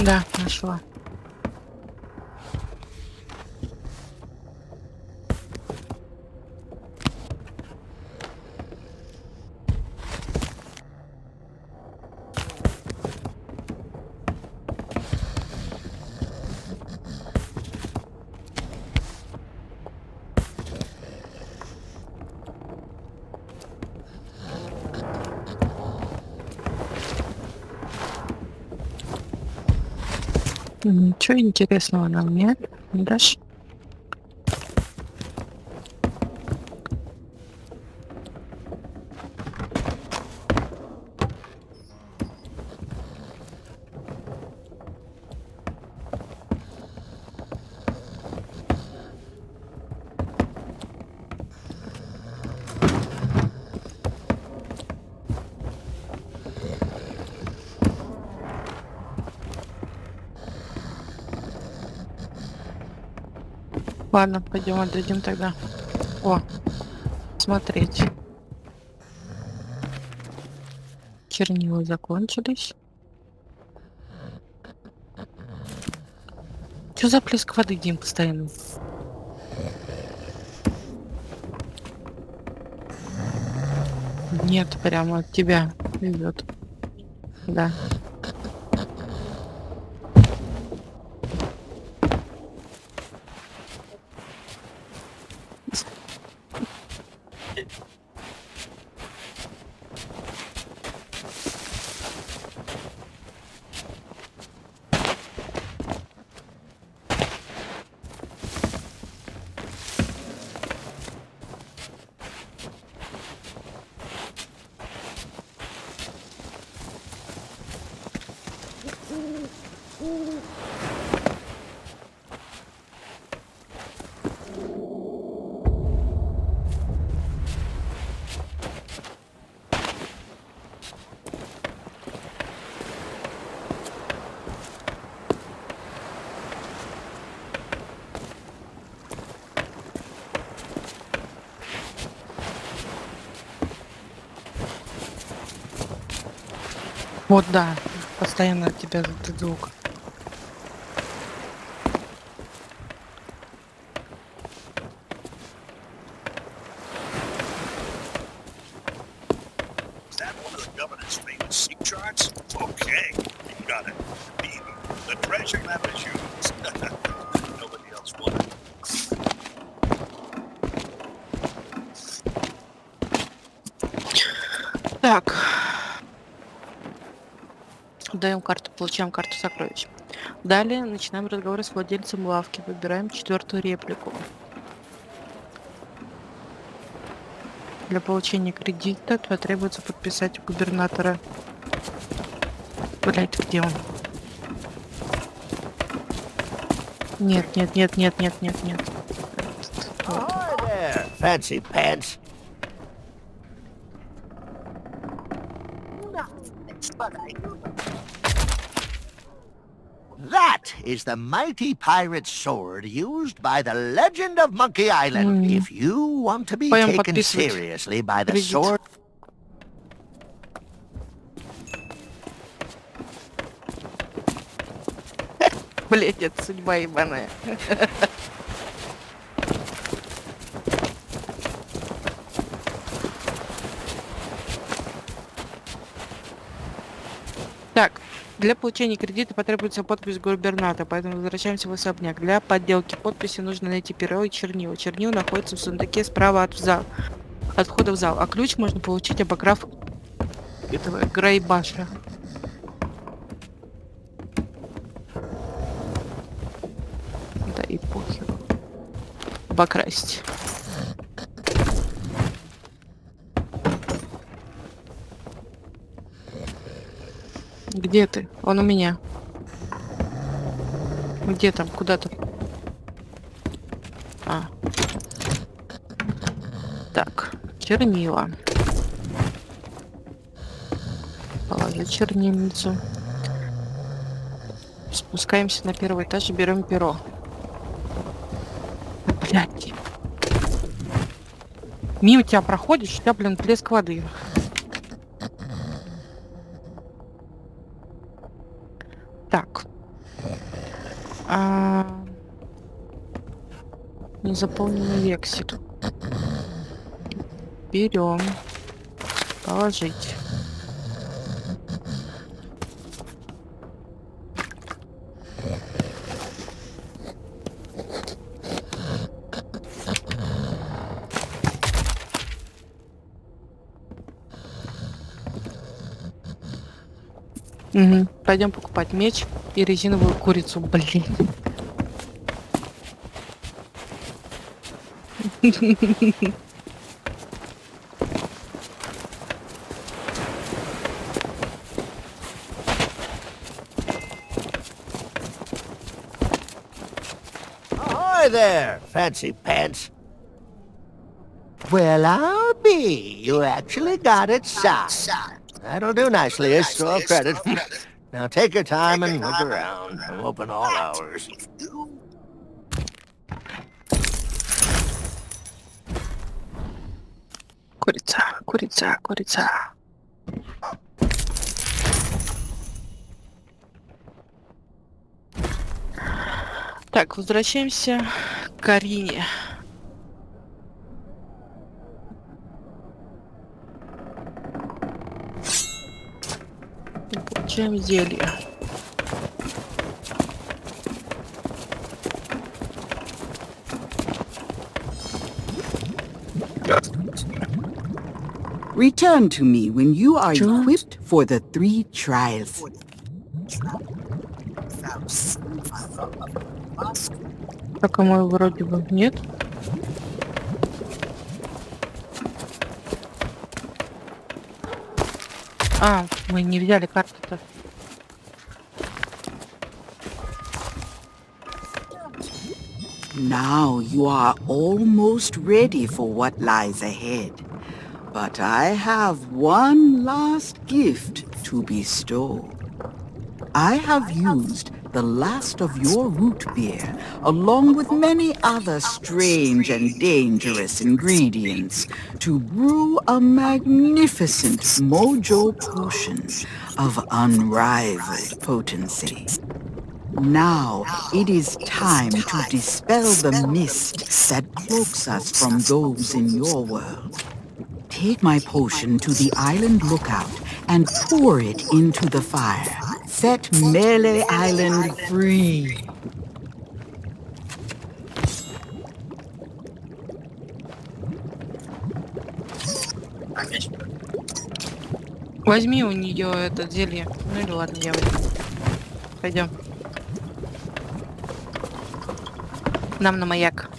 Да, нашла. Ничего интересного нам нет. Не дашь? Ладно, пойдем отдадим тогда. О, смотреть. Чернила закончились. Что за плеск воды, Дим, постоянно? Нет, прямо от тебя идет. Да. Вот да, постоянно от тебя этот звук. Is that one of the governor's famous seek charts? Okay, you got it. The treasure map is yours. Nobody else won it. Так. Даем карту, получаем карту сокровищ. Далее начинаем разговор с владельцем лавки. Выбираем 4-ю реплику. Для получения кредита потребуется подписать у губернатора. Блять, где он? Нет. Hi there, fancy pants. That is the mighty pirate sword used by the legend of Monkey Island. If you want to be taken seriously by the sword... Блять, это судьба ебаная. Так, для получения кредита потребуется подпись губернатора, поэтому возвращаемся в особняк. Для подделки подписи нужно найти перо и чернила. Чернила находится в сундуке справа от входа в зал, а ключ можно получить, обограв этого Грейбаша. Да и похер. Обокрасить. Где ты? Он у меня. Где там? Куда ты? А. Так, чернила. Положи чернильницу. Спускаемся на 1-й этаж и берем перо. Блядь. Мимо тебя проходишь, у тебя, блин, плеск воды. Так. Незаполненный вексель. Берем. Положить. Угу. Пойдем покупать меч и резиновую курицу, блин. Hi there, fancy pants. Well, I'll be. You actually got it signed. That'll do nicely as store credit. Now take your time and look around. I'm open all hours. Курица, курица, курица. Так, возвращаемся к Арине. И получаем зелье. Return to me when you are equipped for the 3 trials. Так, а мой вроде бы нет. А, мы не взяли карту-то. Now you are almost ready for what lies ahead. But I have one last gift to bestow. I have used the last of your root beer, along with many other strange and dangerous ingredients, to brew a magnificent mojo potion of unrivaled potency. Now it is time to dispel the mist that cloaks us from those in your world. Take my potion to the island lookout and pour it into the fire. Set Melee Island free. Возьми у нее это зелье. Ну или ладно, я возьму. Пойдем. Нам на маяк.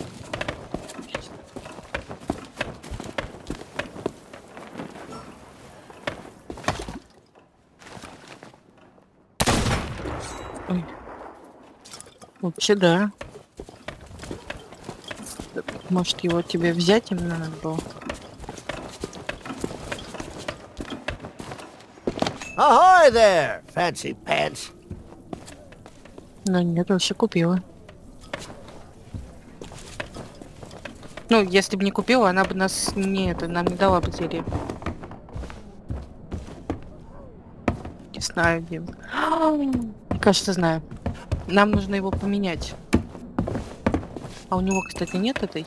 Ой. Вообще да. Может его тебе взять именно надо было? Ahoy there, fancy pants. Ну нет, вообще купила. Ну, если бы не купила, она бы нас нам не дала бы зелье. Не знаю, Дим. Мне кажется, знаю. Нам нужно его поменять. А у него, кстати, нет этой.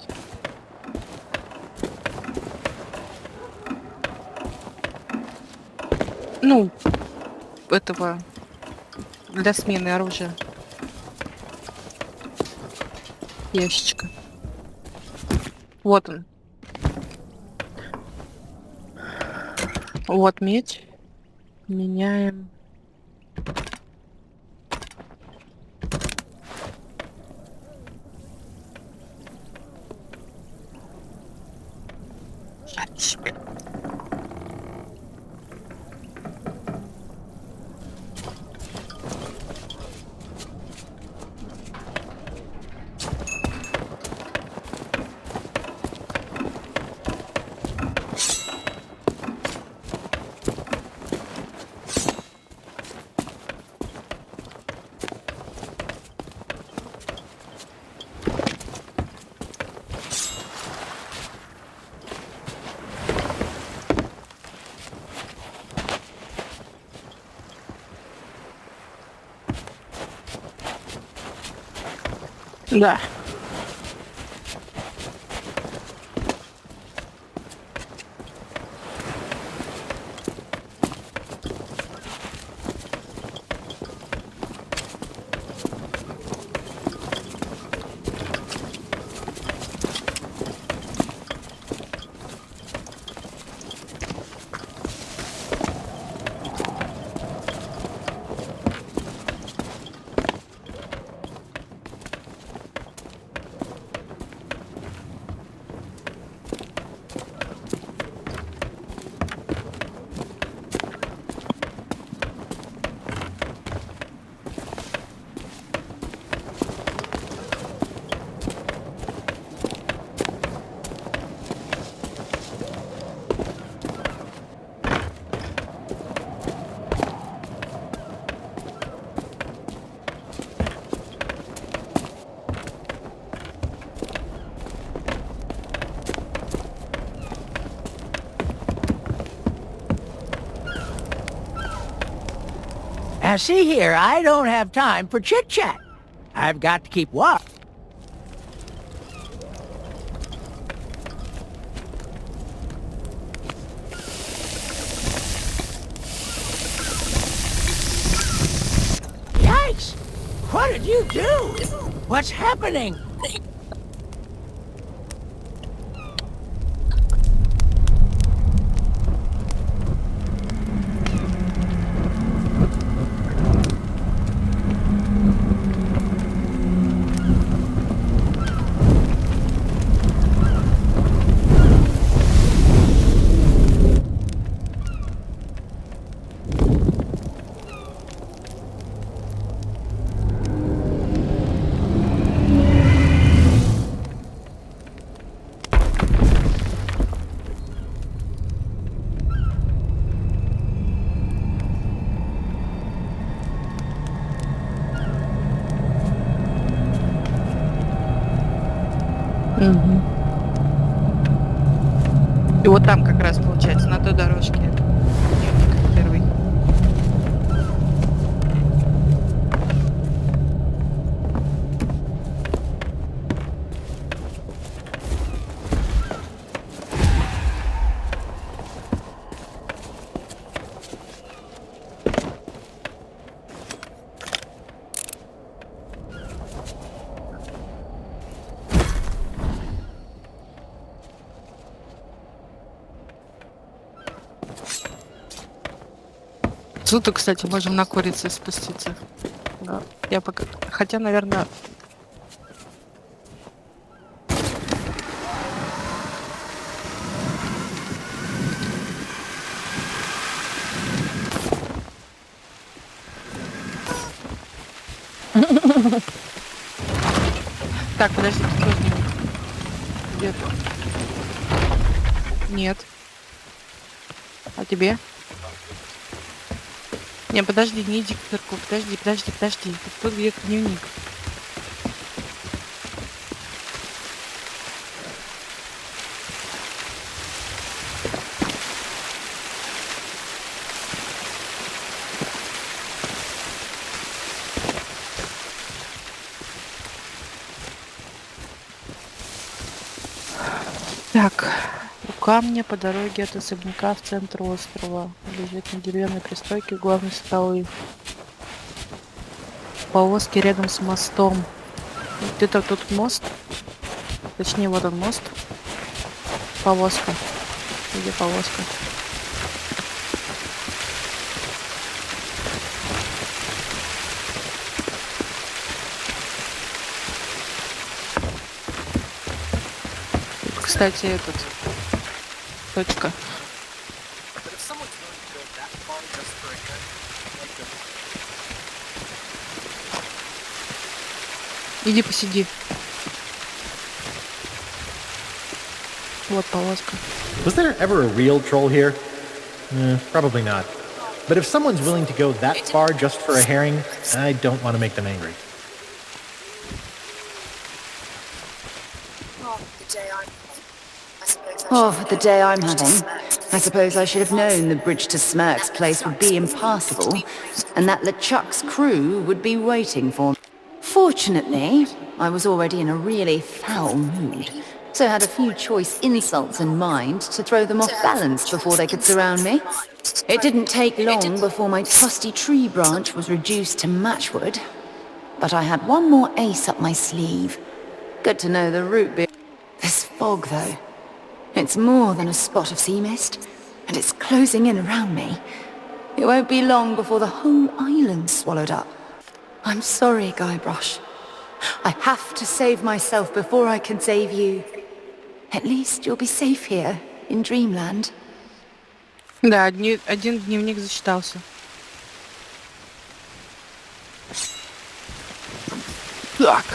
Ну, этого для смены оружия. Ящичка. Вот он. Вот медь. Меняем. Да. Now see here, I don't have time for chit-chat. I've got to keep watch. Yikes! What did you do? What's happening? Угу. И вот там как раз получается, на той дорожке. Дневник первый. Тут, кстати, можем на курице спуститься. Да. Я пока... Хотя, наверное... Так, подожди, тут тоже нет. Где-то. Нет. А тебе? Не, подожди, не иди к дырку. Подожди. Тут где-то дневник. Так, у камня по дороге от особняка в центр острова. Лежит на деревянной пристройке главной скалы. Повозки рядом с мостом. Где-то тут мост. Точнее, вот он мост. Повозка. Где повозка? Тут, кстати, этот... Точка. Иди посиди. Вот повозка. Was there ever a real troll here? Probably not. But if someone's willing to go that far just for a herring, I don't want to make them angry. Oh, the day I'm having. I suppose I should have known the bridge to Smirk's place would be impassable, and that LeChuck's crew would be waiting for me. Fortunately, I was already in a really foul mood, so had a few choice insults in mind to throw them off balance before they could surround me. It didn't take long before my trusty tree branch was reduced to matchwood, but I had one more ace up my sleeve. Good to know the root beer. This fog, though. It's more than a spot of sea mist, and it's closing in around me. It won't be long before the whole island's swallowed up. I'm sorry, Guybrush. I have to save myself before I can save you. At least you'll be safe here, in Dreamland. Да, один дневник зачитался. Так.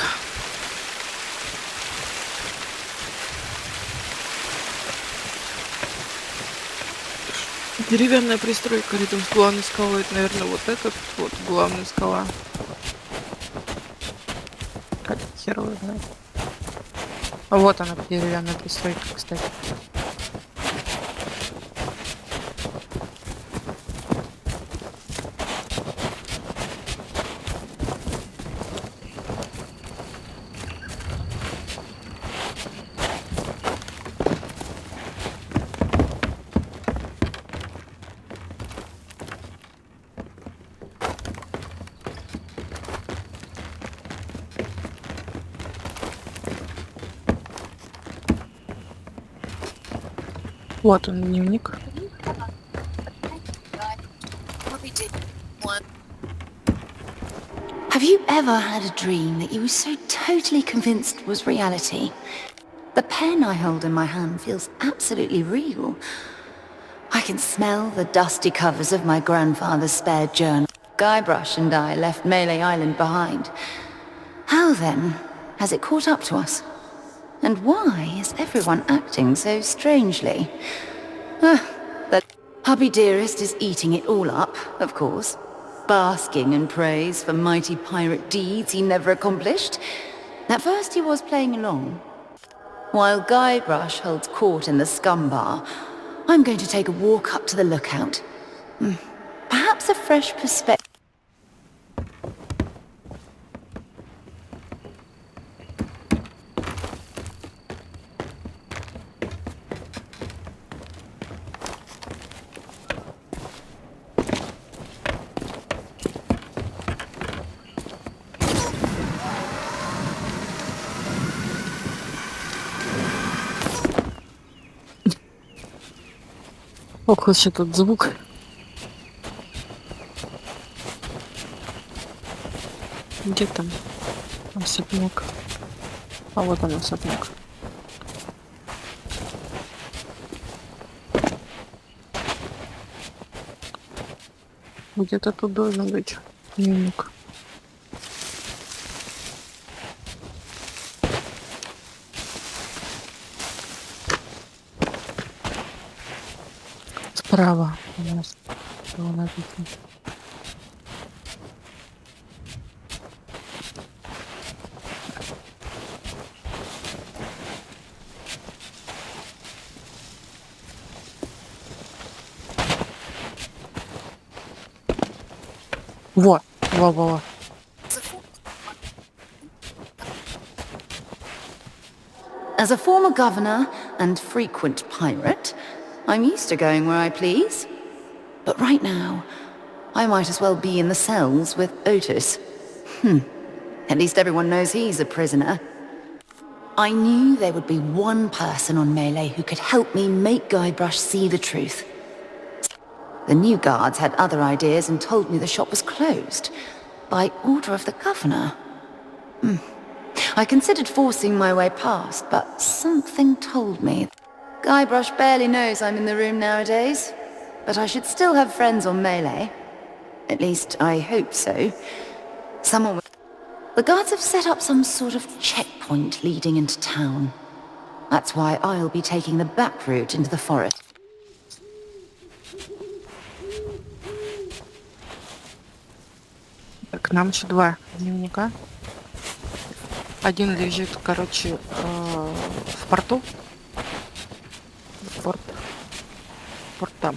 Деревянная пристройка рядом с главной скалой. Это, наверное, вот этот вот главная скала. Как хер его знает. Вот она, деревянная пристройка, кстати. Вот он, дневник. Have you ever had a dream that you were so totally convinced was reality? The pen I hold in my hand feels absolutely real. I can smell the dusty covers of my grandfather's spare journal. Guybrush and I left Melee Island behind. How then has it caught up to us? And why is everyone acting so strangely? The hubby dearest is eating it all up, of course. Basking in praise for mighty pirate deeds he never accomplished. At first he was playing along. While Guybrush holds court in the scum bar, I'm going to take a walk up to the lookout. Perhaps a fresh perspective. Ох уж этот звук. Где там особняк? А вот он, особняк. Где-то тут должен быть дневник. Справа у нас было написано. Во. As a former governor and frequent pirate, I'm used to going where I please. But right now, I might as well be in the cells with Otis. At least everyone knows he's a prisoner. I knew there would be one person on Melee who could help me make Guybrush see the truth. The new guards had other ideas and told me the shop was closed. By order of the governor. I considered forcing my way past, but something told me. Guybrush barely knows I'm in the room nowadays, but I should still have friends on Melee. At least, I hope so. Someone... The guards have set up some sort of checkpoint leading into town. That's why I'll be taking the back route into the forest. Так, нам еще два дневника. Один лежит, короче, в порту. Порт там.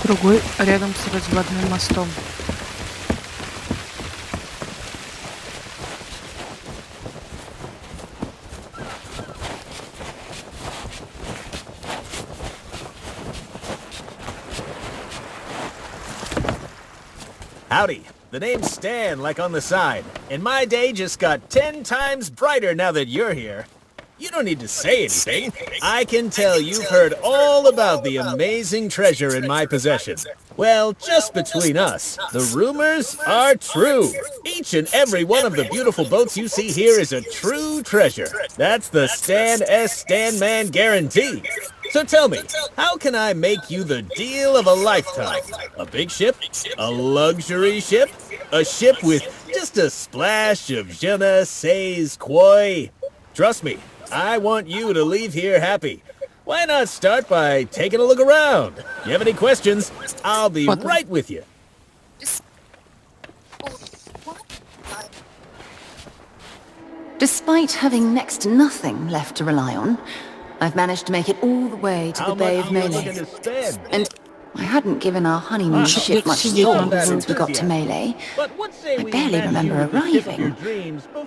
Другой рядом с разводным мостом. Howdy. The name's Stan, like on the side. And my day just got 10 times brighter now that you're here. You don't need to say anything. I can tell you've heard all about the amazing treasure in my possession. Well, just between us, the rumors are true. Each and every one of the beautiful boats you see here is a true treasure. That's the Stan S. Stanman guarantee. So tell me, how can I make you the deal of a lifetime? A big ship? A luxury ship? A ship with just a splash of je ne sais quoi? Trust me, I want you to leave here happy. Why not start by taking a look around? If you have any questions, I'll be right with you. Despite having next to nothing left to rely on, I've managed to make it all the way to the Bay of Melee. And I hadn't given our honeymoon ship much thought since we got to Melee. I barely remember arriving.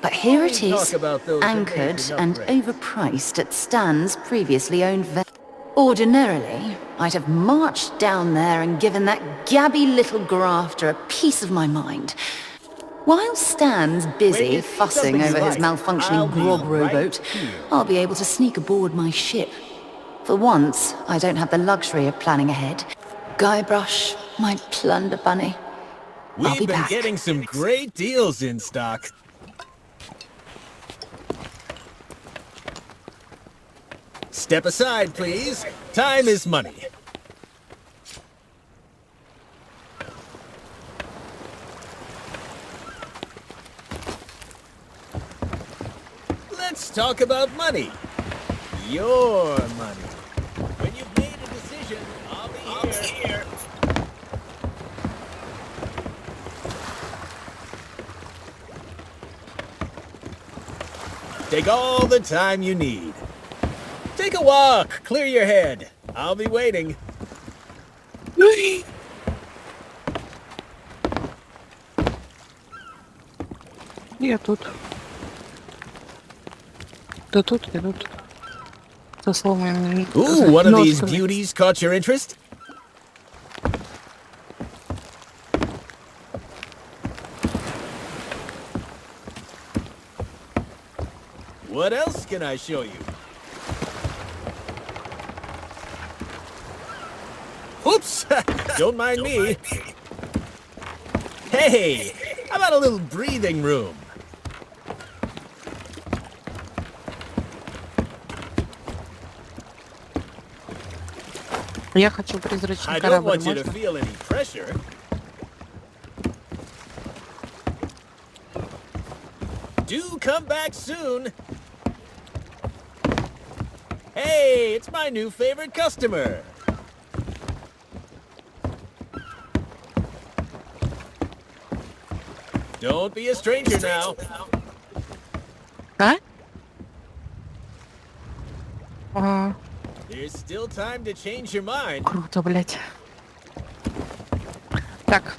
But here it is, anchored and overpriced at Stan's previously owned vessel. Ordinarily, I'd have marched down there and given that gabby little grafter a piece of my mind. While Stan's busy fussing over his malfunctioning grog rowboat, I'll be able to sneak aboard my ship. For once, I don't have the luxury of planning ahead. Guybrush, my plunder bunny. We've been getting some great deals in stock. Step aside, please. Time is money. Let's talk about money. Your money. When you've made a decision, I'll be here. Take all the time you need. Take a walk, clear your head. I'll be waiting. Я тут. Да тут, я тут. Со словами... Ooh, one of these beauties caught your interest? What else can I show you? Oops! Don't mind me. Hey! How about a little breathing room? Я хочу призрачный I don't корабль, want you to можно? feel any pressure. Do come back soon. Hey, it's my new favorite customer. Don't be a stranger now. А? Ага. There's still time to change your mind. Круто, блядь. Так.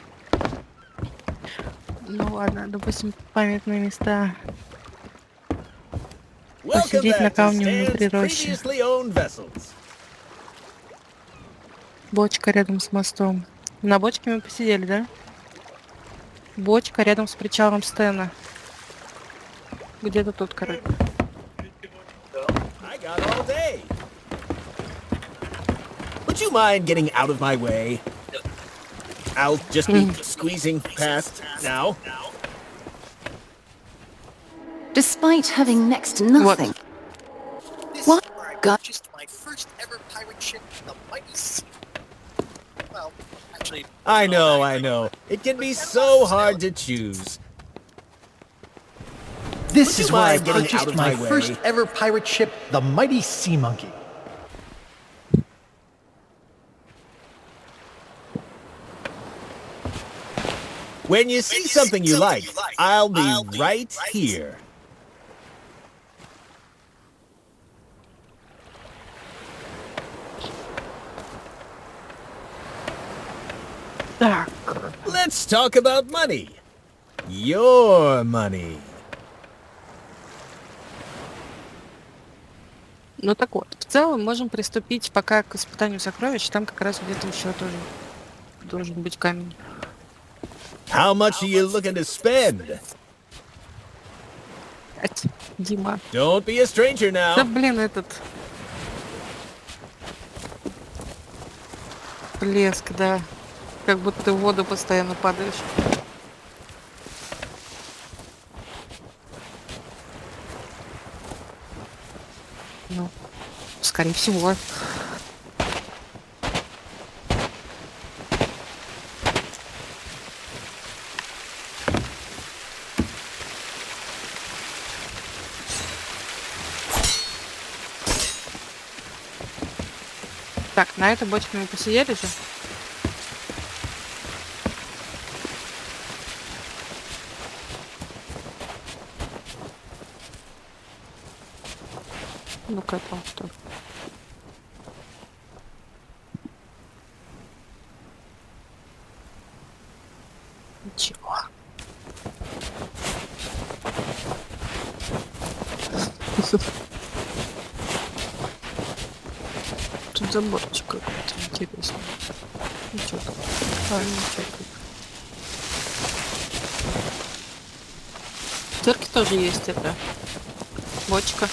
Ну ладно, допустим, памятные места. Посидеть на камне внутри рощи. Бочка рядом с мостом. На бочке мы посидели, да? Бочка рядом с причалом Стэна. Где-то тут, короче. Would you mind getting out of my way? I'll just be squeezing past now. Despite having next to nothing. What? God. Just my first ever pirate ship, the Mighty Sea. Well, actually... I know. It can be so hard to choose. This is why I purchased my first ever pirate ship, the Mighty Sea Monkey. When you see something you like, I'll be right here. Так. Let's talk about money. Your money. Ну так вот, в целом можем приступить пока к испытанию сокровищ. Там как раз где-то еще тоже должен быть камень. How much are you looking to spend? Дима. Don't be a stranger now. Да блин, этот... Плеск, да. Как будто ты в воду постоянно падаешь. Ну, скорее всего. Так, на этой бочке мы посидели же. Ну-ка, там что? Ничего. Тут заборчик какой-то интересный. Ничего тут. Ничего тут. В церкви тоже есть эта бочка.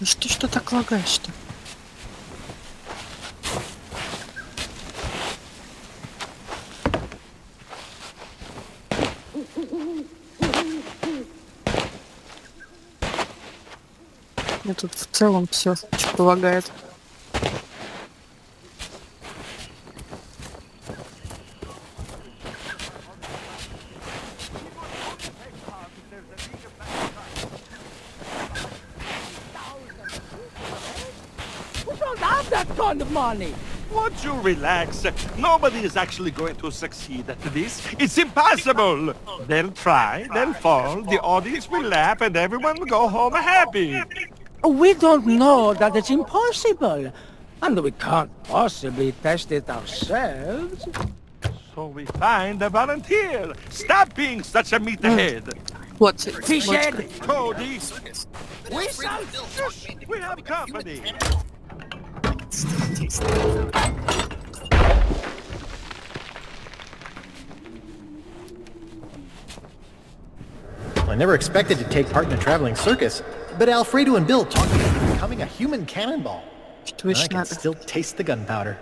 Ну что так лагаешь-то? Мне тут в целом все что лагает. That kind of money. Won't you relax? Nobody is actually going to succeed at this. It's impossible. They'll try, they'll fall, the audience will laugh, and everyone will go home happy. We don't know that it's impossible. And we can't possibly test it ourselves. So we find a volunteer. Stop being such a meathead. What's it? Fishhead! Cody! We have company. I never expected to take part in a traveling circus, but Alfredo and Bill talked about becoming a human cannonball. And I can still taste the gunpowder.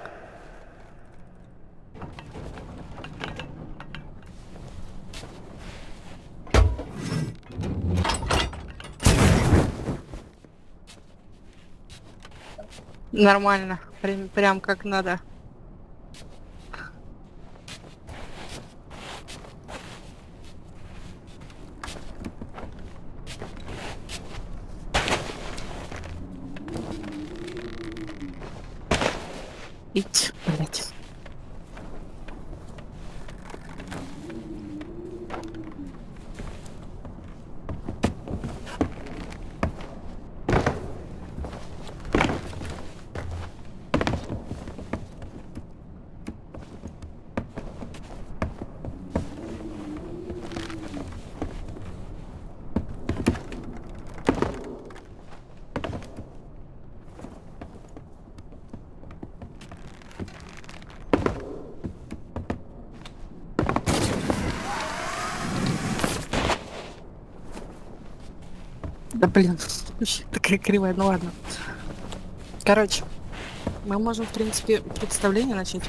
Нормально. Прям как надо. Ить, блять. Да блин, такая кривая, ну ладно. Короче, мы можем, в принципе, представление начать.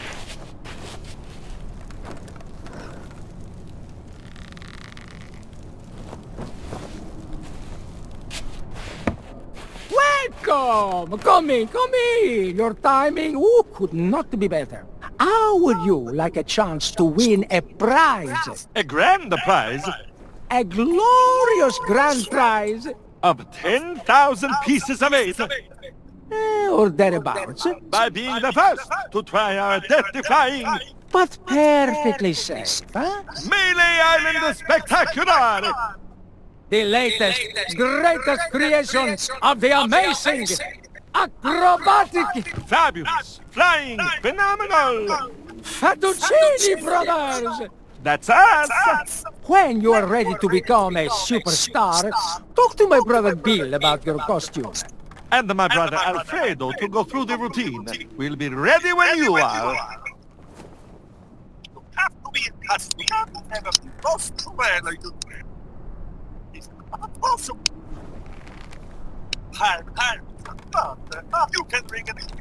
Welcome! Come in! Your timing could not be better. How would you like a chance to win a prize? A grand prize? A glorious grand prize! Of 10,000 pieces of eight. Or thereabouts. By being the first to try our death-defying... But perfectly safe, huh? Melee Island Spectacular! The latest, greatest creation of the amazing, acrobatic... Fabulous, flying, phenomenal! Fettuccini Brothers! That's us! When you are ready to become a superstar, talk to my brother Bill about your costume. And my brother Alfredo to go through the routine. We'll be ready when you are. You have to be in costume. You have to have a costume. It's not possible. You can bring it.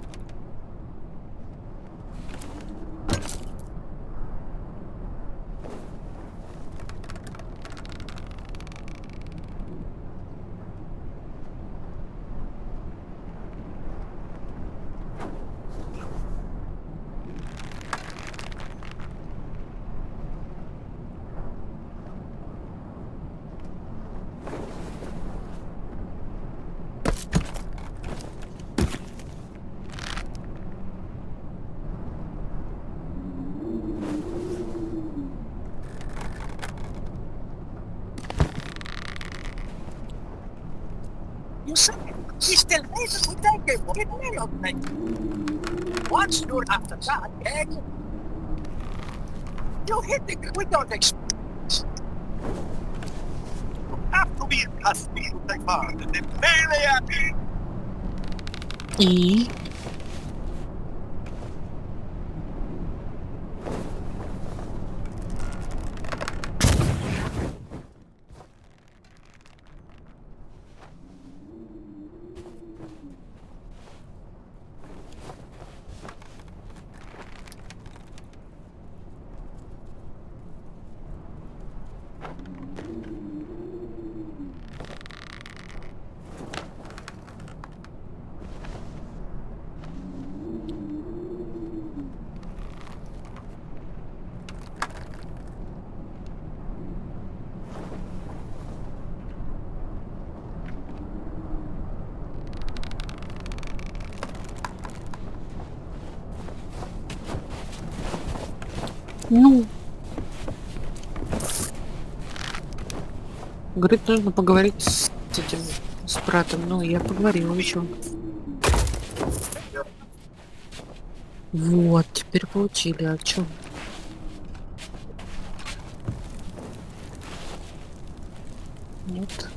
you say? He's still able to take it. It may not take it. Once you're after that, then you hit it. We don't expect. You have to be accustomed to take part in the melee. И... Ну. Говорит, нужно поговорить с этим, с братом. Ну, я поговорила еще. Вот, теперь получили. А чё? Нет.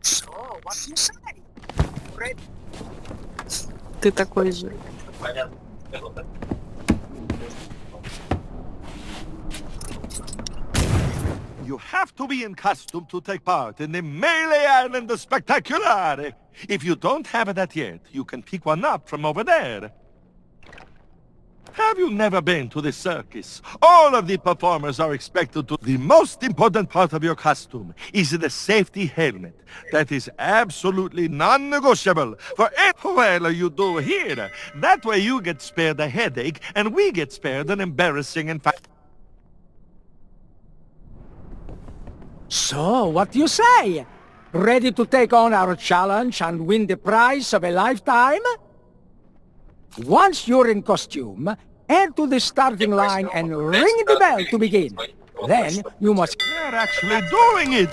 So, what you say? Ready? Ты такой же. You have to be in costume to take part in the melee and the spectacular. If you don't have that yet, you can pick one up from over there. Have you never been to the circus? All of the performers are expected to... The most important part of your costume is the safety helmet. That is absolutely non-negotiable for whatever you do here. That way you get spared a headache, and we get spared an embarrassing and... So, what do you say? Ready to take on our challenge and win the prize of a lifetime? Once you're in costume, head to the starting line and ring the bell to begin. Then, you must... They're actually doing it!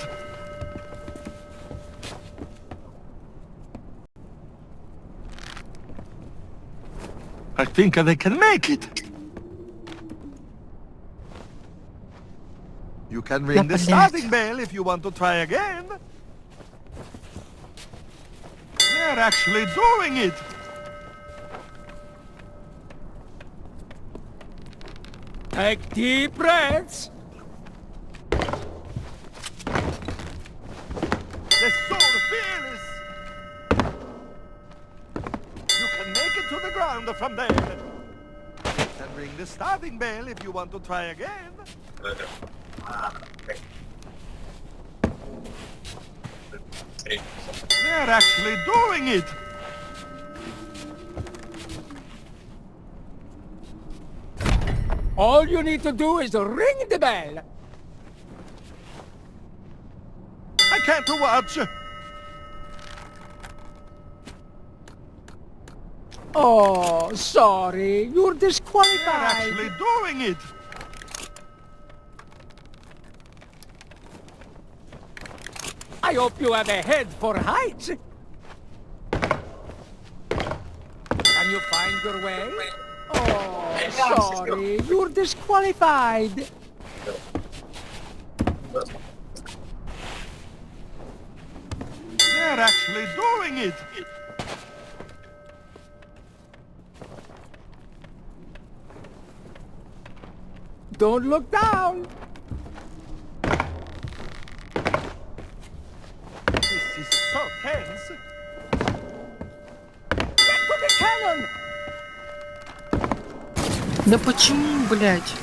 I think they can make it. You can ring the starting bell if you want to try again. They're actually doing it. Take deep breaths. They're so fearless. You can make it to the ground from there. And ring the starting bell if you want to try again. They're actually doing it! All you need to do is ring the bell. I can't watch. Oh, sorry. You're disqualified. They're actually doing it! I hope you have a head for heights. Can you find your way? Oh, sorry. You're disqualified. They're actually doing it! Don't look down. This is so tense. Get to the cannon. Да почему, блядь?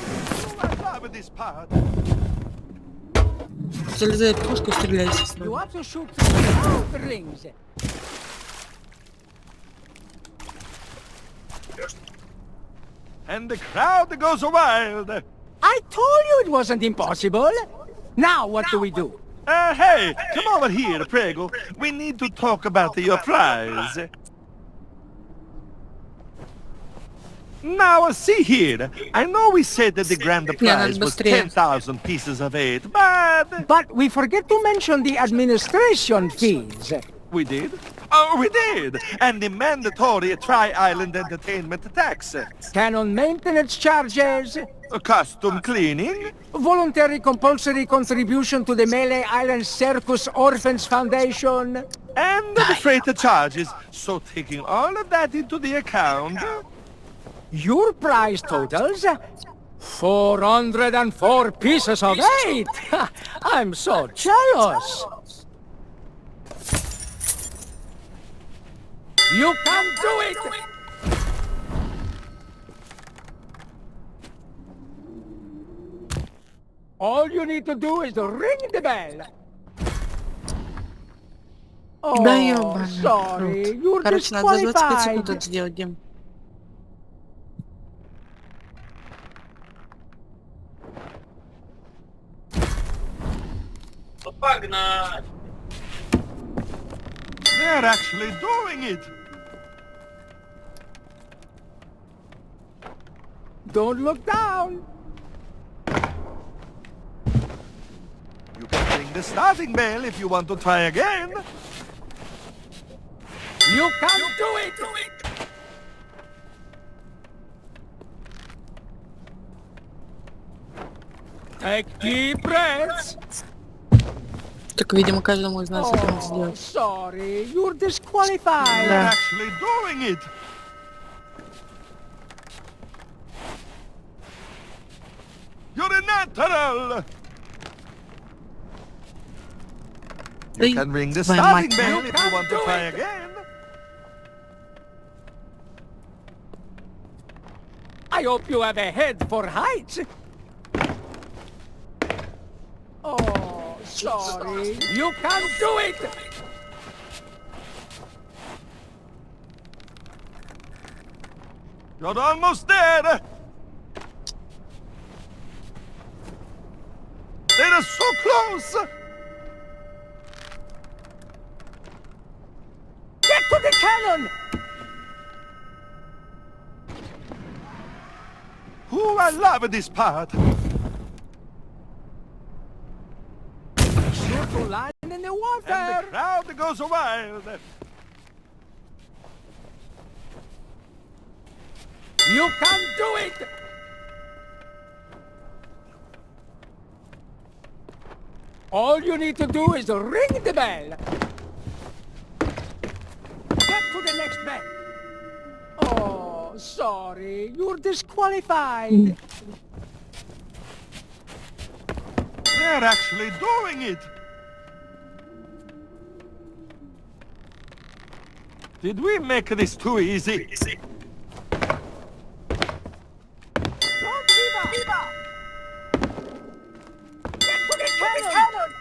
Залезает в пушку, стреляйся с You ним. have to shoot through the rings. And the crowd goes wild. I told you it wasn't impossible. Now what do we do? Hey, come over here, Prego. We need to talk about your prize. Now, see here. I know we said that the grand prize was быстрее. 10,000 pieces of 8, but... But we forget to mention the administration fees. We did? Oh, we did! And the mandatory Tri-Island Entertainment tax. Canon maintenance charges. Costume cleaning. Voluntary compulsory contribution to the Melee Island Circus Orphans Foundation. And the freight charges. So taking all of that into the account... Your prize totals 404 pieces of 8! I'm so jealous! You can do it! All you need to do is ring the bell. Да Oh, ёбаный sorry, рот. you're Короче, надо за 25 секунд disqualified. это сделать, Дим. Погнали! They're actually doing it! Don't look down. You can ring the starting bell if you want to try again. You can do it! Take deep breaths. Так, видимо, каждому из нас это надо Oh, сделать. sorry, you're disqualified. They're actually doing it! You're a natural! You can ring the starting bell if you want to try again. I hope you have a head for heights. Oh, sorry. You can do it! You're almost there! They're so close! Get to the cannon! Ooh, I love this part! Sure to land in the water! And the crowd goes wild! You can do it! All you need to do is ring the bell. Get to the next bell. Oh, sorry. You're disqualified. They're actually doing it! Did we make this too easy? Don't give up. Get to the cannon.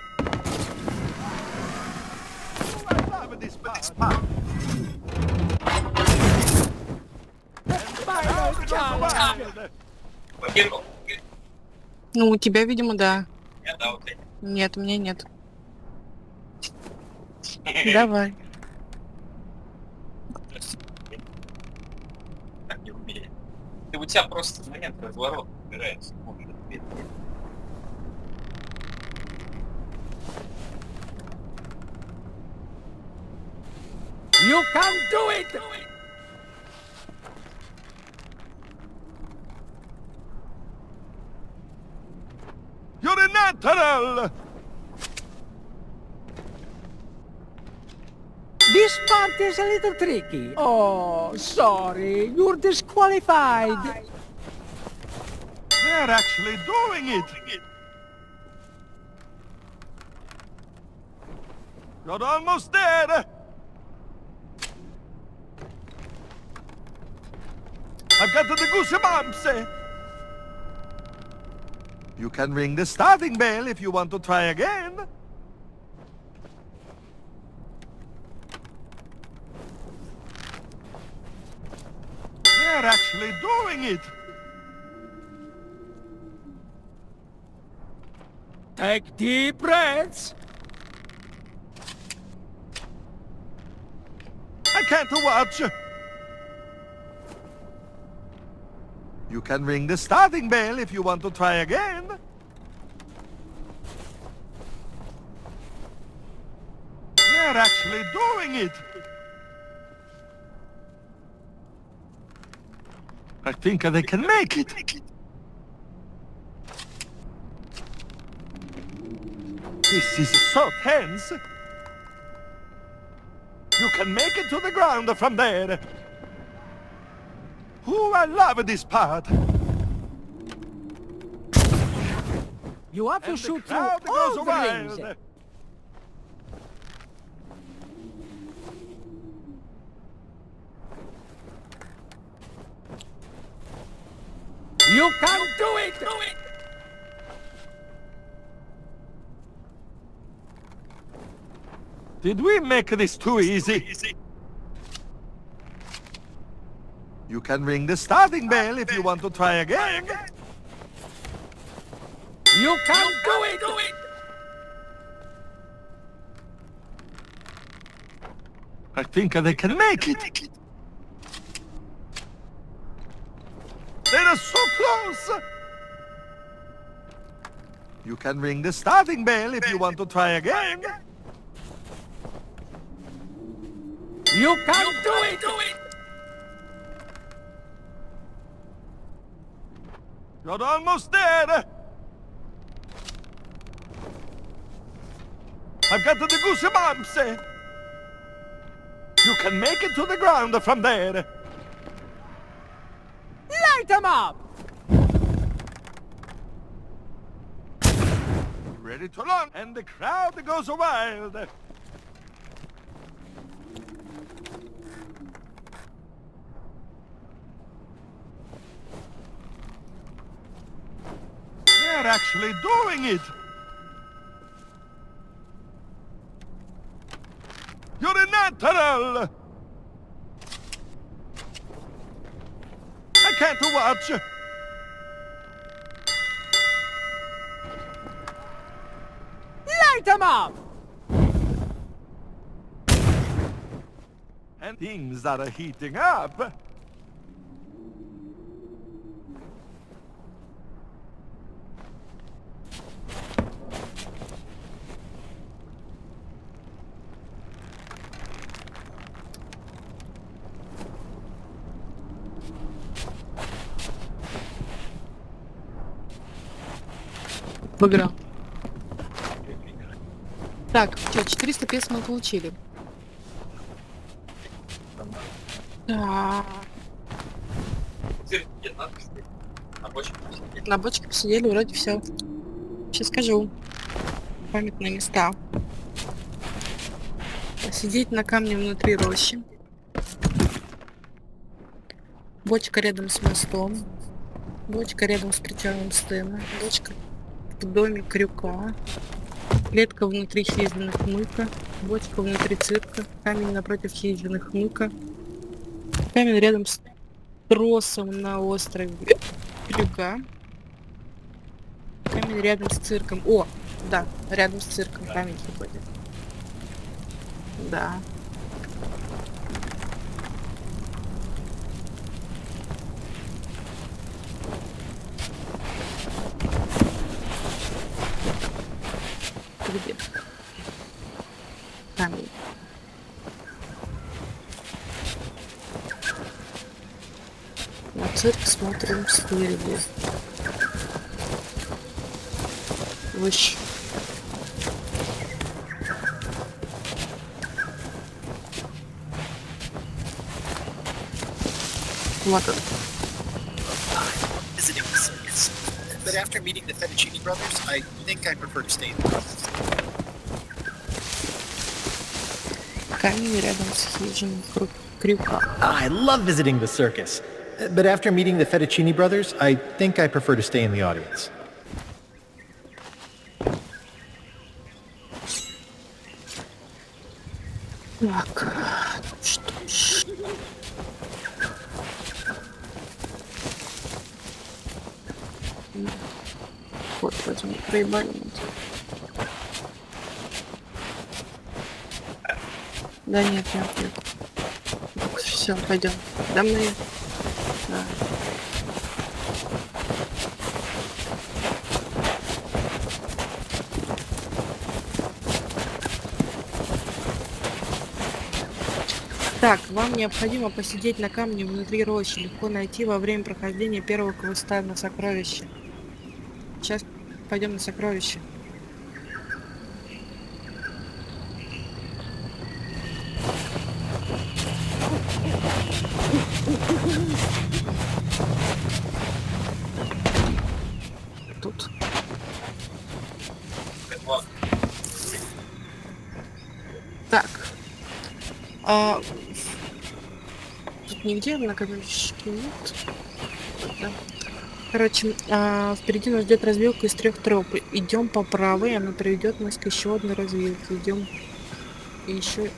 I love this part! Final challenge. Побегал. Ну, у тебя, видимо, да. Я дал ты. Нет, у меня нет. Давай. Так не умею. Ты у тебя просто момент разворот убирается. You can do it. You're a natural! This part is a little tricky. Oh, sorry. You're disqualified. They're actually doing it! You're almost there! I've got the goosebumps! You can ring the starting bell if you want to try again. They're actually doing it! Take deep breaths. I can't watch! You can ring the starting bell if you want to try again. They're actually doing it. I think they can make it. This is so tense. You can make it to the ground from there. Ooh, I love this part. You have to shoot through Crowd all goes the rings. wild. You can do it! Did we make this too easy? You can ring the starting bell if you want to try again. You can do it! I think they can make it. They're so close! You can ring the starting bell if you want to try again. You can do it! You're almost there! I've got the goosebumps! You can make it to the ground from there! Light them up! Ready to launch, and the crowd goes wild! They're actually doing it! You're a natural! I can't watch! Light them up! And things are heating up! Выиграл. Так, что, 400 песо мы получили. Да. На бочке посидели, вроде все. Сейчас скажу. Памятные места. Сидеть на камне внутри рощи. Бочка рядом с мостом. Бочка рядом с причалом стена. Бочка в доме крюка. Клетка внутри хижины хмыка. Бочка внутри цирка. Камень напротив хижины хмыка. Камень рядом с тросом на острове крюка. Камень рядом с цирком. О, да, рядом с цирком камень ходит. Да. Где? Камень. На цирк смотрим спереди. Выше. Вот он. Visiting the circus. But after meeting the Fettuccini brothers, I think I prefer to stay in the office. Камень рядом с хижиной крюка. I love visiting the circus. But after meeting the Fettuccini brothers, I think I prefer to stay in the audience. Так, что ж. Вот, возьму, проебали. Да нет, нет. Все, пойдем. Да мы... Да. Так, вам необходимо посидеть на камне внутри рощи. Легко найти во время прохождения первого квеста на сокровище. Сейчас пойдем на сокровище. Тут. Так. Тут нигде на камешке нет. Да. Короче, впереди нас ждет развилка из 3 троп. Идем по правой, она приведет нас к еще одной развилке. Идем еще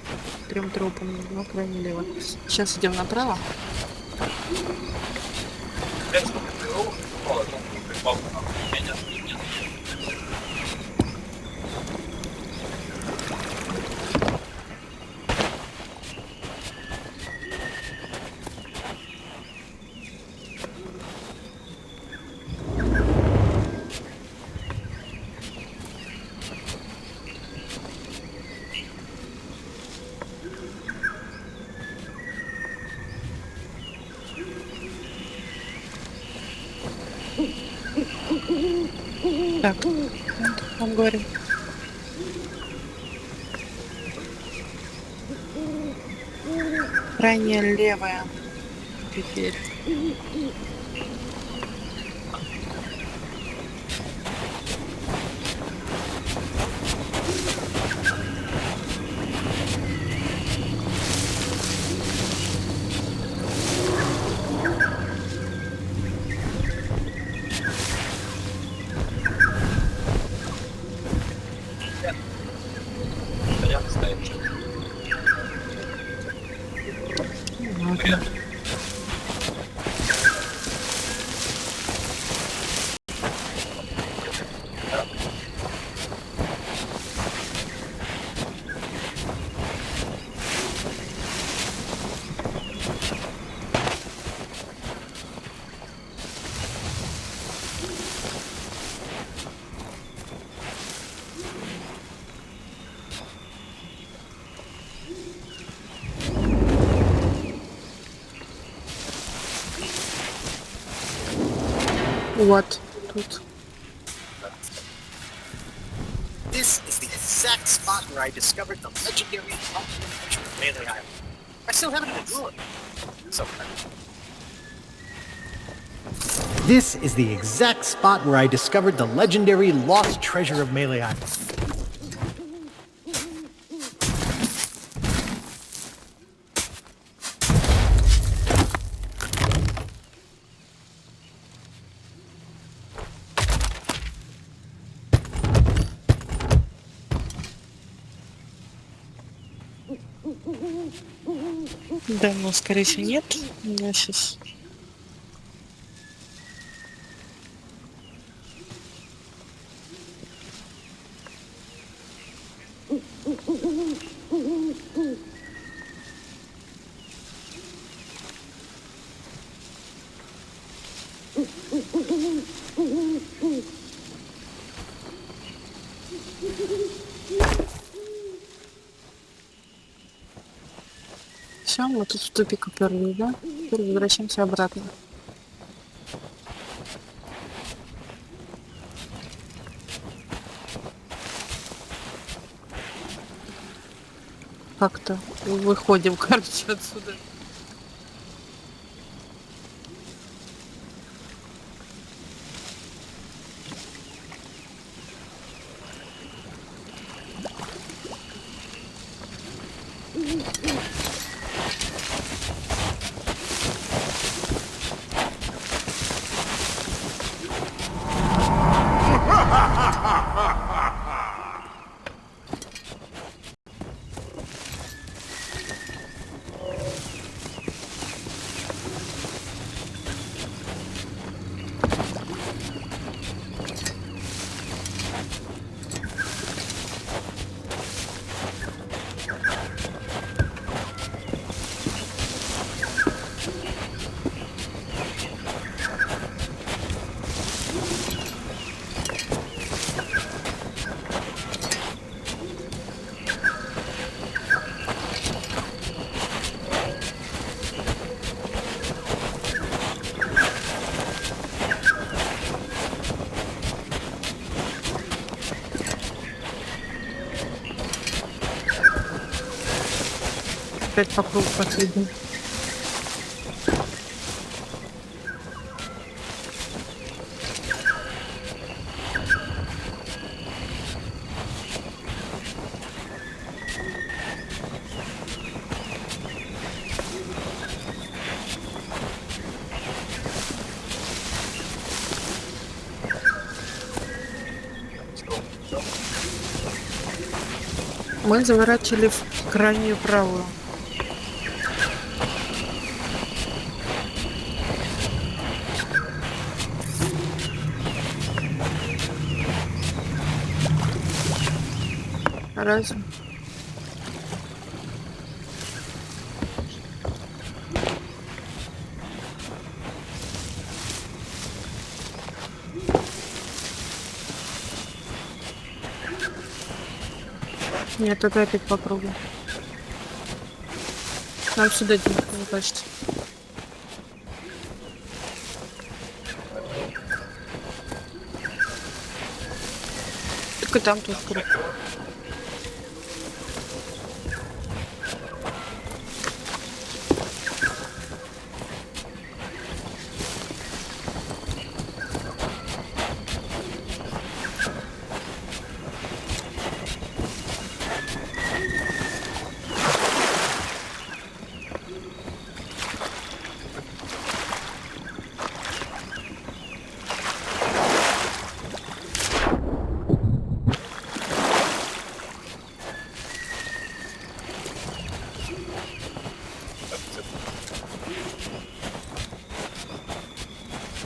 3 тропам, направо и лево. Сейчас идем направо. Так, вам говорю. Крайняя левая. Теперь. Вот тут. This is the exact spot where I discovered the legendary treasure of Melee Island. I still have it in a drawer. Somewhere. This is the exact spot where I discovered the legendary lost treasure of Melee Island. Да, но скорее всего нет. Я сейчас. Все, мы тут в тупик уперлись, да? Теперь возвращаемся обратно. Как-то выходим, короче, отсюда. опять по кругу последний. Мы заворачивали в крайнюю правую. Раз. Нет, это опять попробую. Нам сюда идти, мне кажется. Так и там тут круг.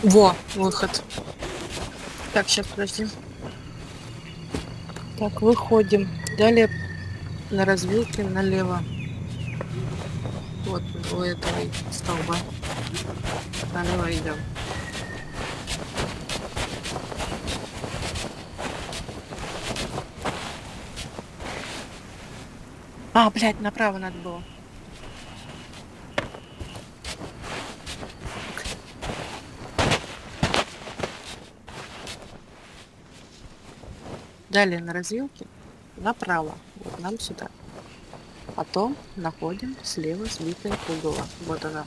Во, выход. Так, сейчас, подожди. Так, выходим. Далее на развилке налево. Вот у этого столба. Налево идем. А, блядь, направо надо было. Далее на развилке направо. Вот нам сюда. Потом находим слева сбитое пугало. Вот она.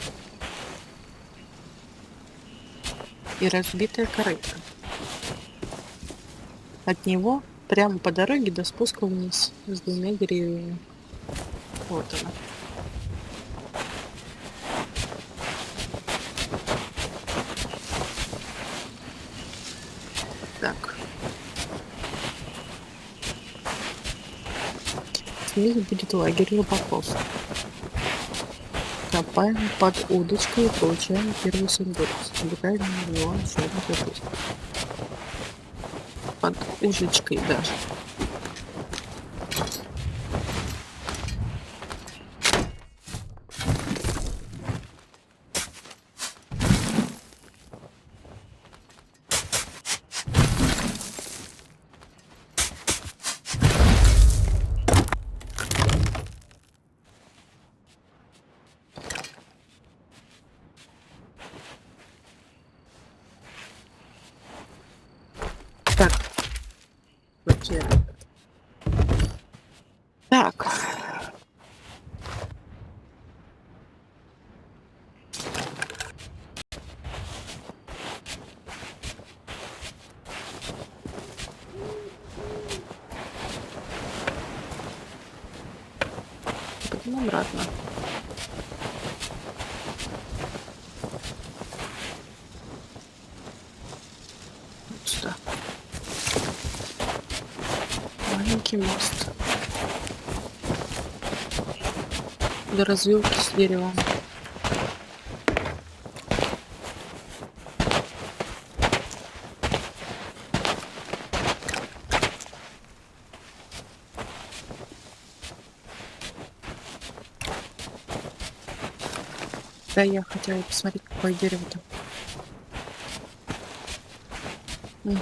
И разбитая корыто. От него прямо по дороге до спуска вниз с двумя деревьями. Вот она. Так. Снизу будет лагерь рыбаков. Копаем под удочкой и получаем первый сундук. Собираем на него еще одну капусту. Под удочкой даже. Так. Так. Потом обратно. Вот сюда. Маленький мост. До развилки с деревом. Да, я хотела посмотреть, какое дерево там. Угу.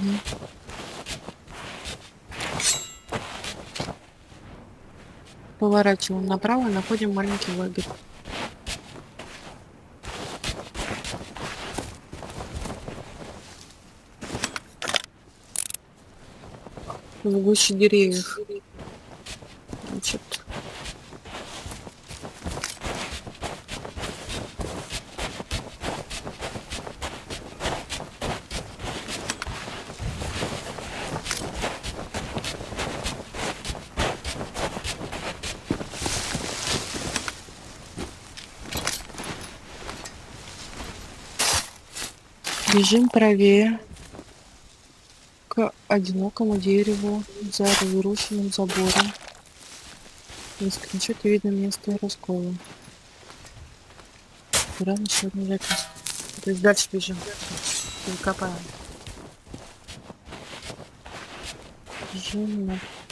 Поворачиваем направо, находим маленький лагерь. В гуще деревьев. Значит, Бежим правее к одинокому дереву за разрушенным забором. На скриншоте видно место раскола. Рано еще одна запись. То есть дальше бежим. Копаем.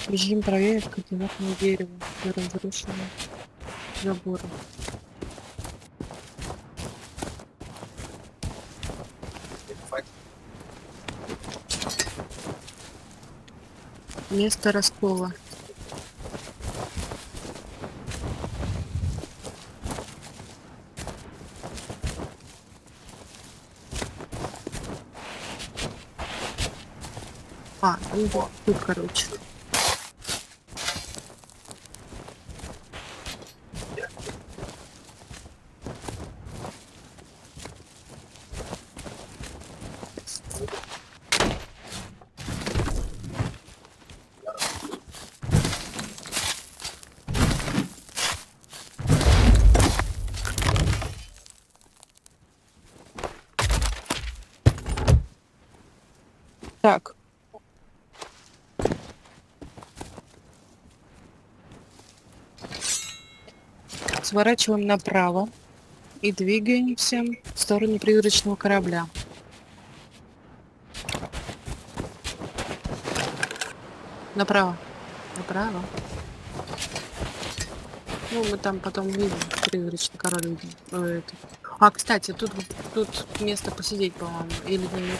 Бежим правее к одинокому дереву за разрушенным забором. Место раскола. Ну вот, тут, короче. Так. Сворачиваем направо и двигаемся в сторону призрачного корабля. Направо. Направо. Ну, мы там потом видим призрачный корабль. Кстати, тут место посидеть, по-моему. Или нет?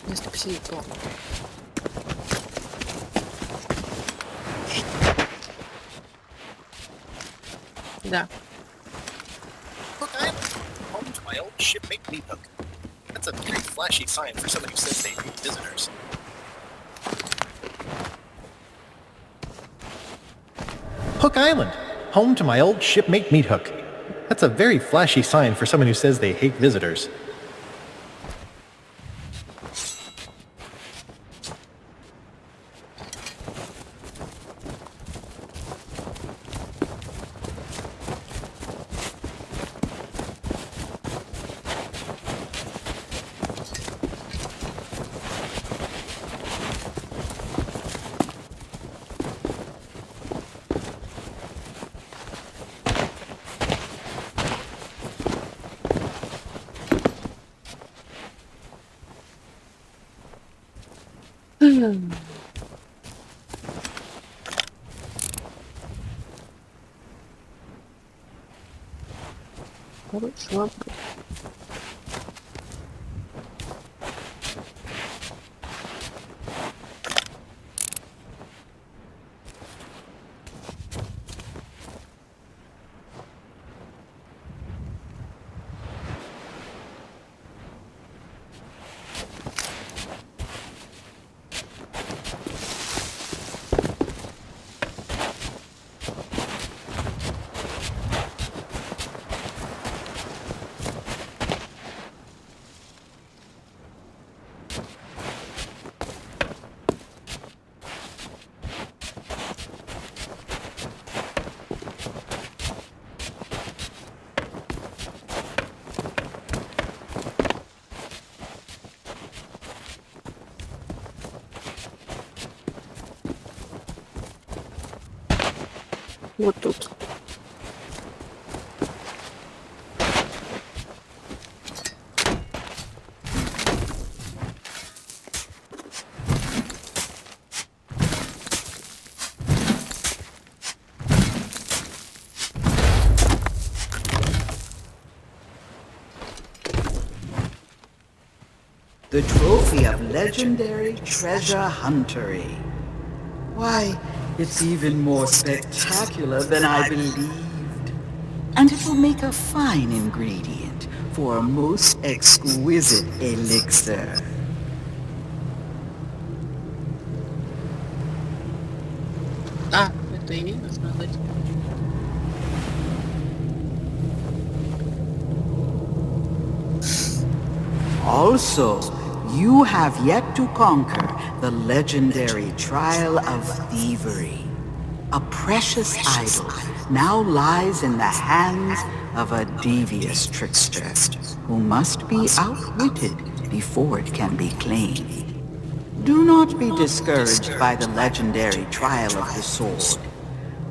Место посидеть, по-моему. Да. Hook Island, home to my old shipmate Meathook. That's a very flashy sign for someone who says they hate visitors. Hook Island, home to my old shipmate Meathook. That's a very flashy sign for someone who says they hate visitors. Хороший вопрос. Вот тут. The trophy of legendary treasure huntery. Why, it's even more spectacular than I believed. And it will make a fine ingredient for a most exquisite elixir. Это и нужно дать. Also, you have yet to conquer the legendary Trial of Thievery. A precious idol now lies in the hands of a devious trickster who must be outwitted before it can be claimed. Do not be discouraged by the legendary trial of the sword.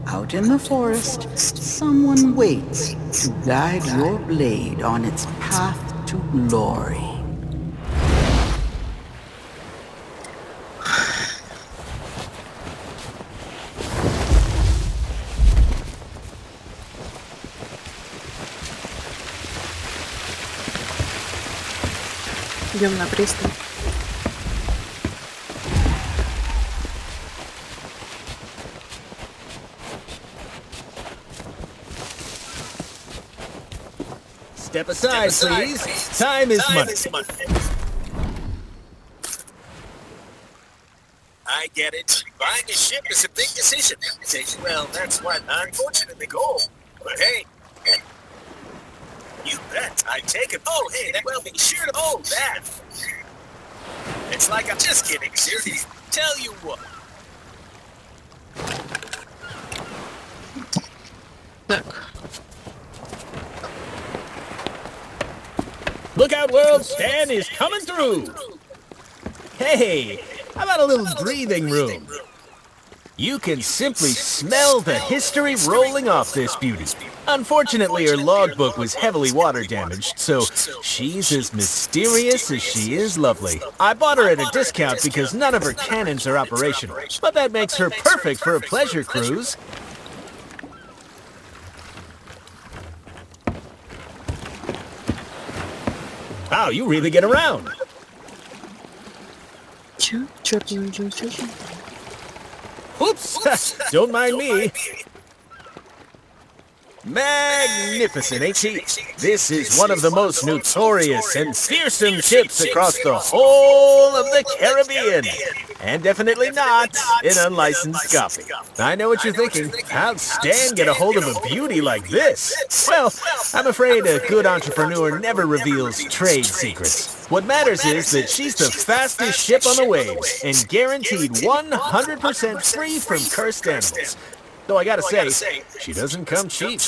Out in the forest, someone waits to guide your blade on its path to glory. Идем на пристань. Step aside, please. Time is money. I get it. Buying a ship is a big decision. Well, that's what unfortunately go. But hey, you bet I take it. Oh, hey, that will be sure to. Oh, that. It's like I'm just kidding. Seriously, tell you what. Look out, world! Stan is coming through! Hey, how about a little breathing room? You can simply smell the history rolling off this beauty. Unfortunately, her logbook was heavily water damaged, so she's as mysterious as she is lovely. I bought her at a discount because none of her cannons are operational, but that makes her perfect for a pleasure cruise. Wow, you really get around. Oops, don't mind me. Magnificent, ain't she? This is one of the most notorious and fearsome ships across the whole of the Caribbean. And definitely not an unlicensed copy. I know what you're thinking. How'd Stan get a hold of a beauty like this? Well, I'm afraid a good entrepreneur never reveals trade secrets. What matters is that she's the fastest ship on the waves and guaranteed 100% free from cursed animals. Though I gotta say, she doesn't come cheap.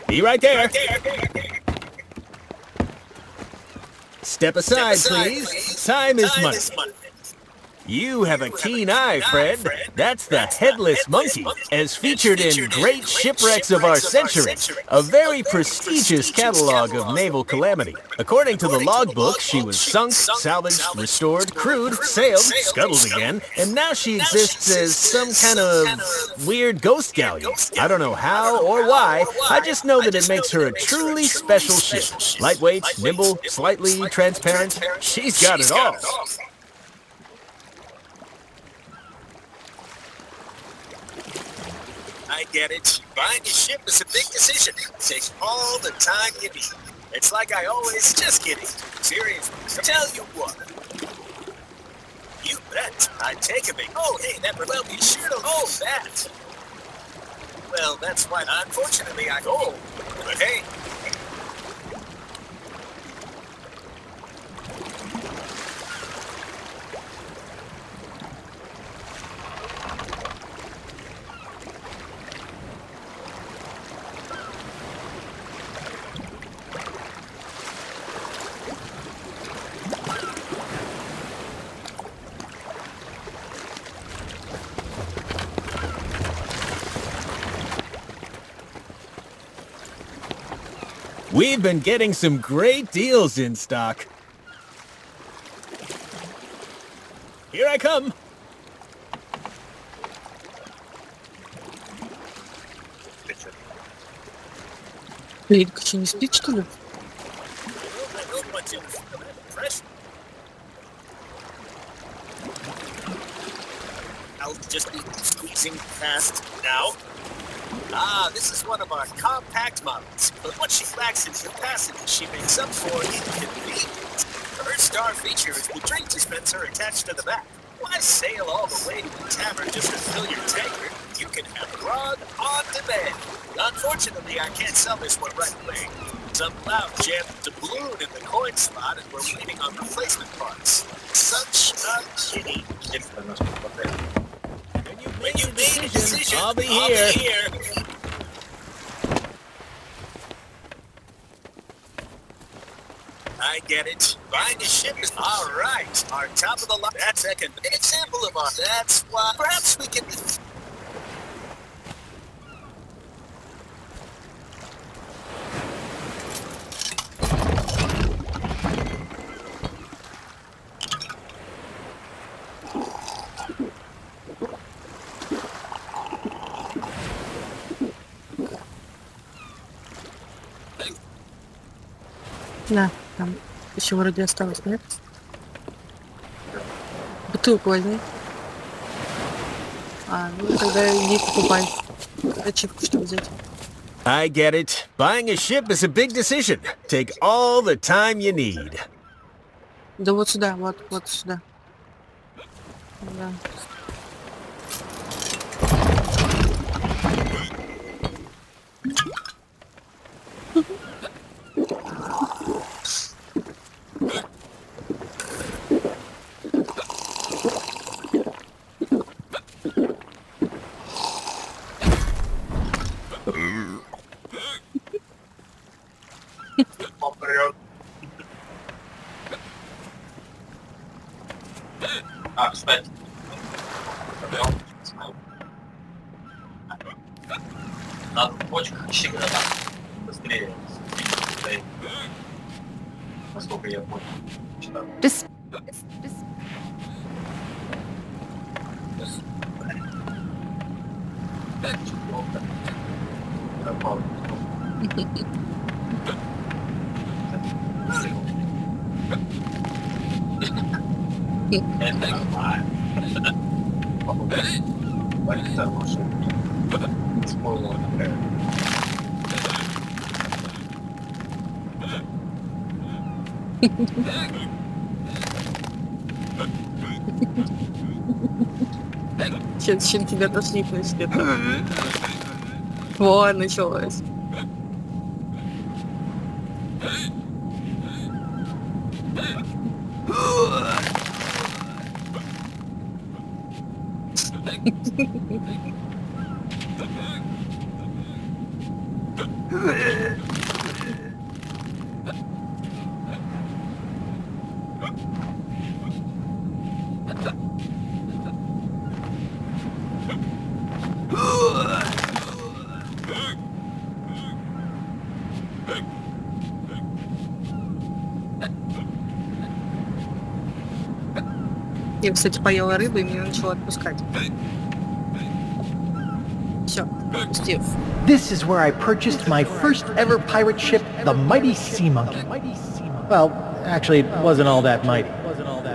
Be right there. Step aside, please. Time is money. You have a keen eye, Fred. That's the Headless Monkey, as featured in Great Shipwrecks of Our Century, a very prestigious catalog of naval calamity. According to the logbook, she was sunk, salvaged, restored, crewed, sailed, scuttled again, and now she exists as some kind of weird ghost galleon. I don't know how or why, I just know that it makes her a truly special ship. Lightweight, nimble, slightly transparent, she's got it all. I get it. Buying a ship is a big decision. It takes all the time you need. It's like I always... Just kidding. Seriously. Tell you what. You bet. I'd take a big... Oh, hey, that will be sure to... Oh, that. Well, that's why, unfortunately, I go. But hey... We've been getting some great deals in stock. Here I come. Лидка, что, не спит, что ли? I'll just be squeezing past now. Ah, this is one of our compact models, but what she lacks in capacity, she makes up for in convenience. Her star feature is the drink dispenser attached to the back. Why sail all the way to the tavern just to fill your tanker? You can have grog on demand. Unfortunately, I can't sell this one right away. Some loud jammed the balloon in the coin slot and we're waiting on replacement parts. Such a pity. Can you made a decision, I'll be here. I get it. Buying a ship is all right. Our top of the line. That's an example of us. That's why. Perhaps we can. Да, там еще вроде осталось, нет? Бутылку возьми. Ну тогда иди покупай. Ачивку, чтобы взять. I get it. Buying a ship is a big decision. Take all the time you need. Да вот сюда, вот сюда. Да. Кстати. Надо в бочках ищи гранат. Быстрее. Насколько я понял. Читал. Это нормально. Полиция машина. Спойлер, например. Сейчас тебя тошнит начнет. Вот, началось. Я, кстати, поела рыбу, и меня начало отпускать. Все, Стив. This is where I purchased my first ever pirate ship, the Mighty Sea Monkey. Well, actually, it wasn't all that mighty,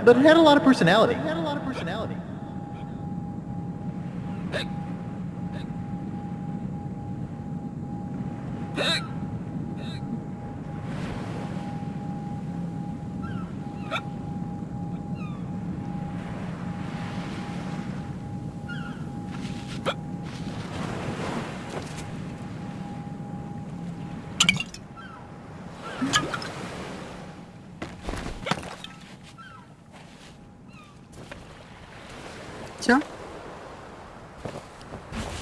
but it had a lot of personality. Все?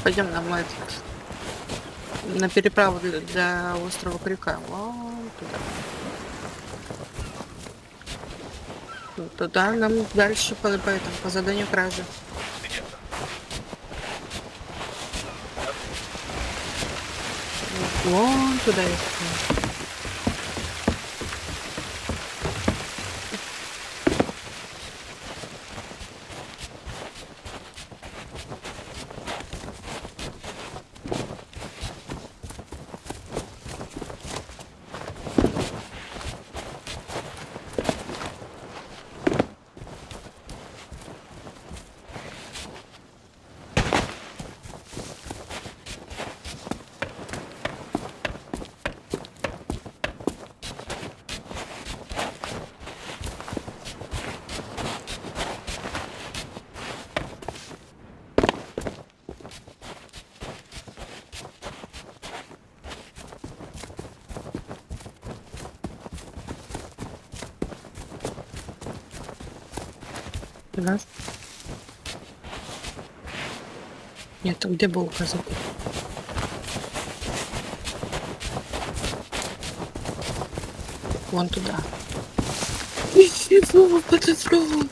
Пойдем на переправу для острова Крюка. Вон туда. Вот туда нам дальше по заданию кражи. Вон туда. Нет, где был указан? Вон туда. Его подозвал.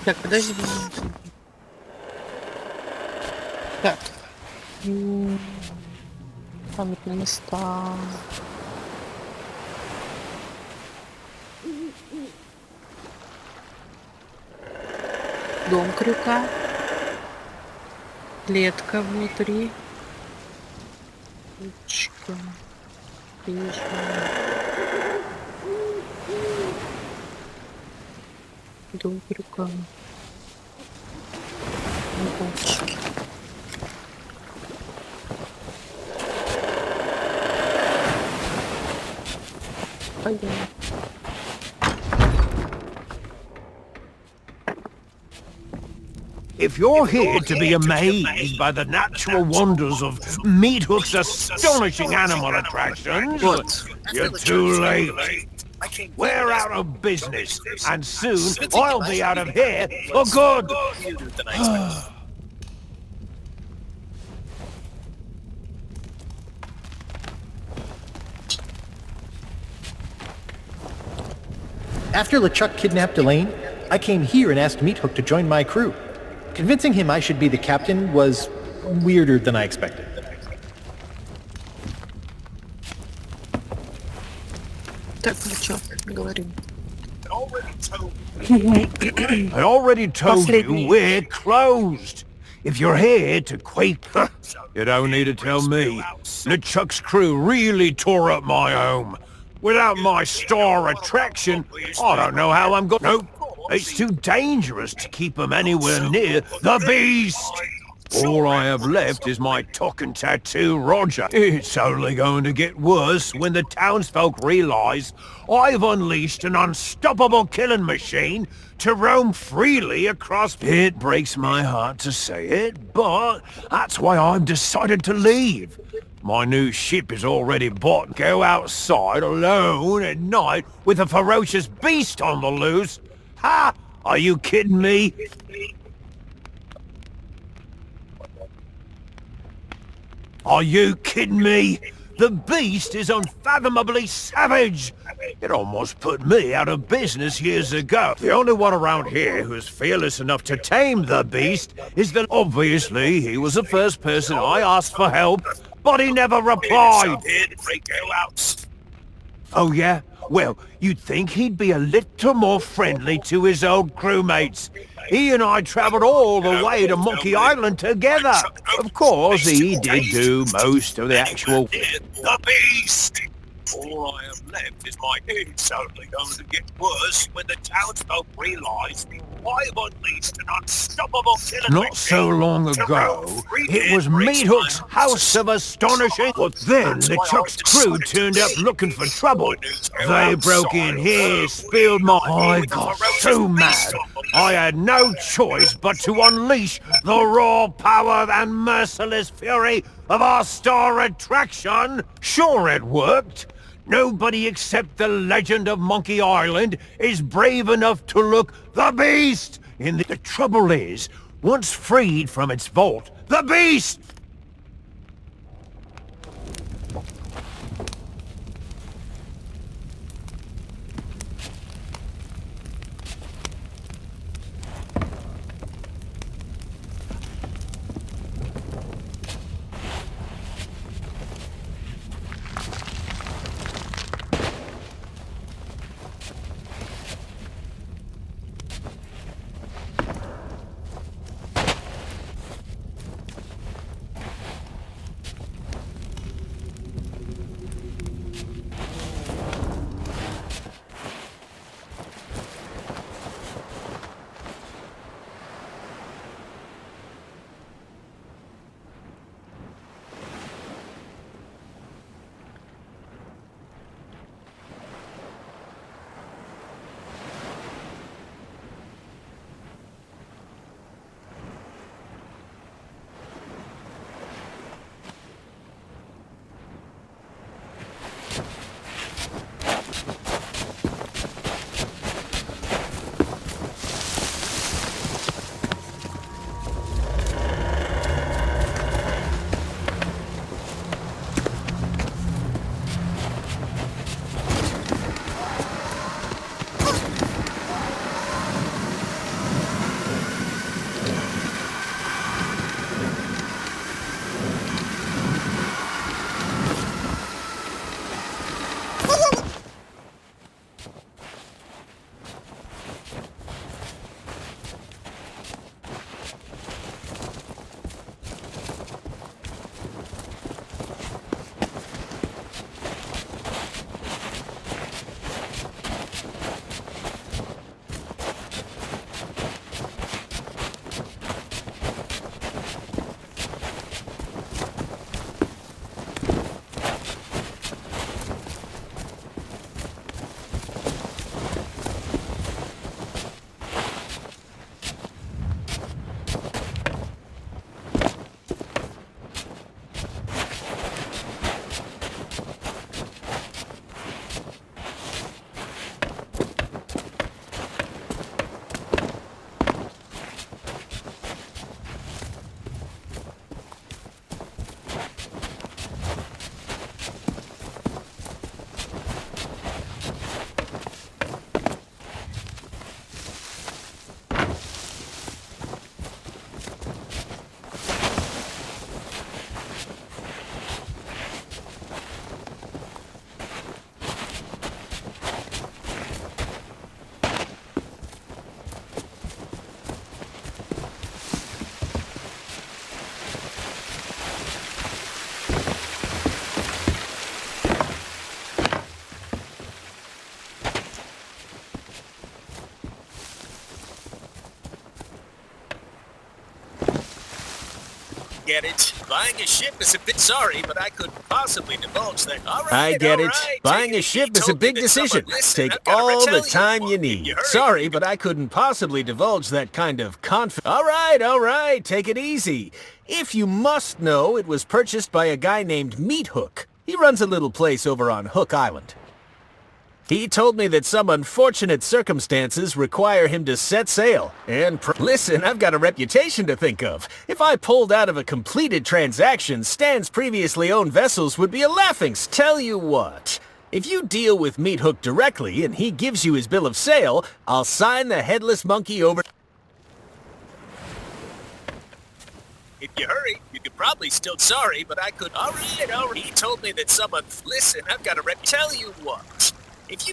Так, подожди. Так. Памятные места. Дом крюка. Клетка внутри. Ручка. Дом крюка. Пойдем. If you're here to be amazed by the natural wonders of Meat Hook's astonishing animal attractions, you're too late. We're out of business, and soon I'll be out of here for good. After LeChuck kidnapped Elaine, I came here and asked Meat Hook to join my crew. Convincing him I should be the captain was weirder than I expected. Так, LeChuck, говорим. I already told you we're closed. If you're here to quake, you don't need to tell me. LeChuck's crew really tore up my home. Without my star attraction, I don't know how I'm going. Nope, it's too dangerous to keep them anywhere near the beast. All I have left is my talking tattoo, Roger. It's only going to get worse when the townsfolk realize I've unleashed an unstoppable killing machine to roam freely across... It breaks my heart to say it, but that's why I've decided to leave. My new ship is already bought. Go outside alone at night with a ferocious beast on the loose? Ha! Are you kidding me? Are you kidding me? The beast is unfathomably savage. It almost put me out of business years ago. The only one around here who's fearless enough to tame the beast is that obviously he was the first person I asked for help, but he never replied. Oh yeah? Well, you'd think he'd be a little more friendly to his old crewmates. He and I travelled all the way to Monkey Island together. Of course, he did do most of the actual... The beast! All I have left is my... It's only going to get worse when the townsfolk realise I've unleashed an unstoppable killing... Not so long ago, it was Meat Hook's House of Astonishing. But then LeChuck's crew turned up looking for trouble. They broke in here, spilled my... I got so mad, I had no choice but to unleash the raw power and merciless fury of our star attraction. Sure, it worked. Nobody except the legend of Monkey Island is brave enough to look the beast in the... The trouble is, once freed from its vault, the beast... get it. Buying a ship is a bit sorry, but I couldn't possibly divulge that. All right, I get it. Buying a ship is a big decision. Take all the time you need. Sorry, but I couldn't possibly divulge that kind of All right. Take it easy. If you must know, it was purchased by a guy named Meat Hook. He runs a little place over on Hook Island. He told me that some unfortunate circumstances require him to set sail. And listen, I've got a reputation to think of. If I pulled out of a completed transaction, Stan's previously owned vessels would be a laughings. Tell you what, if you deal with Meat Hook directly and he gives you his bill of sale, I'll sign the headless monkey over. If you hurry, you could probably still sorry, but I could. All right. He told me that someone. Listen, I've got a rep. Tell you what. If you...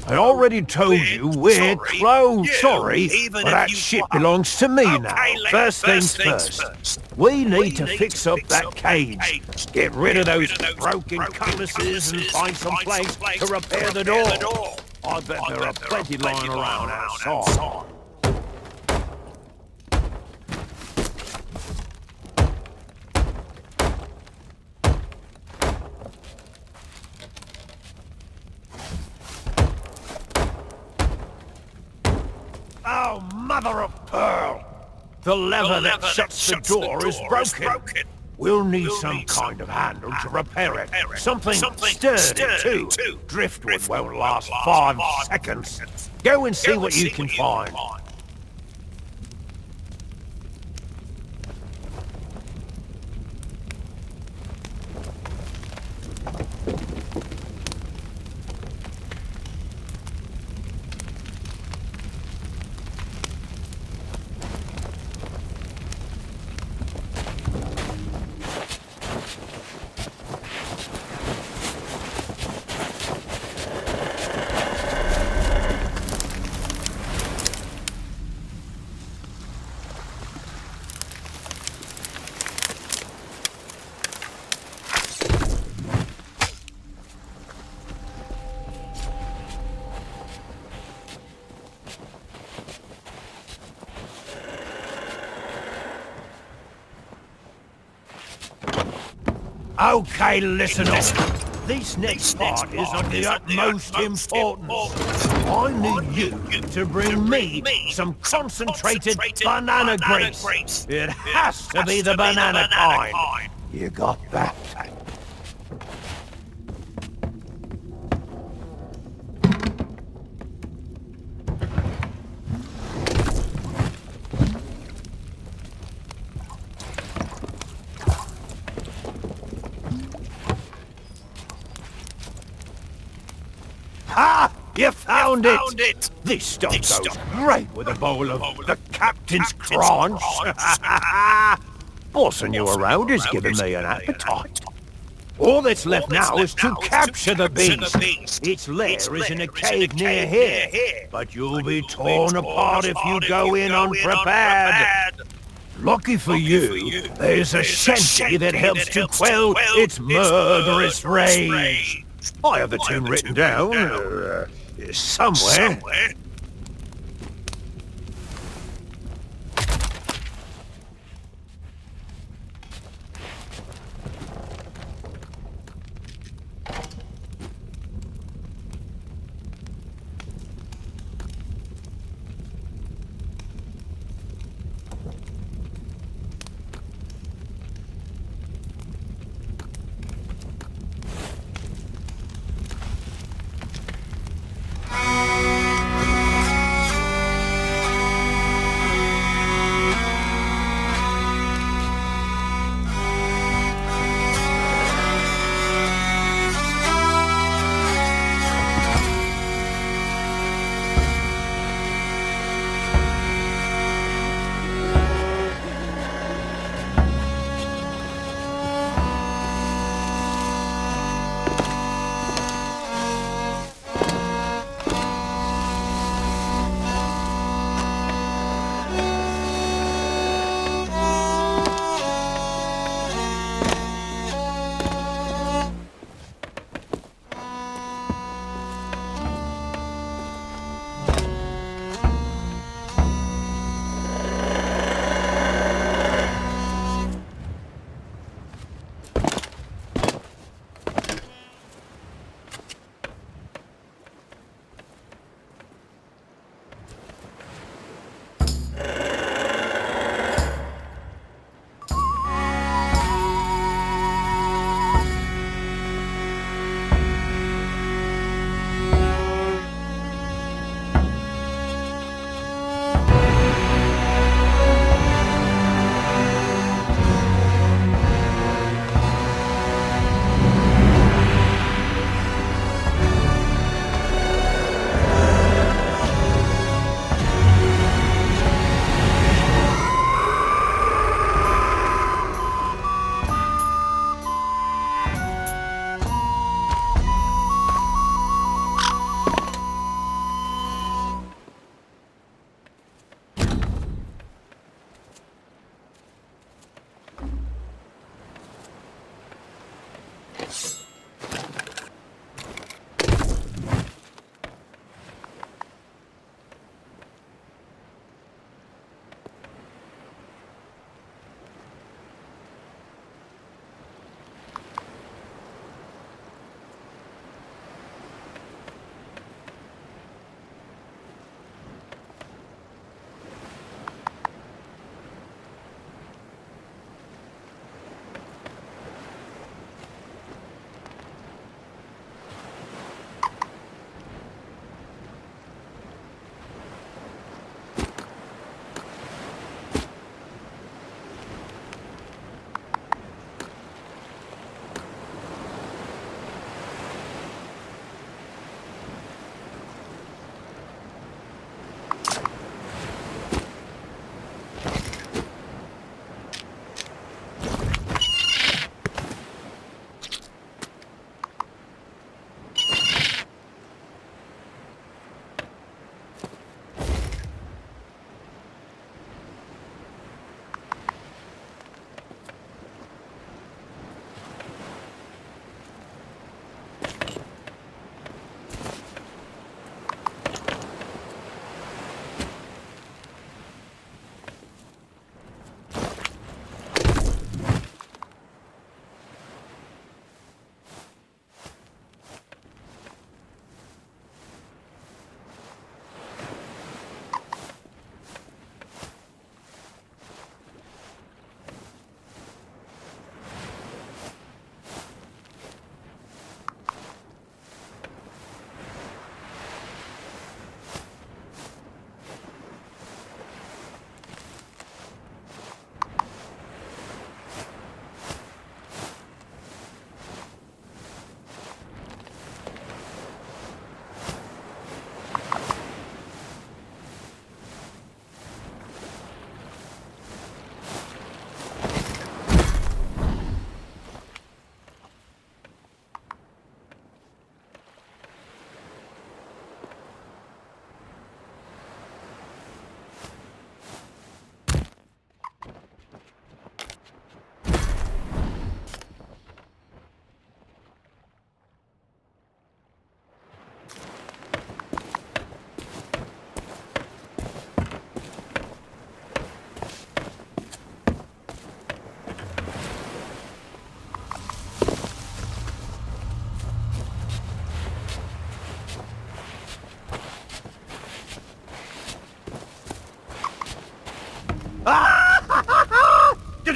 I already told you we're closed. Sorry, but that ship belongs to me now. First things first. We need to fix up that cage. Get rid of those broken cutlasses and find some place to repair the door. I bet there are plenty lying around outside. Oh, mother of pearl! The lever that shuts the door is broken. We'll need some kind of handle to repair it. Something sturdy, too. Driftwood won't last 5 seconds. Go and see what you can find. Okay, listen up. This next part is of the utmost importance. I need you to bring me some concentrated banana grapes. It has to be the banana kind. You got that? Ha! You found it! This stuff goes great with a bowl of the captain's crunch. Bossing you around is giving me an appetite. All that's left now is to capture the beast. Its lair is in a cave near here, but you'll be torn apart if you go in unprepared. Lucky for you, there's a shanty that helps to quell its murderous rage. I have the tune written down somewhere.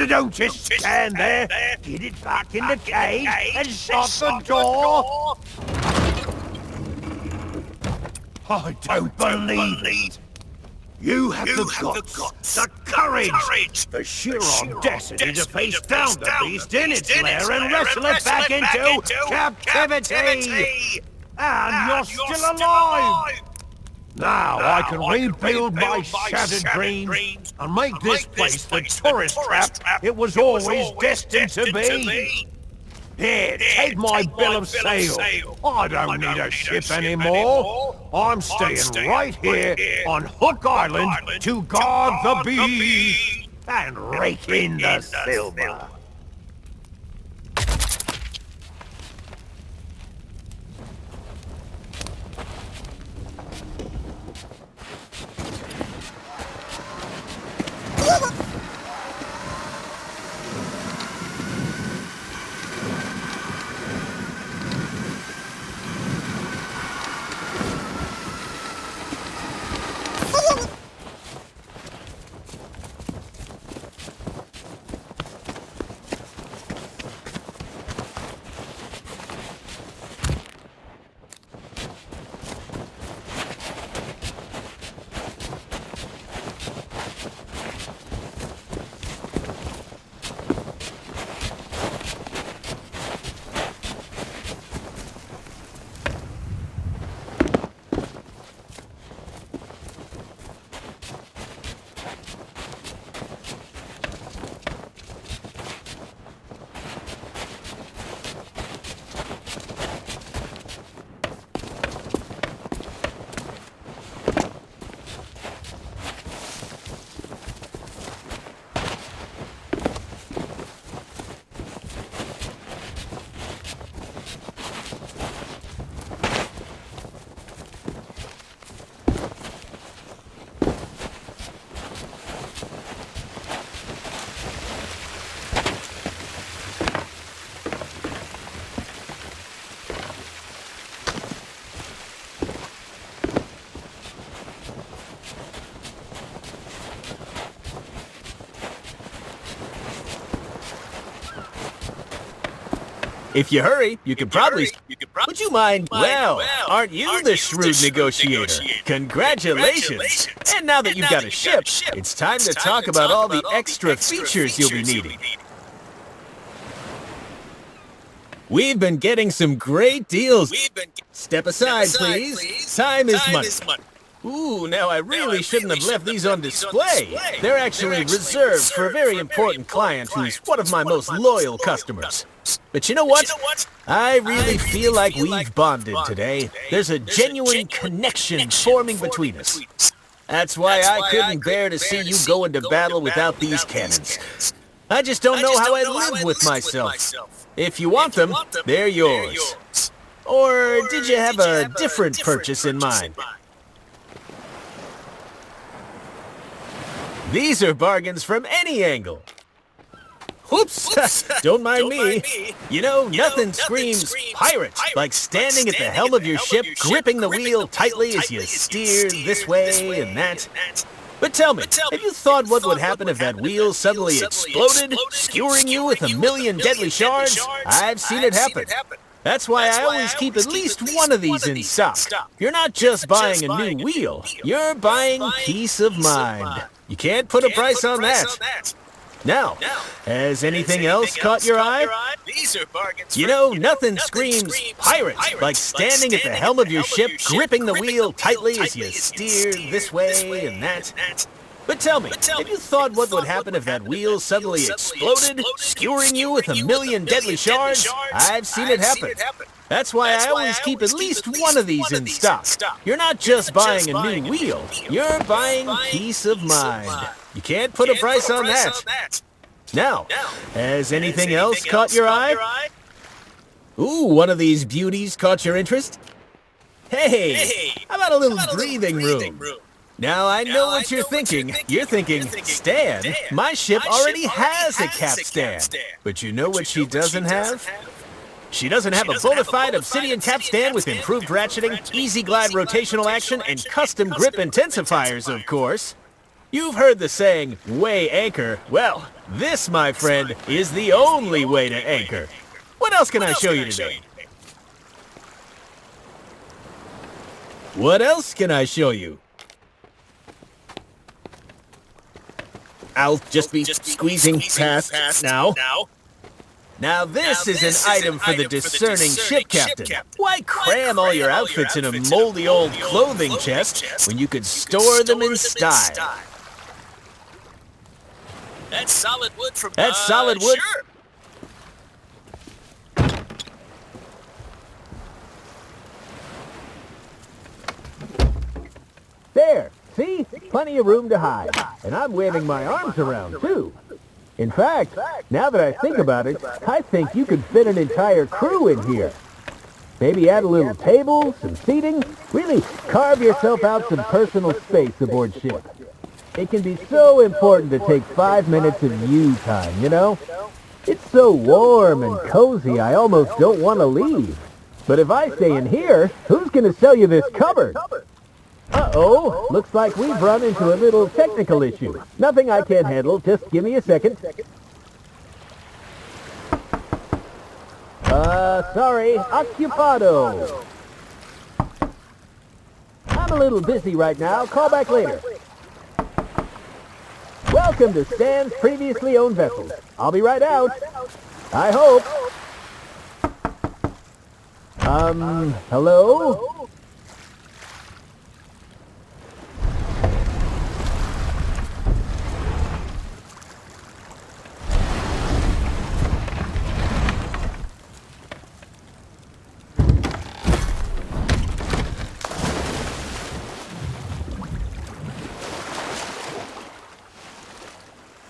Don't just stand there. Get it back in the cage and shut the door. I don't believe it. You have the guts, the courage, the sheer audacity to face down the beast in its lair and wrestle it back into captivity. And you're still alive. Now I can rebuild my shattered dreams and make this place the tourist trap it was always destined to be. Here, take my bill of sale. I don't need a ship anymore. I'm staying right here on Hook Island to guard the beast and rake in the silver. If you hurry, you could probably... Would you mind? Well, aren't you the shrewd negotiator? Congratulations! And now that you've got a ship, it's time to talk about all the extra features you'll be needing. We've been getting some great deals. Step aside, please. Time is money. Ooh, now I really shouldn't have left these on display. They're actually reserved for a very important client who's one of my most loyal customers. But you know what? I really feel like we've bonded today. There's a genuine connection forming between us. That's why I couldn't bear to see you go into battle without these cannons. I just don't know how I'd live with myself. If you want them, they're yours. Or did you have a different purchase in mind? These are bargains from any angle. Whoops! Don't mind me. You know, nothing screams pirate like standing at the helm of your ship, gripping the wheel tightly as you steer this way and that. But tell me, have you thought what would happen if that wheel suddenly exploded, skewering you with 1,000,000 deadly shards? I've seen it happen. That's why I always keep at least one of these in stock. You're not just buying a new wheel, you're buying peace of mind. You can't put a price on that. Now, has anything else caught your eye? You know, nothing screams pirate like standing at the helm of your ship, gripping the wheel tightly as you steer this way and that. But tell me, have you thought what would happen if that wheel suddenly exploded, skewering you with 1,000,000 deadly shards? I've seen it happen. That's why I always keep at least one of these in stock. You're not just buying a new wheel, you're buying peace of mind. You can't put a price on that. Now, has anything else caught your eye? Ooh, one of these beauties caught your interest? Hey, how about a little breathing room? Now, I know what you're thinking. You're thinking, Stan, my ship already has a capstan. But you know what she doesn't have? She doesn't have a bona fide obsidian capstan with improved ratcheting, easy glide rotational action, and custom grip intensifiers, of course. You've heard the saying, weigh anchor. Well, This, my friend, is the only way to anchor. What else can I show you today? What else can I show you? I'll just be squeezing past now. Now this is an item for the discerning ship captain. Why cram all your outfits in a moldy old clothing chest when you could store them in style? That's solid wood from solid wood. Sure. There, see? Plenty of room to hide. And I'm waving my arms around, too. In fact, now that I think about it, I think you could fit an entire crew in here. Maybe add a little table, some seating. Really carve yourself out some personal space aboard ship. It can be so important to take 5 minutes of you time, you know? It's so warm and cozy, I almost don't want to leave. But if I stay in here, who's going to sell you this cupboard? Uh-oh, looks like we've run into a little technical issue. Nothing I can't handle, just give me a second. Sorry, occupado. I'm a little busy right now, call back later. Welcome to Stan's previously owned vessels. I'll be right out. I hope. Hello?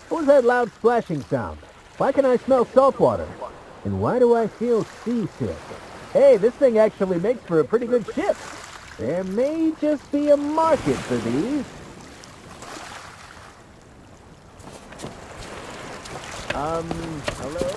What was that loud splashing sound? Why can I smell salt water? And why do I feel seasick? Hey, this thing actually makes for a pretty good ship. There may just be a market for these. Hello?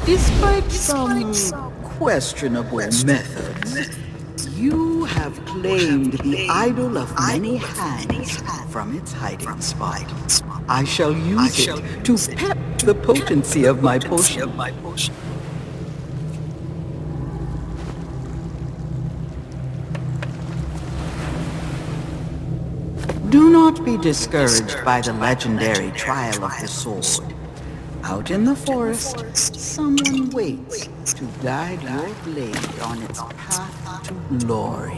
Despite some questionable methods, you have claimed the idol of many hands from its hiding spot. I shall use it to pep the potency of my potion. Do not be discouraged by the legendary trial of the sword. Out in the forest, someone waits to guide your blade on its path to glory.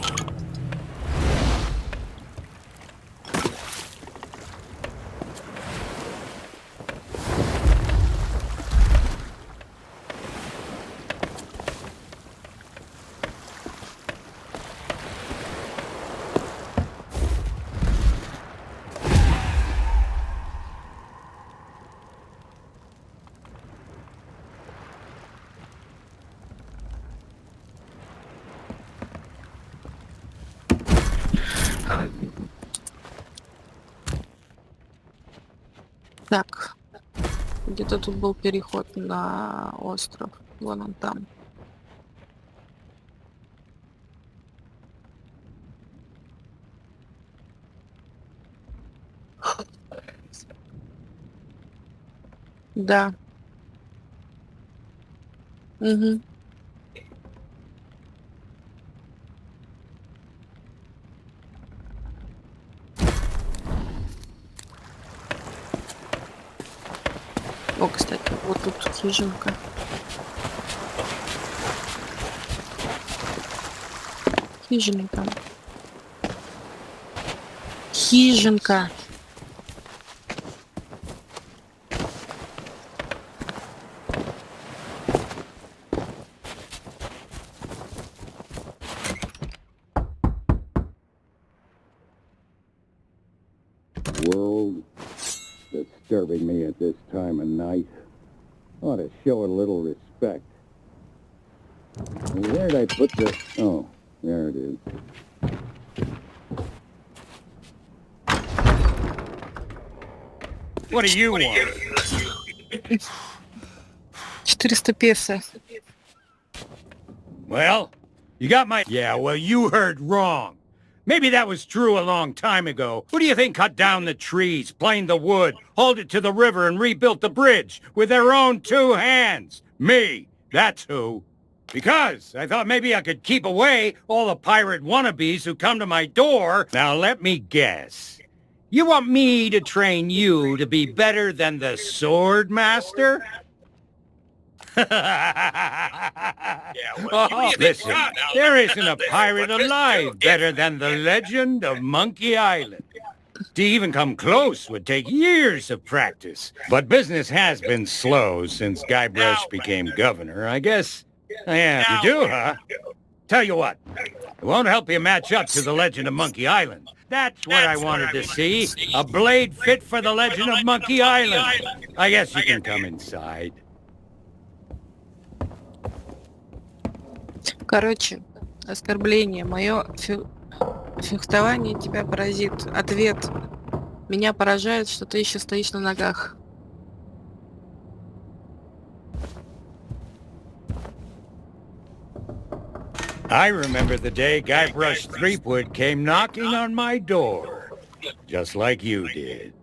Так, где-то тут был переход на остров. Вон он там. Да. Угу. О, кстати, вот тут хижинка. Хижинка. Хижинка. World disturbing me at this time of night. Ought to show it a little respect. Where did I put the... Oh, there it is. What do you want? 400 песо. Well, you got my... Yeah, well, you heard wrong. Maybe that was true a long time ago. Who do you think cut down the trees, planed the wood, hauled it to the river, and rebuilt the bridge with their own 2 hands? Me. That's who. Because I thought maybe I could keep away all the pirate wannabes who come to my door. Now let me guess. You want me to train you to be better than the sword master? Oh, listen, there isn't a pirate alive better than the legend of Monkey Island. To even come close would take years of practice. But business has been slow since Guybrush became governor. I guess, yeah, you do, huh? Tell you what, it won't help you match up to the legend of Monkey Island. That's what I wanted to see. A blade fit for the legend of Monkey Island. I guess you can come inside. Короче, оскорбление. Мое фехтование тебя поразит. Ответ. Меня поражает, что ты еще стоишь на ногах. I remember the day Guybrush Threepwood came knocking on my door. Just like you did.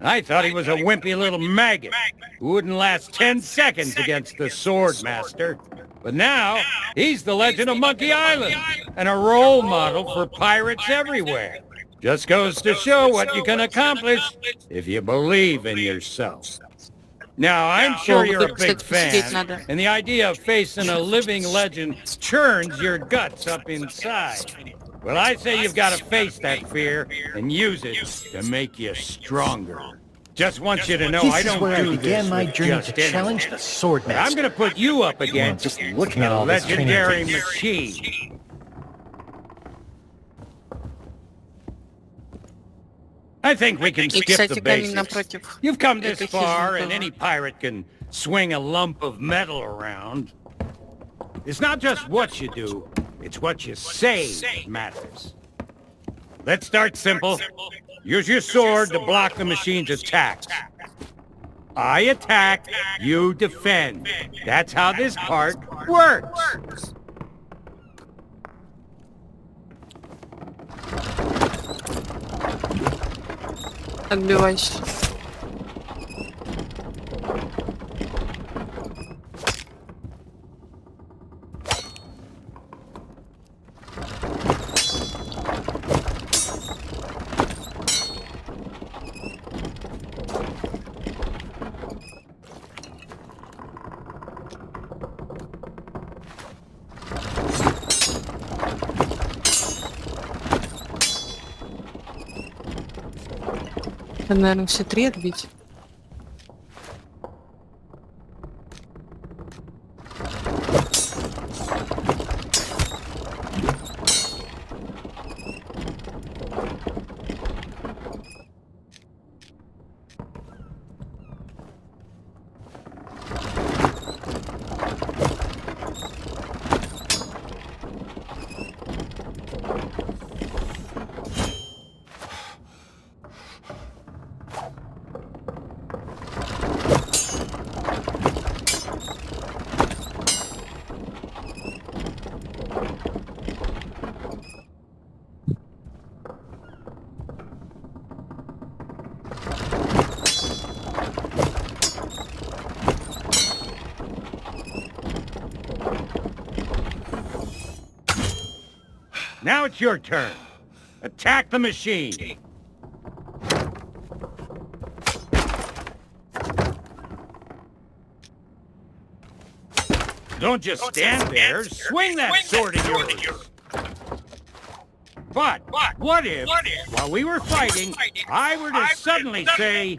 I thought he was a wimpy little maggot who wouldn't last 10 seconds against the Sword Master. But now, he's the legend of Monkey Island, and a role model for pirates everywhere. Just goes to show what you can accomplish if you believe in yourself. Now, I'm sure you're a big fan, and the idea of facing a living legend churns your guts up inside. Well, I say you've got to face that fear and use it to make you stronger. Just want you to know I don't do this my with journey just to challenge anyone. the sword But I'm master. going to put you up against Just looking at a all this training legendary footage. machine. I think we can skip the basics. You've come this far, and any pirate can swing a lump of metal around. It's not just what you do, it's what you say that matters. Let's start simple. Use your sword to block the machine's attacks. I attack, you defend. That's how this part works. Отбивайся. Надо, наверное, все 3 отбить. Now it's your turn. Attack the machine. Don't just stand there. Swing that sword of yours. But what if, while we were fighting, I were to suddenly say,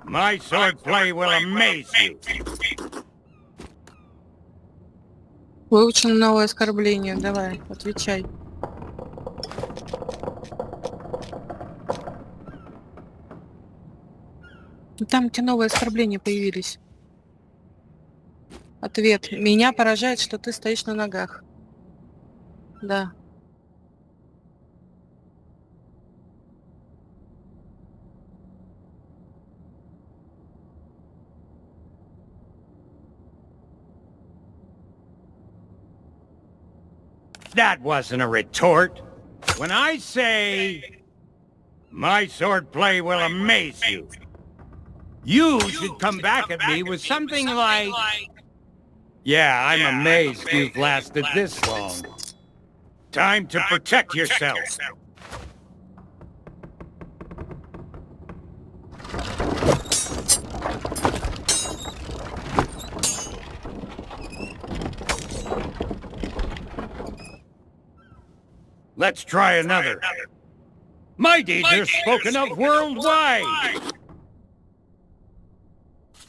my swordplay will amaze you. Выучим новое оскорбление. Давай, отвечай. Там те новые оскорбления появились. Ответ. Меня поражает, что ты стоишь на ногах. Да. That wasn't a retort. When I say, my swordplay will amaze you, you should come back at me with something like, yeah, I'm amazed you've lasted this long. Time to protect yourself. Let's try another. My deeds are spoken of worldwide.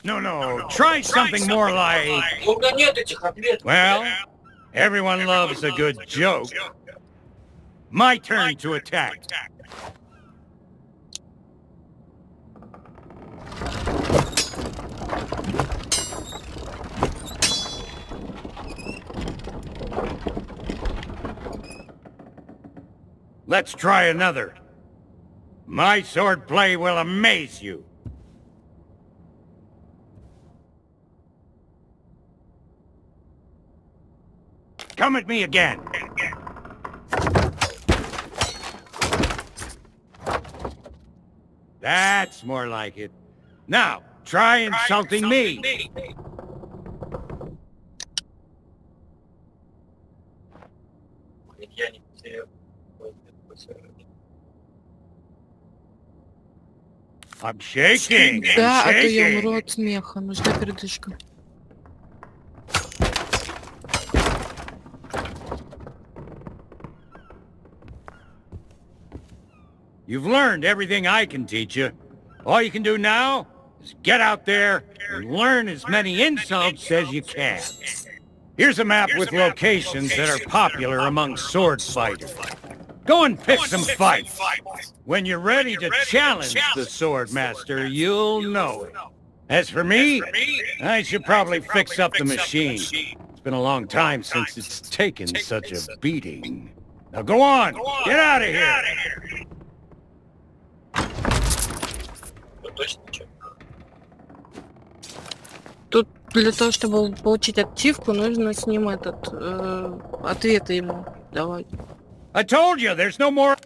No, try something more like... Well, everyone loves a good joke. My turn to attack. Let's try another. My swordplay will amaze you. Come at me again. That's more like it. Now, try insulting me. I'm shaking. Да, а то я умру от смеха. Нужна передышка. You've learned everything I can teach you. All you can do now is get out there and learn as many insults as you can. Here's a map with locations that are popular among sword fighters. Go and pick some fights. When you're ready to challenge the sword master, you'll know it. As for me, I should probably fix up the machine. It's been a long time since it's taken such a beating. Now go on, get out of here. Тут для того, чтобы получить активку, нужно с ним этот ответы ему давать. I told you, there's no more.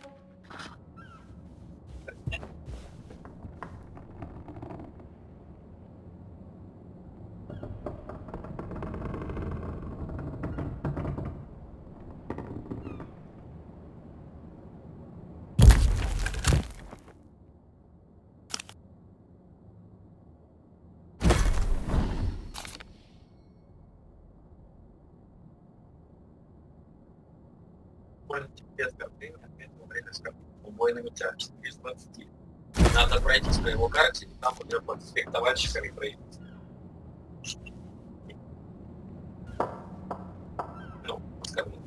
тебе оскорбление ответил во время убойными части из 20. Надо пройтись по его карте, и там уже под фехтовальщиками пройти. Ну, оскорбление.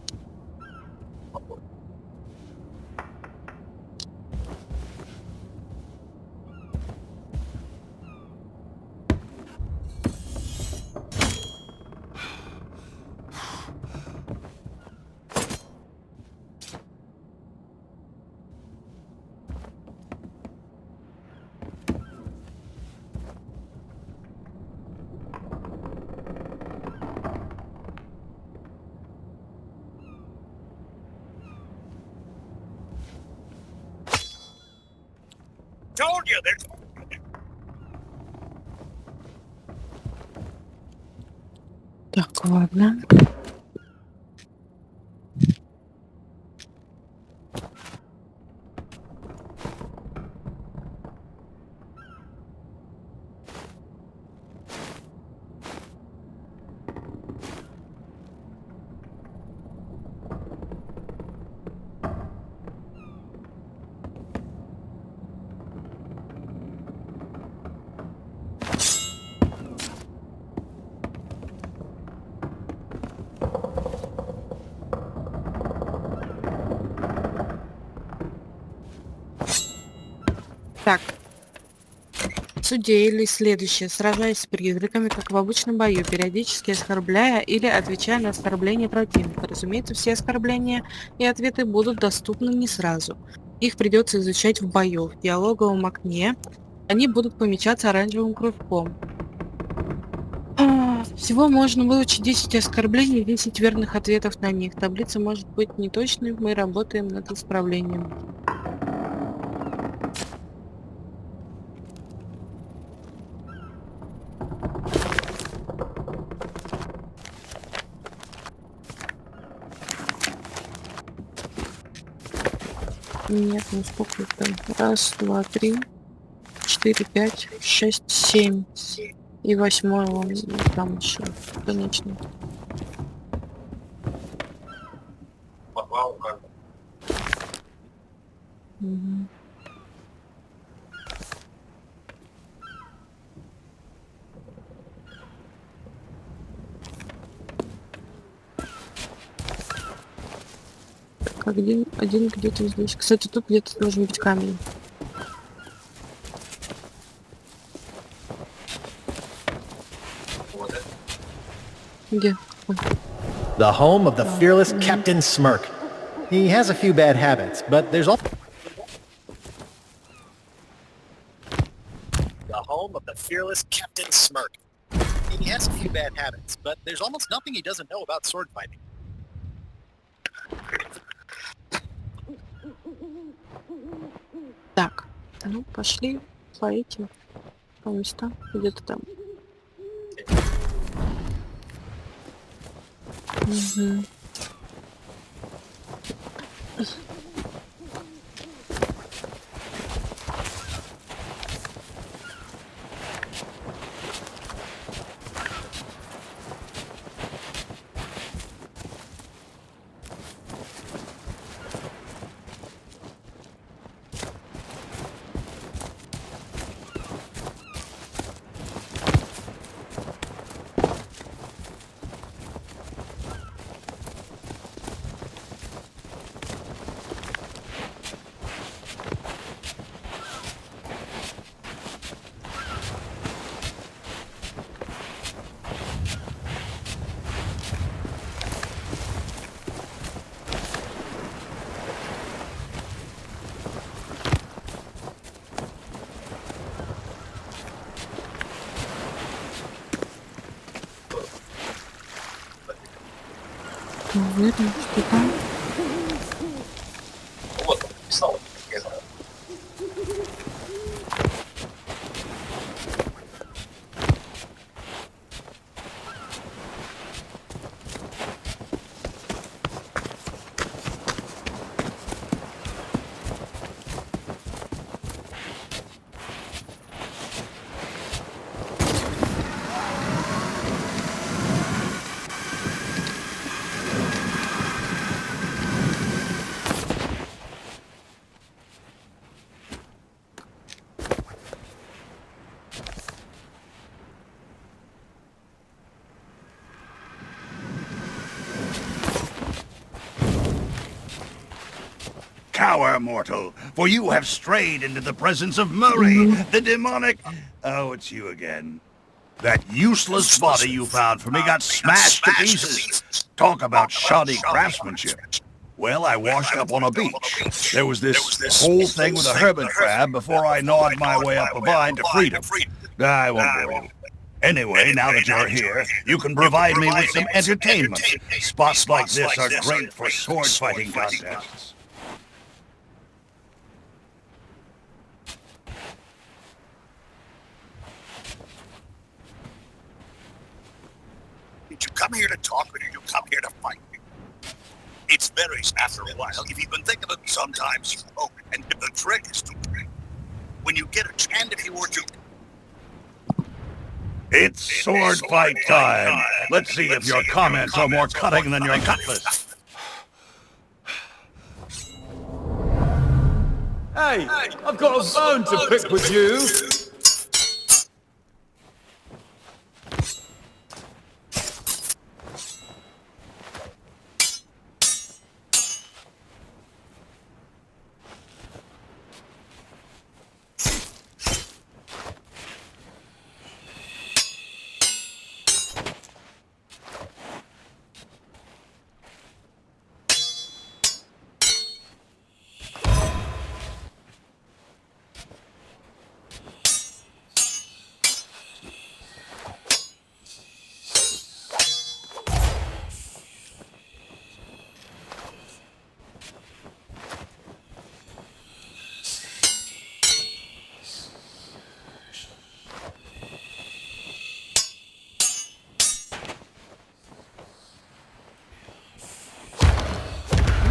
Told you there's. Так, ладно. Так. Судья или следующее. Сражаясь с призраками, как в обычном бою, периодически оскорбляя или отвечая на оскорбления противника. Разумеется, все оскорбления и ответы будут доступны не сразу. Их придется изучать в бою. В диалоговом окне они будут помечаться оранжевым кружком. Всего можно выучить 10 оскорблений и 10 верных ответов на них. Таблица может быть неточной, мы работаем над исправлением. Нет, ну сколько там? Раз, два, три, 4, 5, 6, 7. И 8 вон там еще, конечно. Угу. Так, один где-то здесь. Кстати, тут где-то должен быть камень. Где? The home of the fearless Captain Smirk. He has a few bad habits, but there's also... The home of the fearless Captain Smirk. He has a few bad habits, but there's almost nothing he doesn't know about sword fighting. Так, ну пошли по этим, по местам, где-то там. Угу. Уверен, что там. Вот, писал. cower, mortal, for you have strayed into the presence of Murray, the demonic... Oh, it's you again. That useless body you found for me got smashed to pieces. Talk about shoddy craftsmanship. Well, I washed up on a beach. There was this whole thing with a hermit crab before I gnawed my way up a vine to freedom. I won't bore you. Anyway, now that you're here, you can provide me with some entertainment. Spots like this are great for sword-fighting contests. Did you come here to talk, or did you come here to fight? It's varies after a while. If you can think of it, sometimes you hope, and the trick is to drink. When you get a chance, if you were to... It's sword fight time. Let's see if your comments are more cutting than your cutlass. Hey, I've got a bone to pick with you.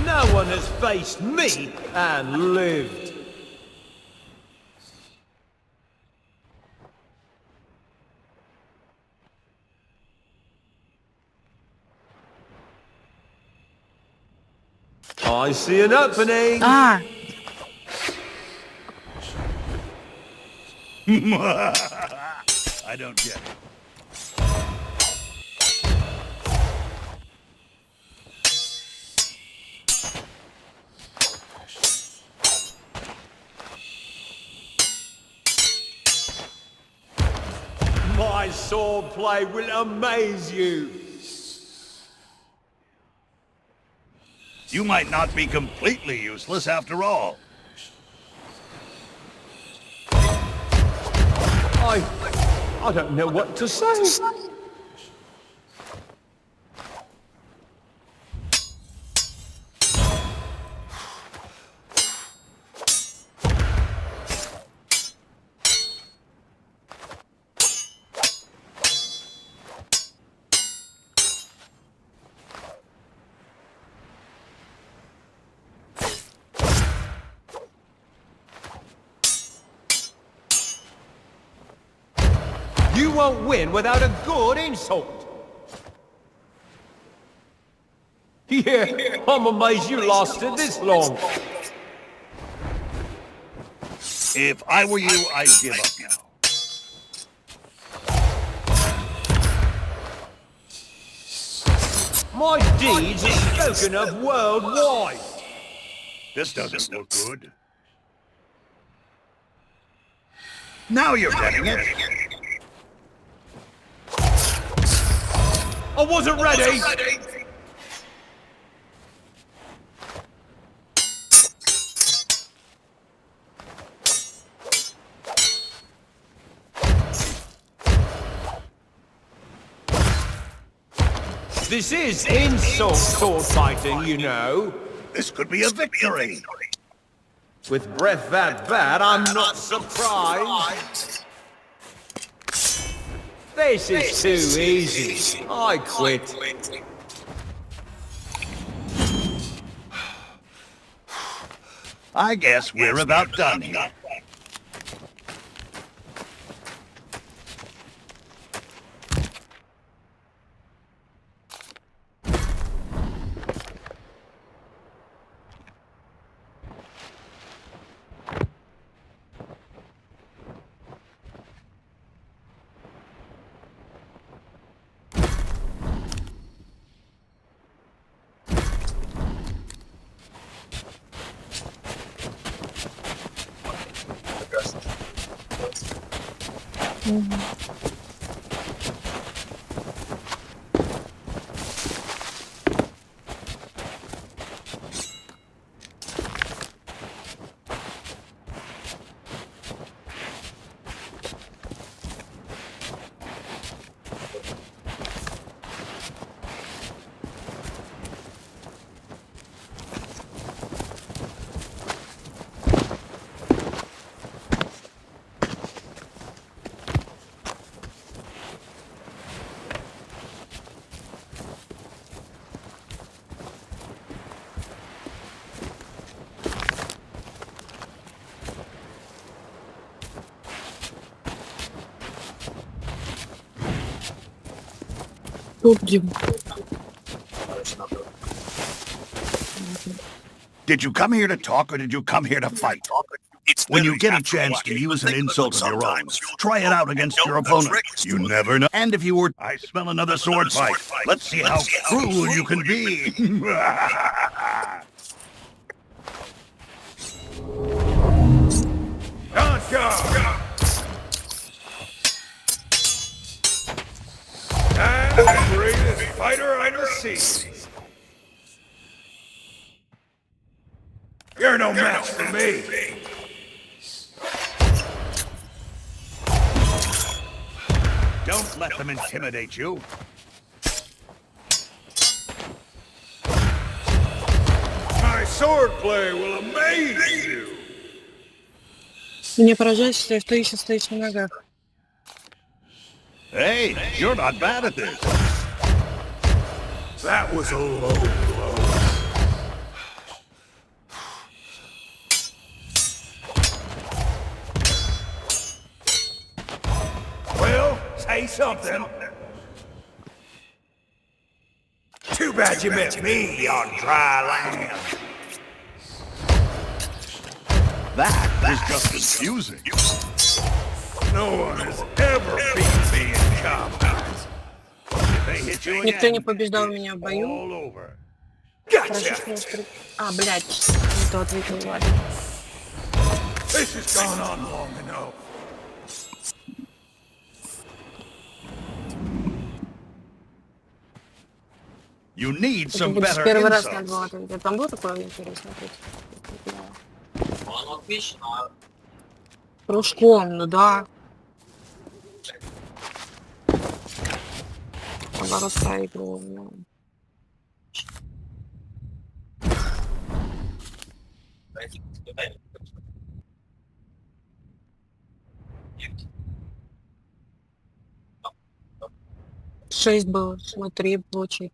No one has faced me and lived. I see an opening. А, I don't get it. My swordplay will amaze you. You might not be completely useless after all. I don't know what to say. You won't win without a good insult. Yeah, I'm amazed you lasted this long. If I were you, I'd give up now. My deeds are spoken of worldwide. This doesn't look good. Now you're getting it. I wasn't ready. This is insult sword fighting, you know. This could be a victory. With breath that bad, I'm not surprised. This is too easy. I quit. I guess we're about done here. Did you come here to talk or did you come here to fight? When you get a chance to use an insult of your own, try it out against your opponent. You never know. And if you were... I smell another sword fight. Let's see how cruel you can be. And the greatest fighter on the sea. You're no match for me. Don't let them intimidate you. My swordplay will amaze you. Меня поражает, что ты еще стоишь на ногах. Hey, you're not bad at this. That was a low blow. Well, say something. Too bad you met me on dry land. That is just confusing. No one has ever beaten me in combat. If they hit you Никто не again, побеждал меня в бою. all over. Хорошо, что я встр- А, блядь, не то ответил, ладно. This has gone on long enough. You need Это some будет better первый раз insults. надо было ответить. Там было такое интересно ответить? Кружком, ну да. Наоборот, проигрывал. Ну. Шесть было, мы 3 получили.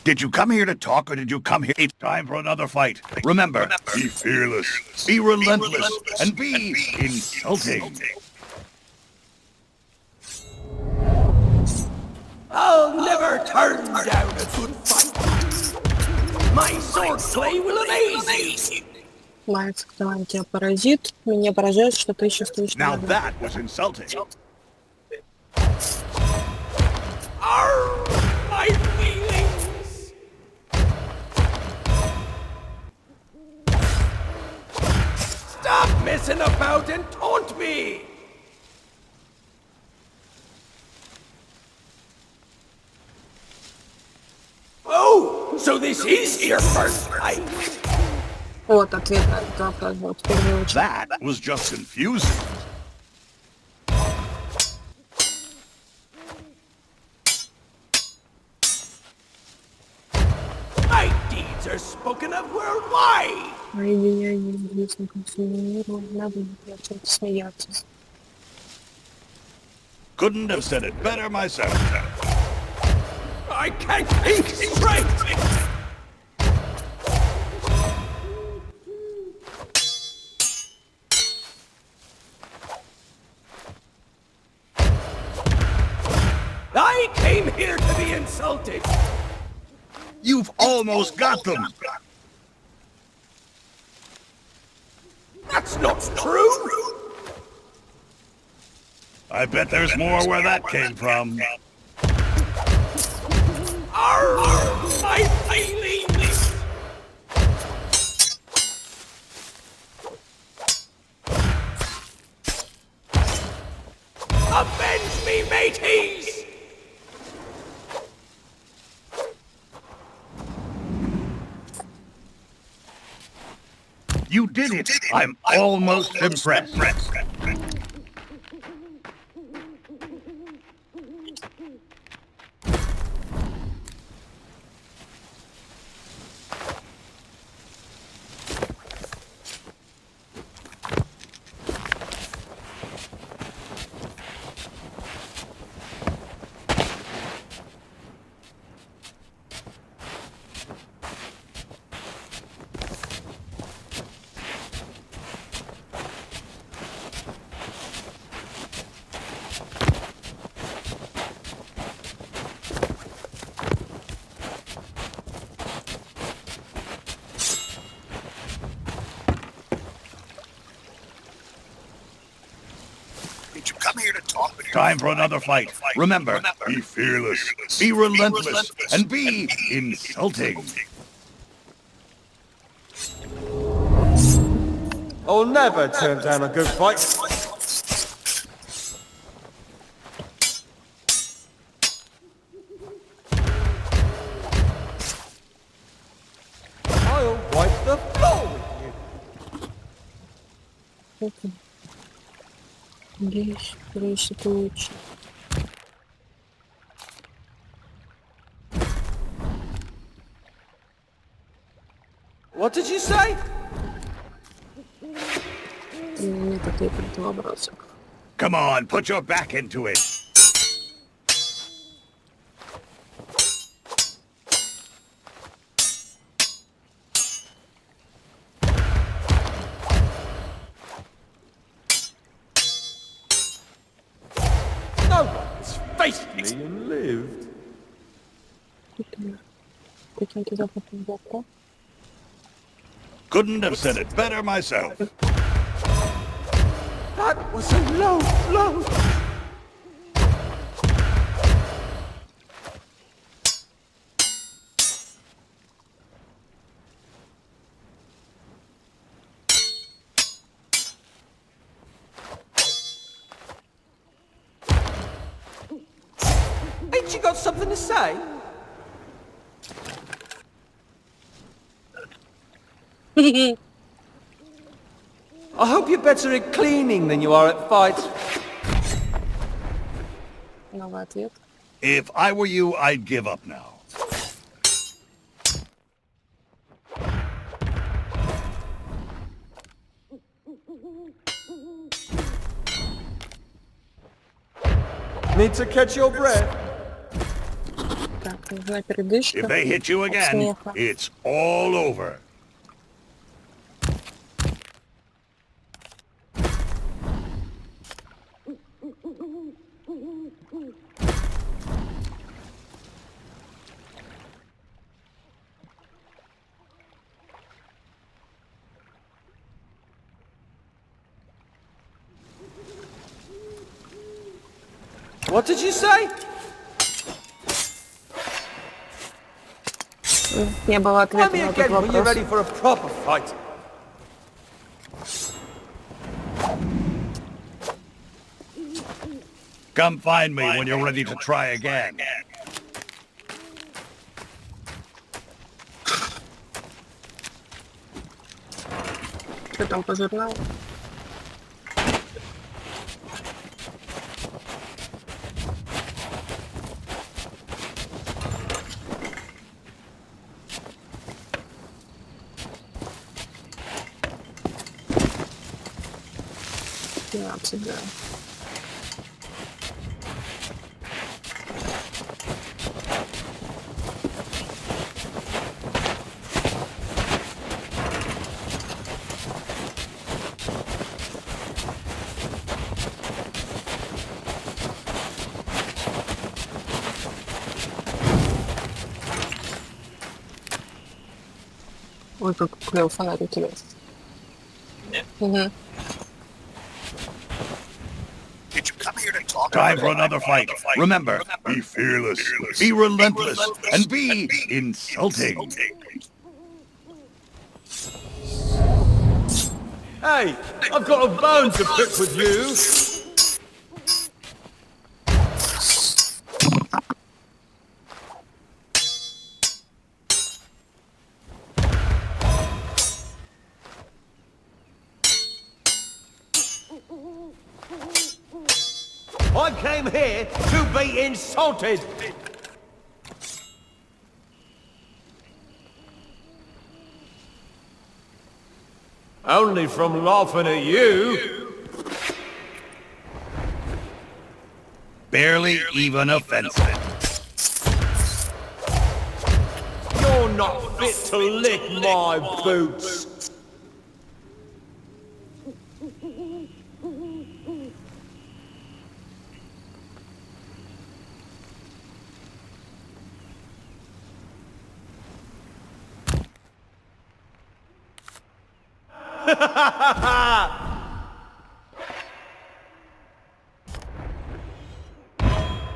Did you come here to talk or did you come here? It's time for another fight. Remember, be fearless, be relentless, and be insulting. I'll never turn down a good fight. My swordplay will amaze you. Лайц, когда тебя поразит, меня поражает, что ты еще стоишь на Now ногах. that was insulting. My feelings. Stop messing about and taunt me. Oh, so this is your first fight. Вот ответ на этот вопрос был в первую очередь. That was just confusing. My deeds are spoken of worldwide. Ай-яй-яй, если консумирую, надо начать смеяться. Couldn't have said it better myself. I can't think straight. came here to be insulted. You've almost got them. That's not true. I bet there's more where that came from. My feelings. Avenge me, mateys! You did it. I'm almost impressed. Time for another fight. Remember, be fearless, be relentless, and be insulting. I'll never turn down a good fight. I'll wipe the floor with you. Надеюсь, короче, получше. What did you say? Мне такой противобразок. Come on, put your back into it. No one's faced me and lived. Couldn't have said it better myself. That was a low blow. Ain't you got something to say? I hope you're better at cleaning than you are at fights. Новый ответ. If I were you, I'd give up now. Need to catch your breath. Так, нужна передышка. If they hit you again, it's all over. What did you say? Не было ответа Tell me на этот again when you're вопрос. ready for a proper fight. Come find me when you're ready to try again. Что там по журналу? Да. Ой, как клевый фонарь у тебя. Угу. Time for another fight. Remember, be fearless, be relentless, and be insulting. Hey, I've got a bone to pick with you. I came here to be insulted. Only from laughing at you. Barely even offensive. You're not fit to lick my boots.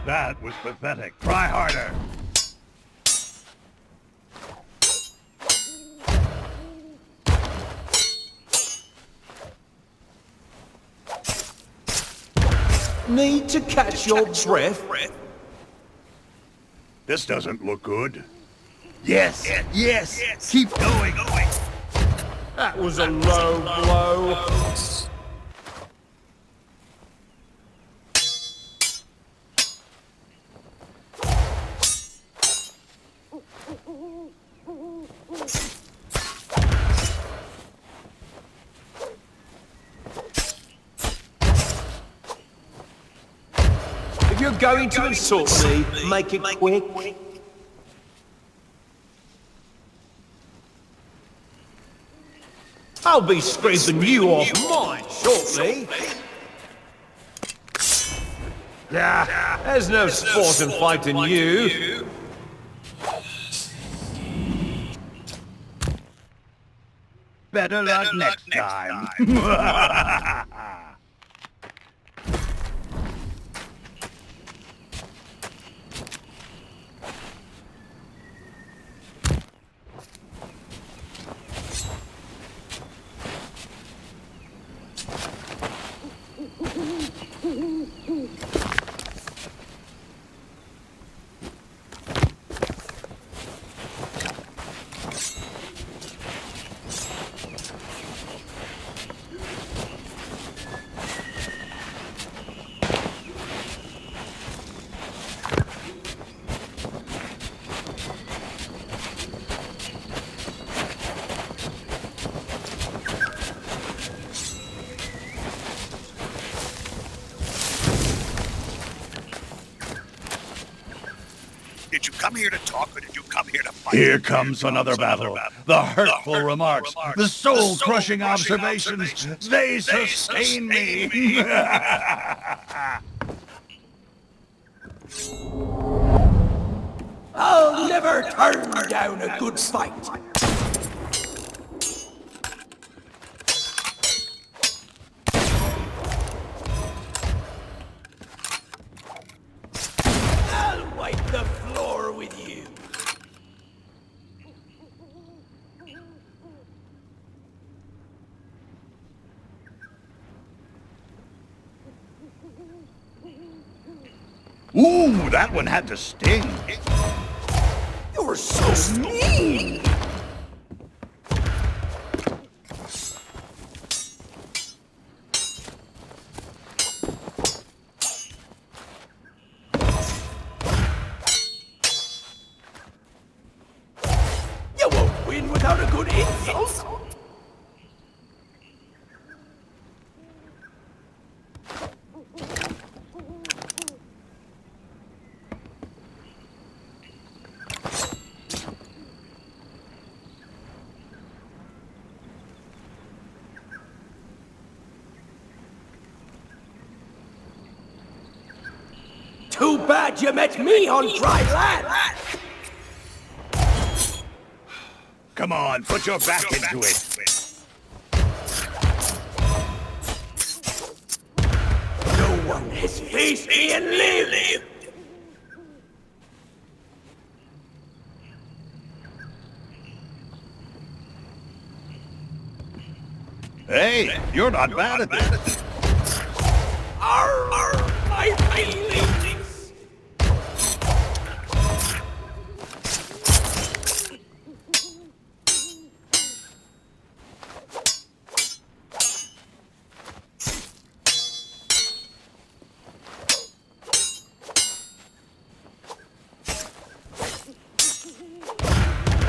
That was pathetic. Try harder. Need to catch your breath? This doesn't look good. Yes, yes, keep going. That was a low blow. If you're going to insult me, make it quick. I'll be scraping you off mine shortly. Yeah, there's no sport in fighting you. Better luck next time. Did you come here to talk, or did you come here to fight? Here comes another battle. The hurtful remarks, the soul-crushing observations, they sustain me. I'll never turn down a good fight. I'll wipe the floor with you. Ooh, that one had to sting. You're so mean! You won't win without a good insult! Too bad you met me on dry land! Come on, put your back into it. No one has faced me and lived. Hey, you're not bad at this. Arr, my feelings.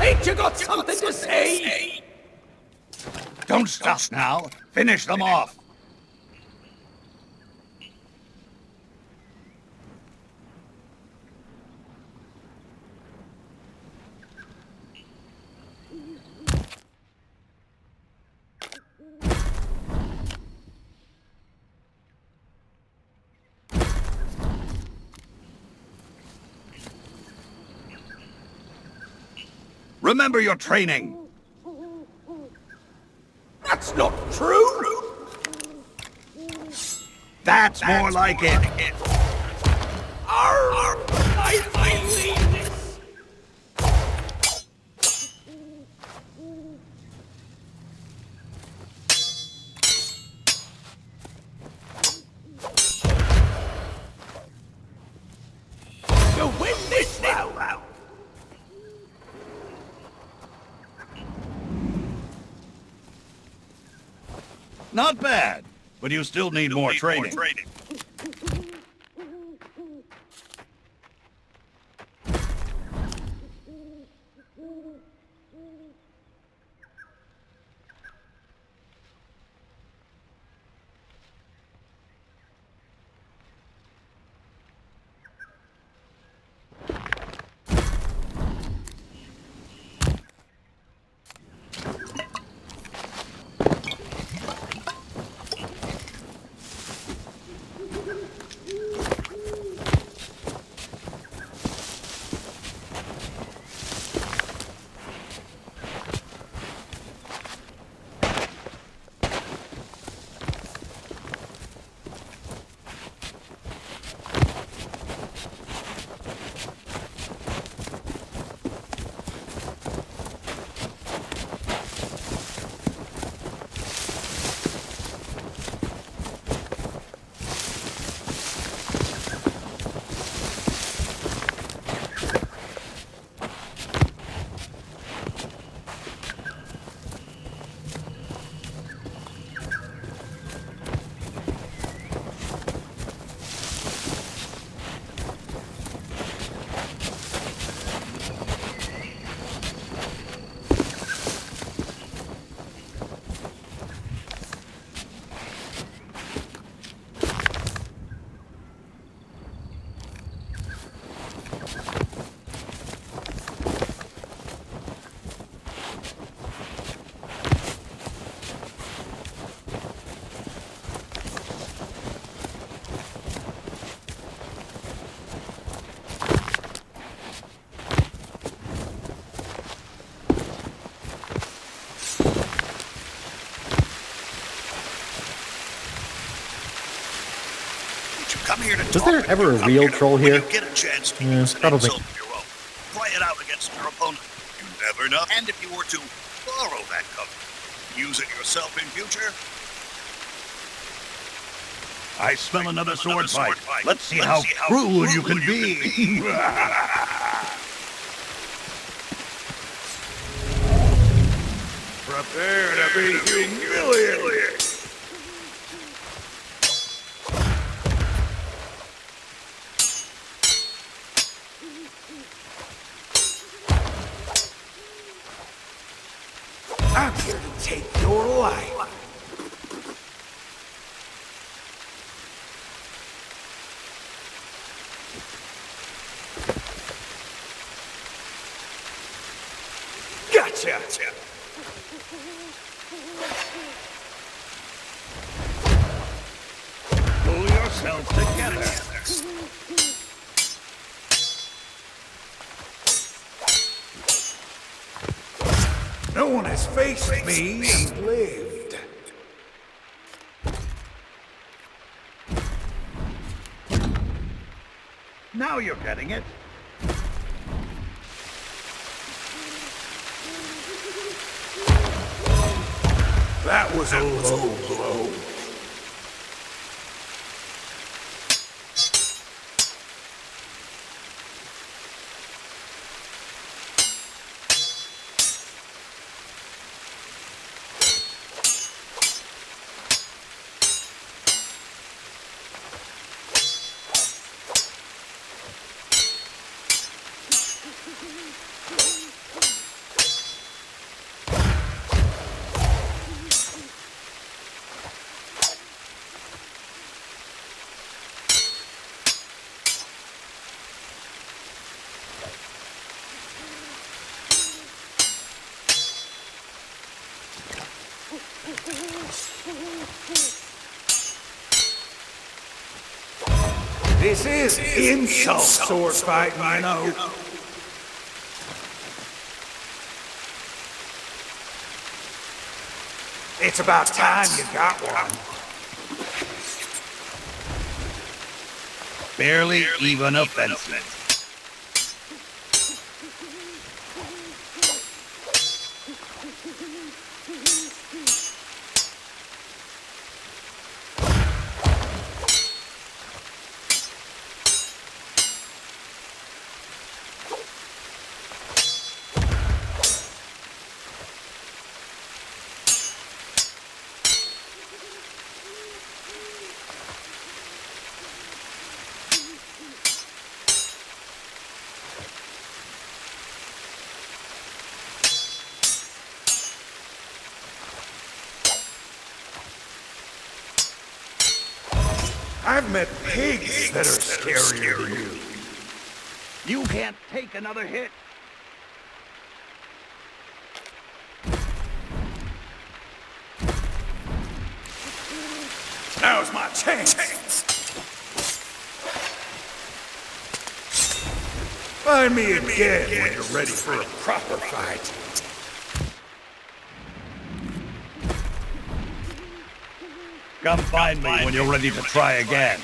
Ain't you got something to say? Don't stop now. Finish them off. Remember your training. That's not true. That's more like it. Arr, my feelings. You win this round. Not bad, but you still need more training. Was there ever a real troll here? Get a chance to Yeah, probably. Play it out against your opponent. You never know. And if you were to borrow that cover, use it yourself in future. I smell another sword fight. Let's see how cruel you can be. Prepare to be humiliated. I'm here to take your life. Gotcha. Pull yourself together. No one has faced me and lived. Now you're getting it. That was a low blow. This is insult sword fighting, you know. It's about time you got one. Barely even offensive. I've met pigs that are scarier than you. You can't take another hit. Now's my chance. Find me again when you're ready for a proper fight. Come find me when you're ready to try again.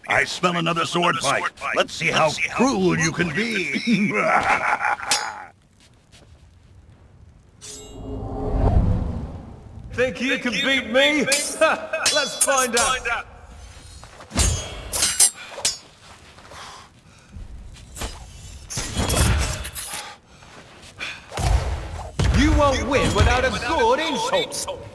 I smell another sword fight. Let's see how cruel you can be. Think you can beat me? Let's find out. You won't win without a good insult.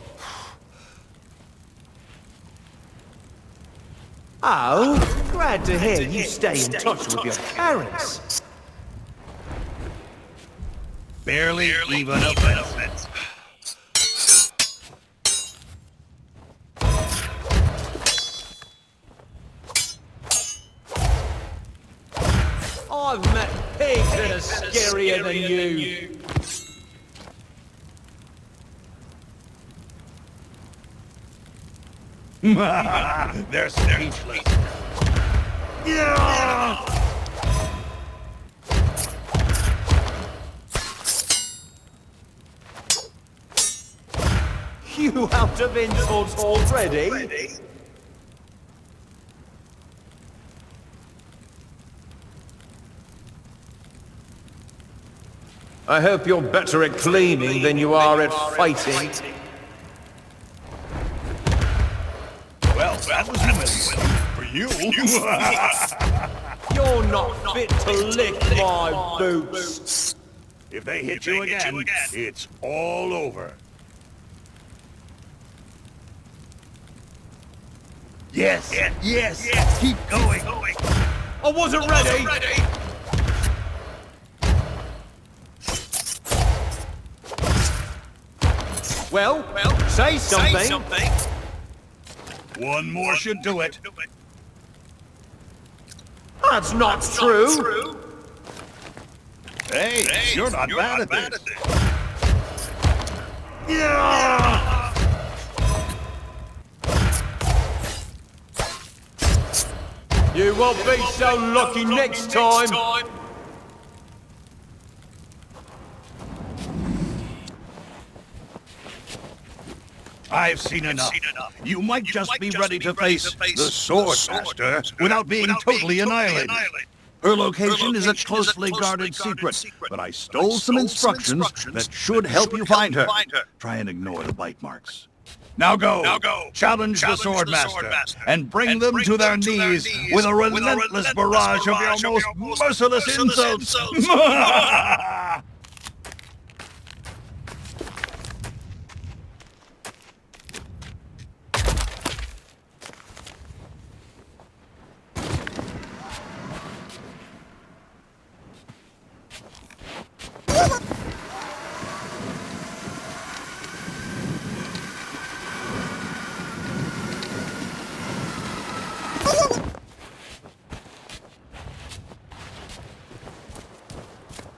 Oh, glad to hear you stay in touch with your parents. Barely even offense. I've met pigs that are scarier than you. They're speechless. Yeah! You out of insults already? I hope you're better at cleaning than you are at fighting. Well, that was humiliating for you. You're not fit to lick my boots. If they hit you again, it's all over. Yes, yes, keep going. I wasn't ready. Well, say something. One more should do it. That's not true. Hey, you're not bad at this. Yeah! You won't be so lucky next time. I've seen enough. You might just be ready to face the Sword Master without being totally annihilated. Her location is a closely guarded secret, but I stole some instructions that should help you find her. Try and ignore the bite marks. Now go, challenge the Sword Master, and bring them to their knees with a relentless barrage of your most merciless insults.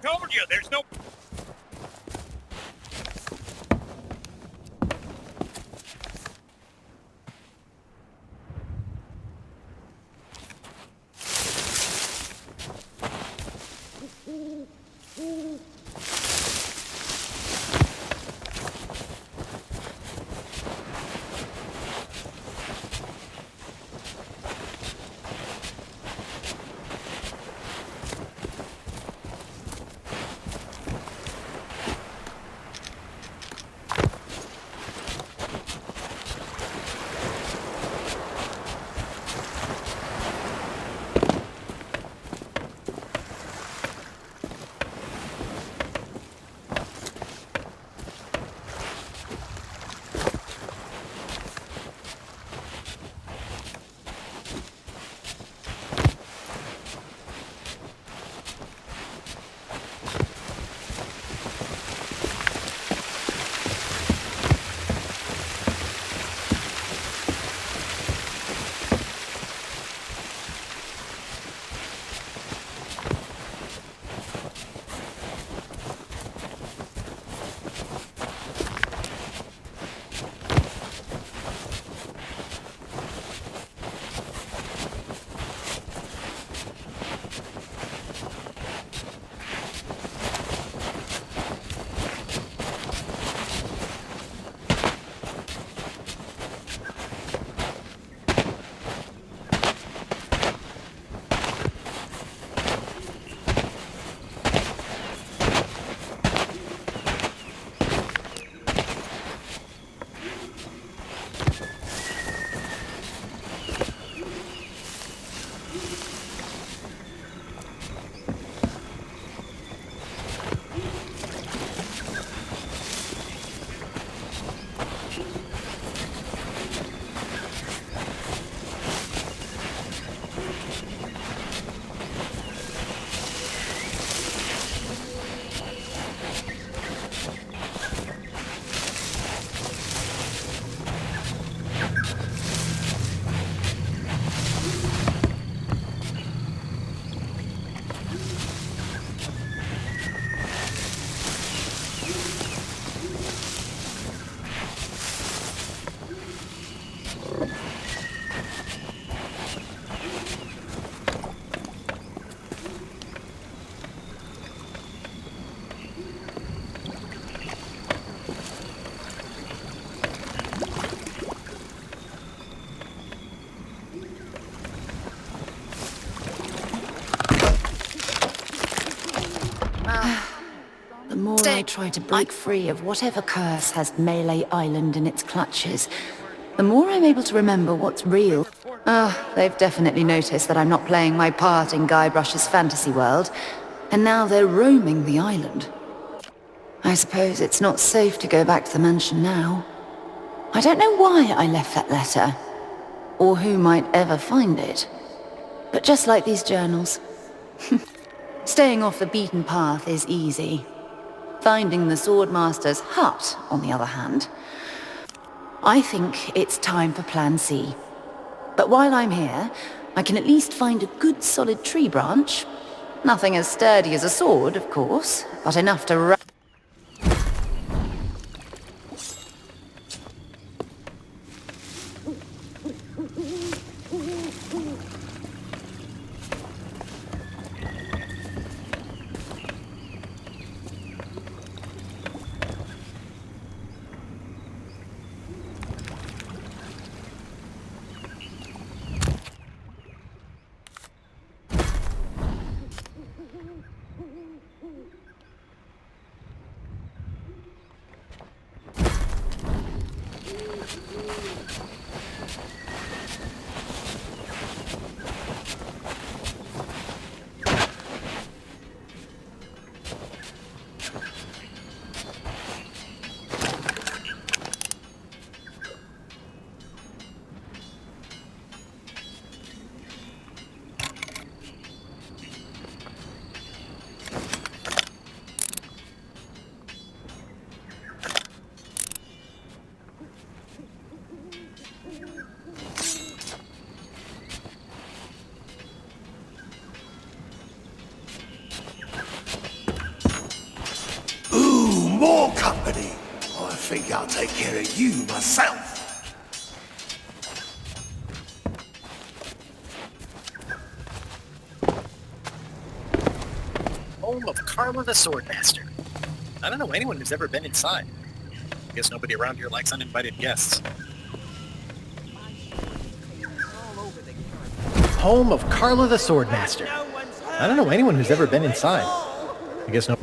Told you, there's no try to break free of whatever curse has Melee Island in its clutches, the more I'm able to remember what's real. They've definitely noticed that I'm not playing my part in Guybrush's fantasy world, and now they're roaming the island. I suppose it's not safe to go back to the mansion now. I don't know why I left that letter, or who might ever find it. But just like these journals, staying off the beaten path is easy. Finding the Swordmaster's hut, on the other hand, I think it's time for Plan C. But while I'm here, I can at least find a good solid tree branch. Nothing as sturdy as a sword, of course, but enough to More company. I think I'll take care of you myself. Home of Carla the Swordmaster. I don't know anyone who's ever been inside. I guess nobody around here likes uninvited guests. Home of Carla the Swordmaster. I don't know anyone who's ever been inside. I guess no.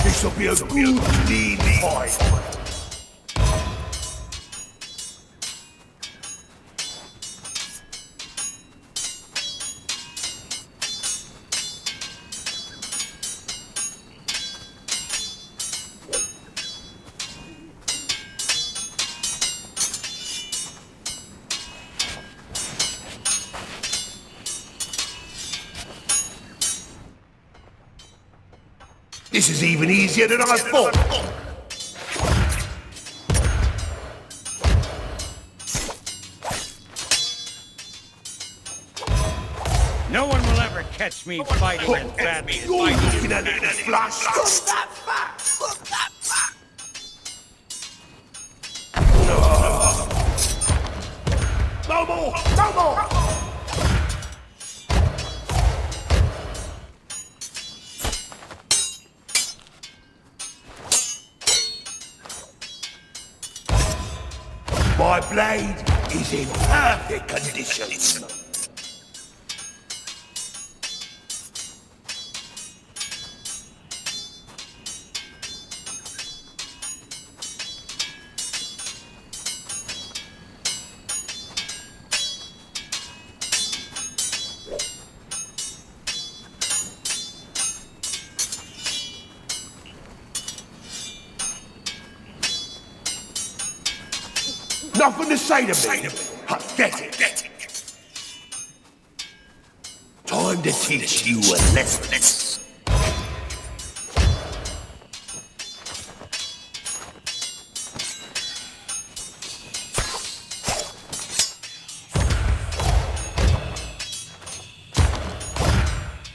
This'll be a good lean fight. This is even easier than I thought. No one will ever catch me fighting as badly as You're I do. looking at it as flash. Look that fat! Look that fat! No more! No more! My blade is in perfect condition. Nothing to say to me. Pathetic. Time to teach you a lesson.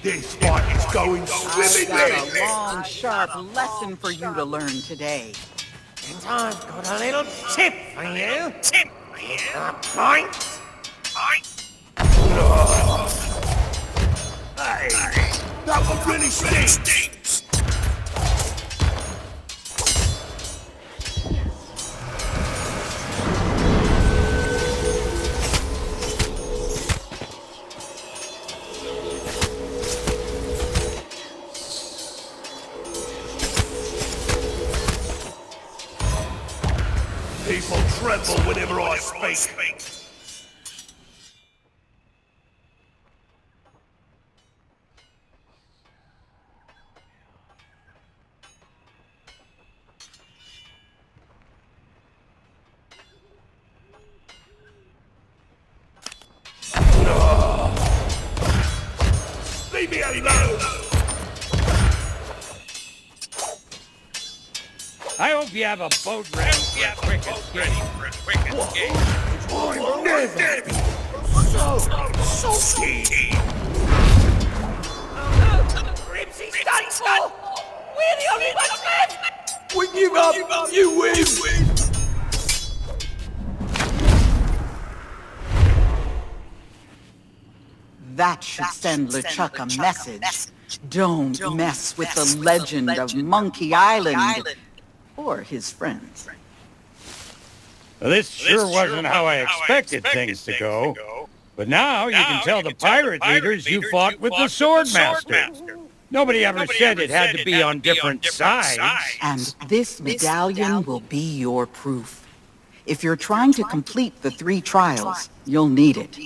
This fight is going I've got a swimmingly. long, sharp lesson for you to learn today. And I've got a little tip for you. Points. Hey, that one really stinks. People tremble whenever I speak. Leave me alone! I hope you have a boat ready for a quick escape. I'll never be so salty. Grimsy's done for! We're the only ones left! We give up, you win! That should send LeChuck a message. Don't mess with the legend of Monkey Island or his friends. Well, this sure wasn't how I expected things to go. But now you can tell the pirate leaders you fought with the Swordmaster. Nobody ever said it had to be on different sides. And this medallion will be your proof. If you're trying to complete the 3 trials, you'll need it.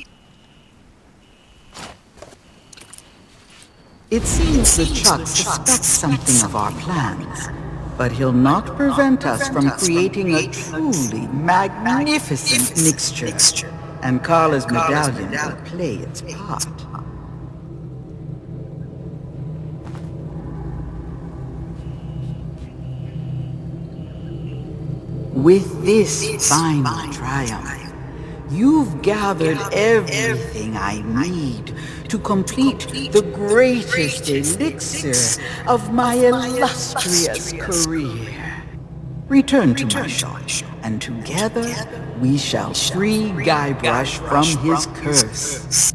It seems LeChuck suspects something of our plans, but he'll not prevent us from creating a truly magnificent mixture, and Carla's medallion will play its part. With this final triumph, you've gathered everything I need to complete the greatest elixir of my illustrious career. Return to my shop, and together we shall free Guybrush from his curse.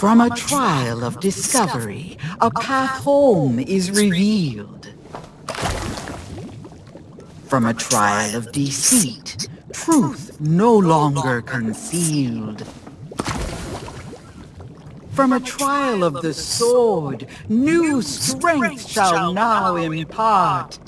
From a trial of discovery, a path home is revealed. From a trial of deceit, truth no longer concealed. From a trial of the sword, new strength shall now impart.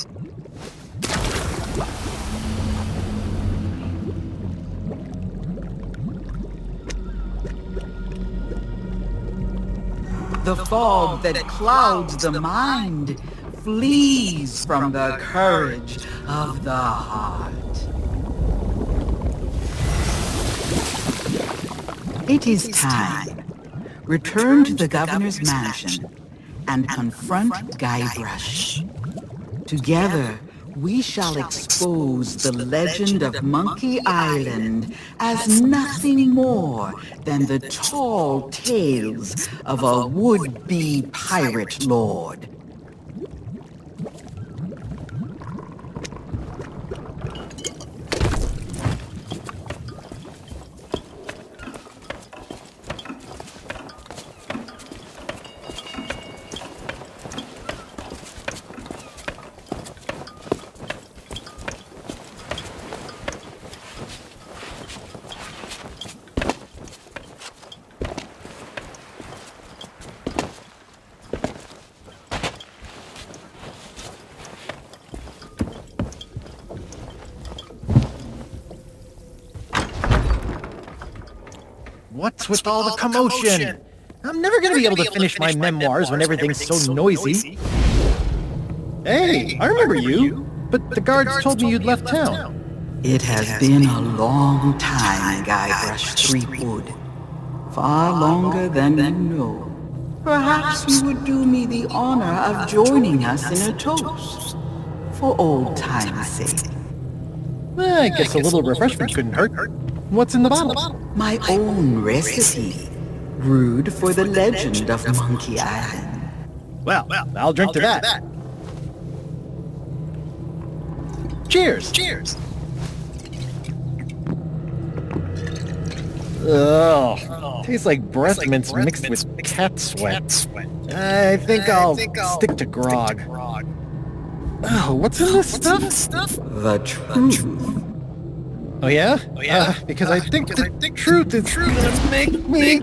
The fog that clouds the mind flees from the courage of the heart. It is time. Return to the governor's mansion and confront Guybrush. Together, we shall expose the legend of Monkey Island as nothing more than the tall tales of a would-be pirate lord. What's with all the commotion? I'm never gonna be able to finish my memoirs when everything's so noisy. Hey, I remember you, but the guards told me you'd left town. It has been a long time, Guybrush Threepwood. Far longer than you know. Perhaps you would do me the honor of joining us in a toast. For old time's sake. I guess a little refreshment couldn't hurt. What's in the bottle? My own recipe. Brewed for the legend of Monkey Island. Well, I'll drink to that. Cheers! Cheers! Ugh. Tastes like breath mints mixed with cat sweat. I think I'll stick to grog. Oh, what's in this stuff? The truth. Oh yeah? Because I think the truth is gonna make me...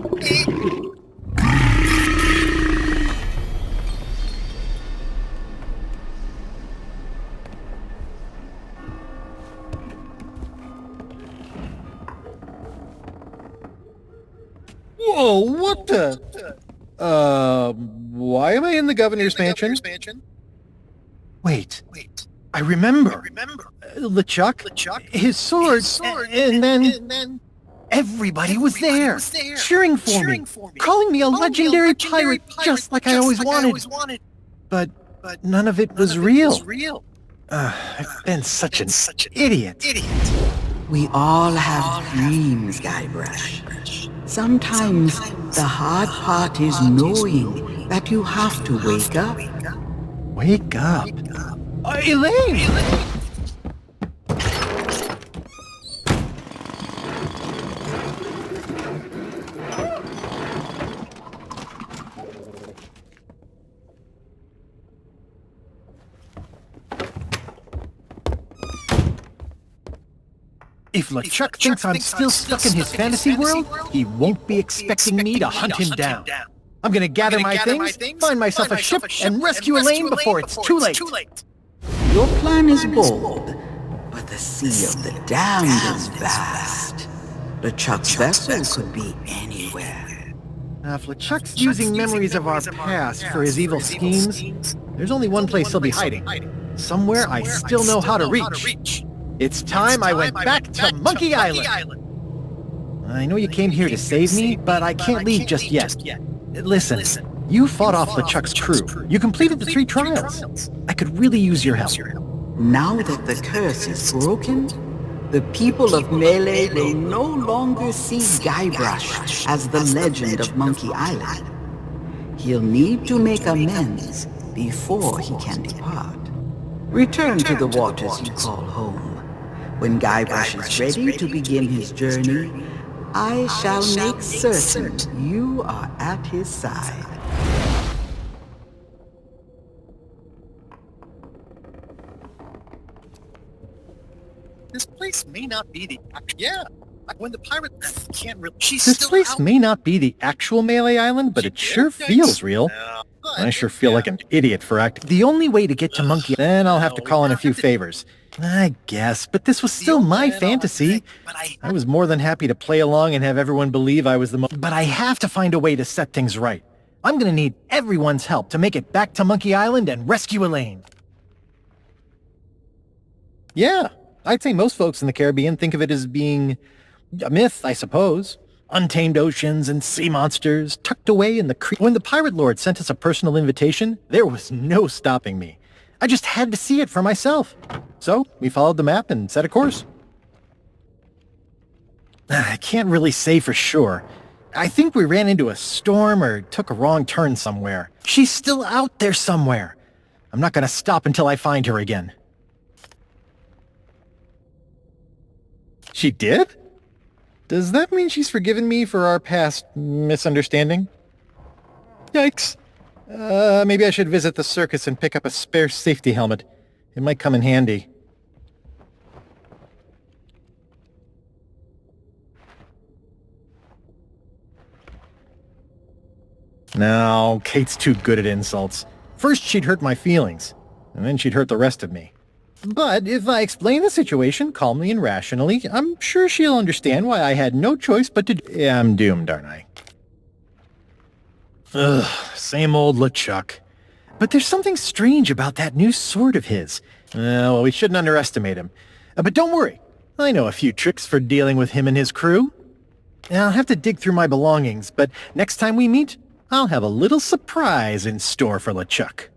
Whoa, what the... why am I in the governor's mansion? Wait, I remember. LeChuck, his sword, and then... Everybody was there, cheering for me, calling me a legendary pirate just like I always wanted. But none of it was real. I've been such an idiot. We all have dreams, Guybrush. Sometimes the hard part is knowing that you have to wake up. Wake up? Elaine! If LeChuck thinks I'm still stuck in his fantasy world, he won't be expecting me to hunt him down. I'm gonna gather my things, find myself a ship, and rescue Elaine before it's too late. Your plan is bold, but the sea of the damned is vast. LeChuck's vessel could be anywhere. Now, if LeChuck's using memories of our past for his evil schemes, there's only one place he'll be hiding. Somewhere I still know how to reach. It's time I went back to Monkey Island. I know you came here to save me, but I can't leave just yet. Listen, you fought off LeChuck's crew. You completed the 3 trials. I could really use your help. Now that the curse is broken, the people of Melee will no longer see Guybrush as the legend of Monkey Island. He'll need to make amends before he can depart. Return to the waters you call home. When Guybrush is ready to begin his journey, I shall make certain you are at his side. This place may not be the... Yeah, when the pirate can't really... This place may not be the actual Melee Island, but it sure feels real. I sure feel like an idiot for acting. The only way to get to Monkey... Then I'll have to call in a few favors. I guess, but this was still my fantasy. I was more than happy to play along and have everyone believe I was the most... But I have to find a way to set things right. I'm gonna need everyone's help to make it back to Monkey Island and rescue Elaine. Yeah, I'd say most folks in the Caribbean think of it as being a myth, I suppose. Untamed oceans and sea monsters tucked away in the creek. When the Pirate Lord sent us a personal invitation, there was no stopping me. I just had to see it for myself. So, we followed the map and set a course. I can't really say for sure. I think we ran into a storm or took a wrong turn somewhere. She's still out there somewhere. I'm not gonna stop until I find her again. She did? Does that mean she's forgiven me for our past misunderstanding? Yikes. Maybe I should visit the circus and pick up a spare safety helmet. It might come in handy. No, Kate's too good at insults. First she'd hurt my feelings, and then she'd hurt the rest of me. But if I explain the situation calmly and rationally, I'm sure she'll understand why I had no choice but to... Yeah, I'm doomed, aren't I? Ugh, same old LeChuck. But there's something strange about that new sword of his. Well, we shouldn't underestimate him. But don't worry, I know a few tricks for dealing with him and his crew. I'll have to dig through my belongings, but next time we meet, I'll have a little surprise in store for LeChuck.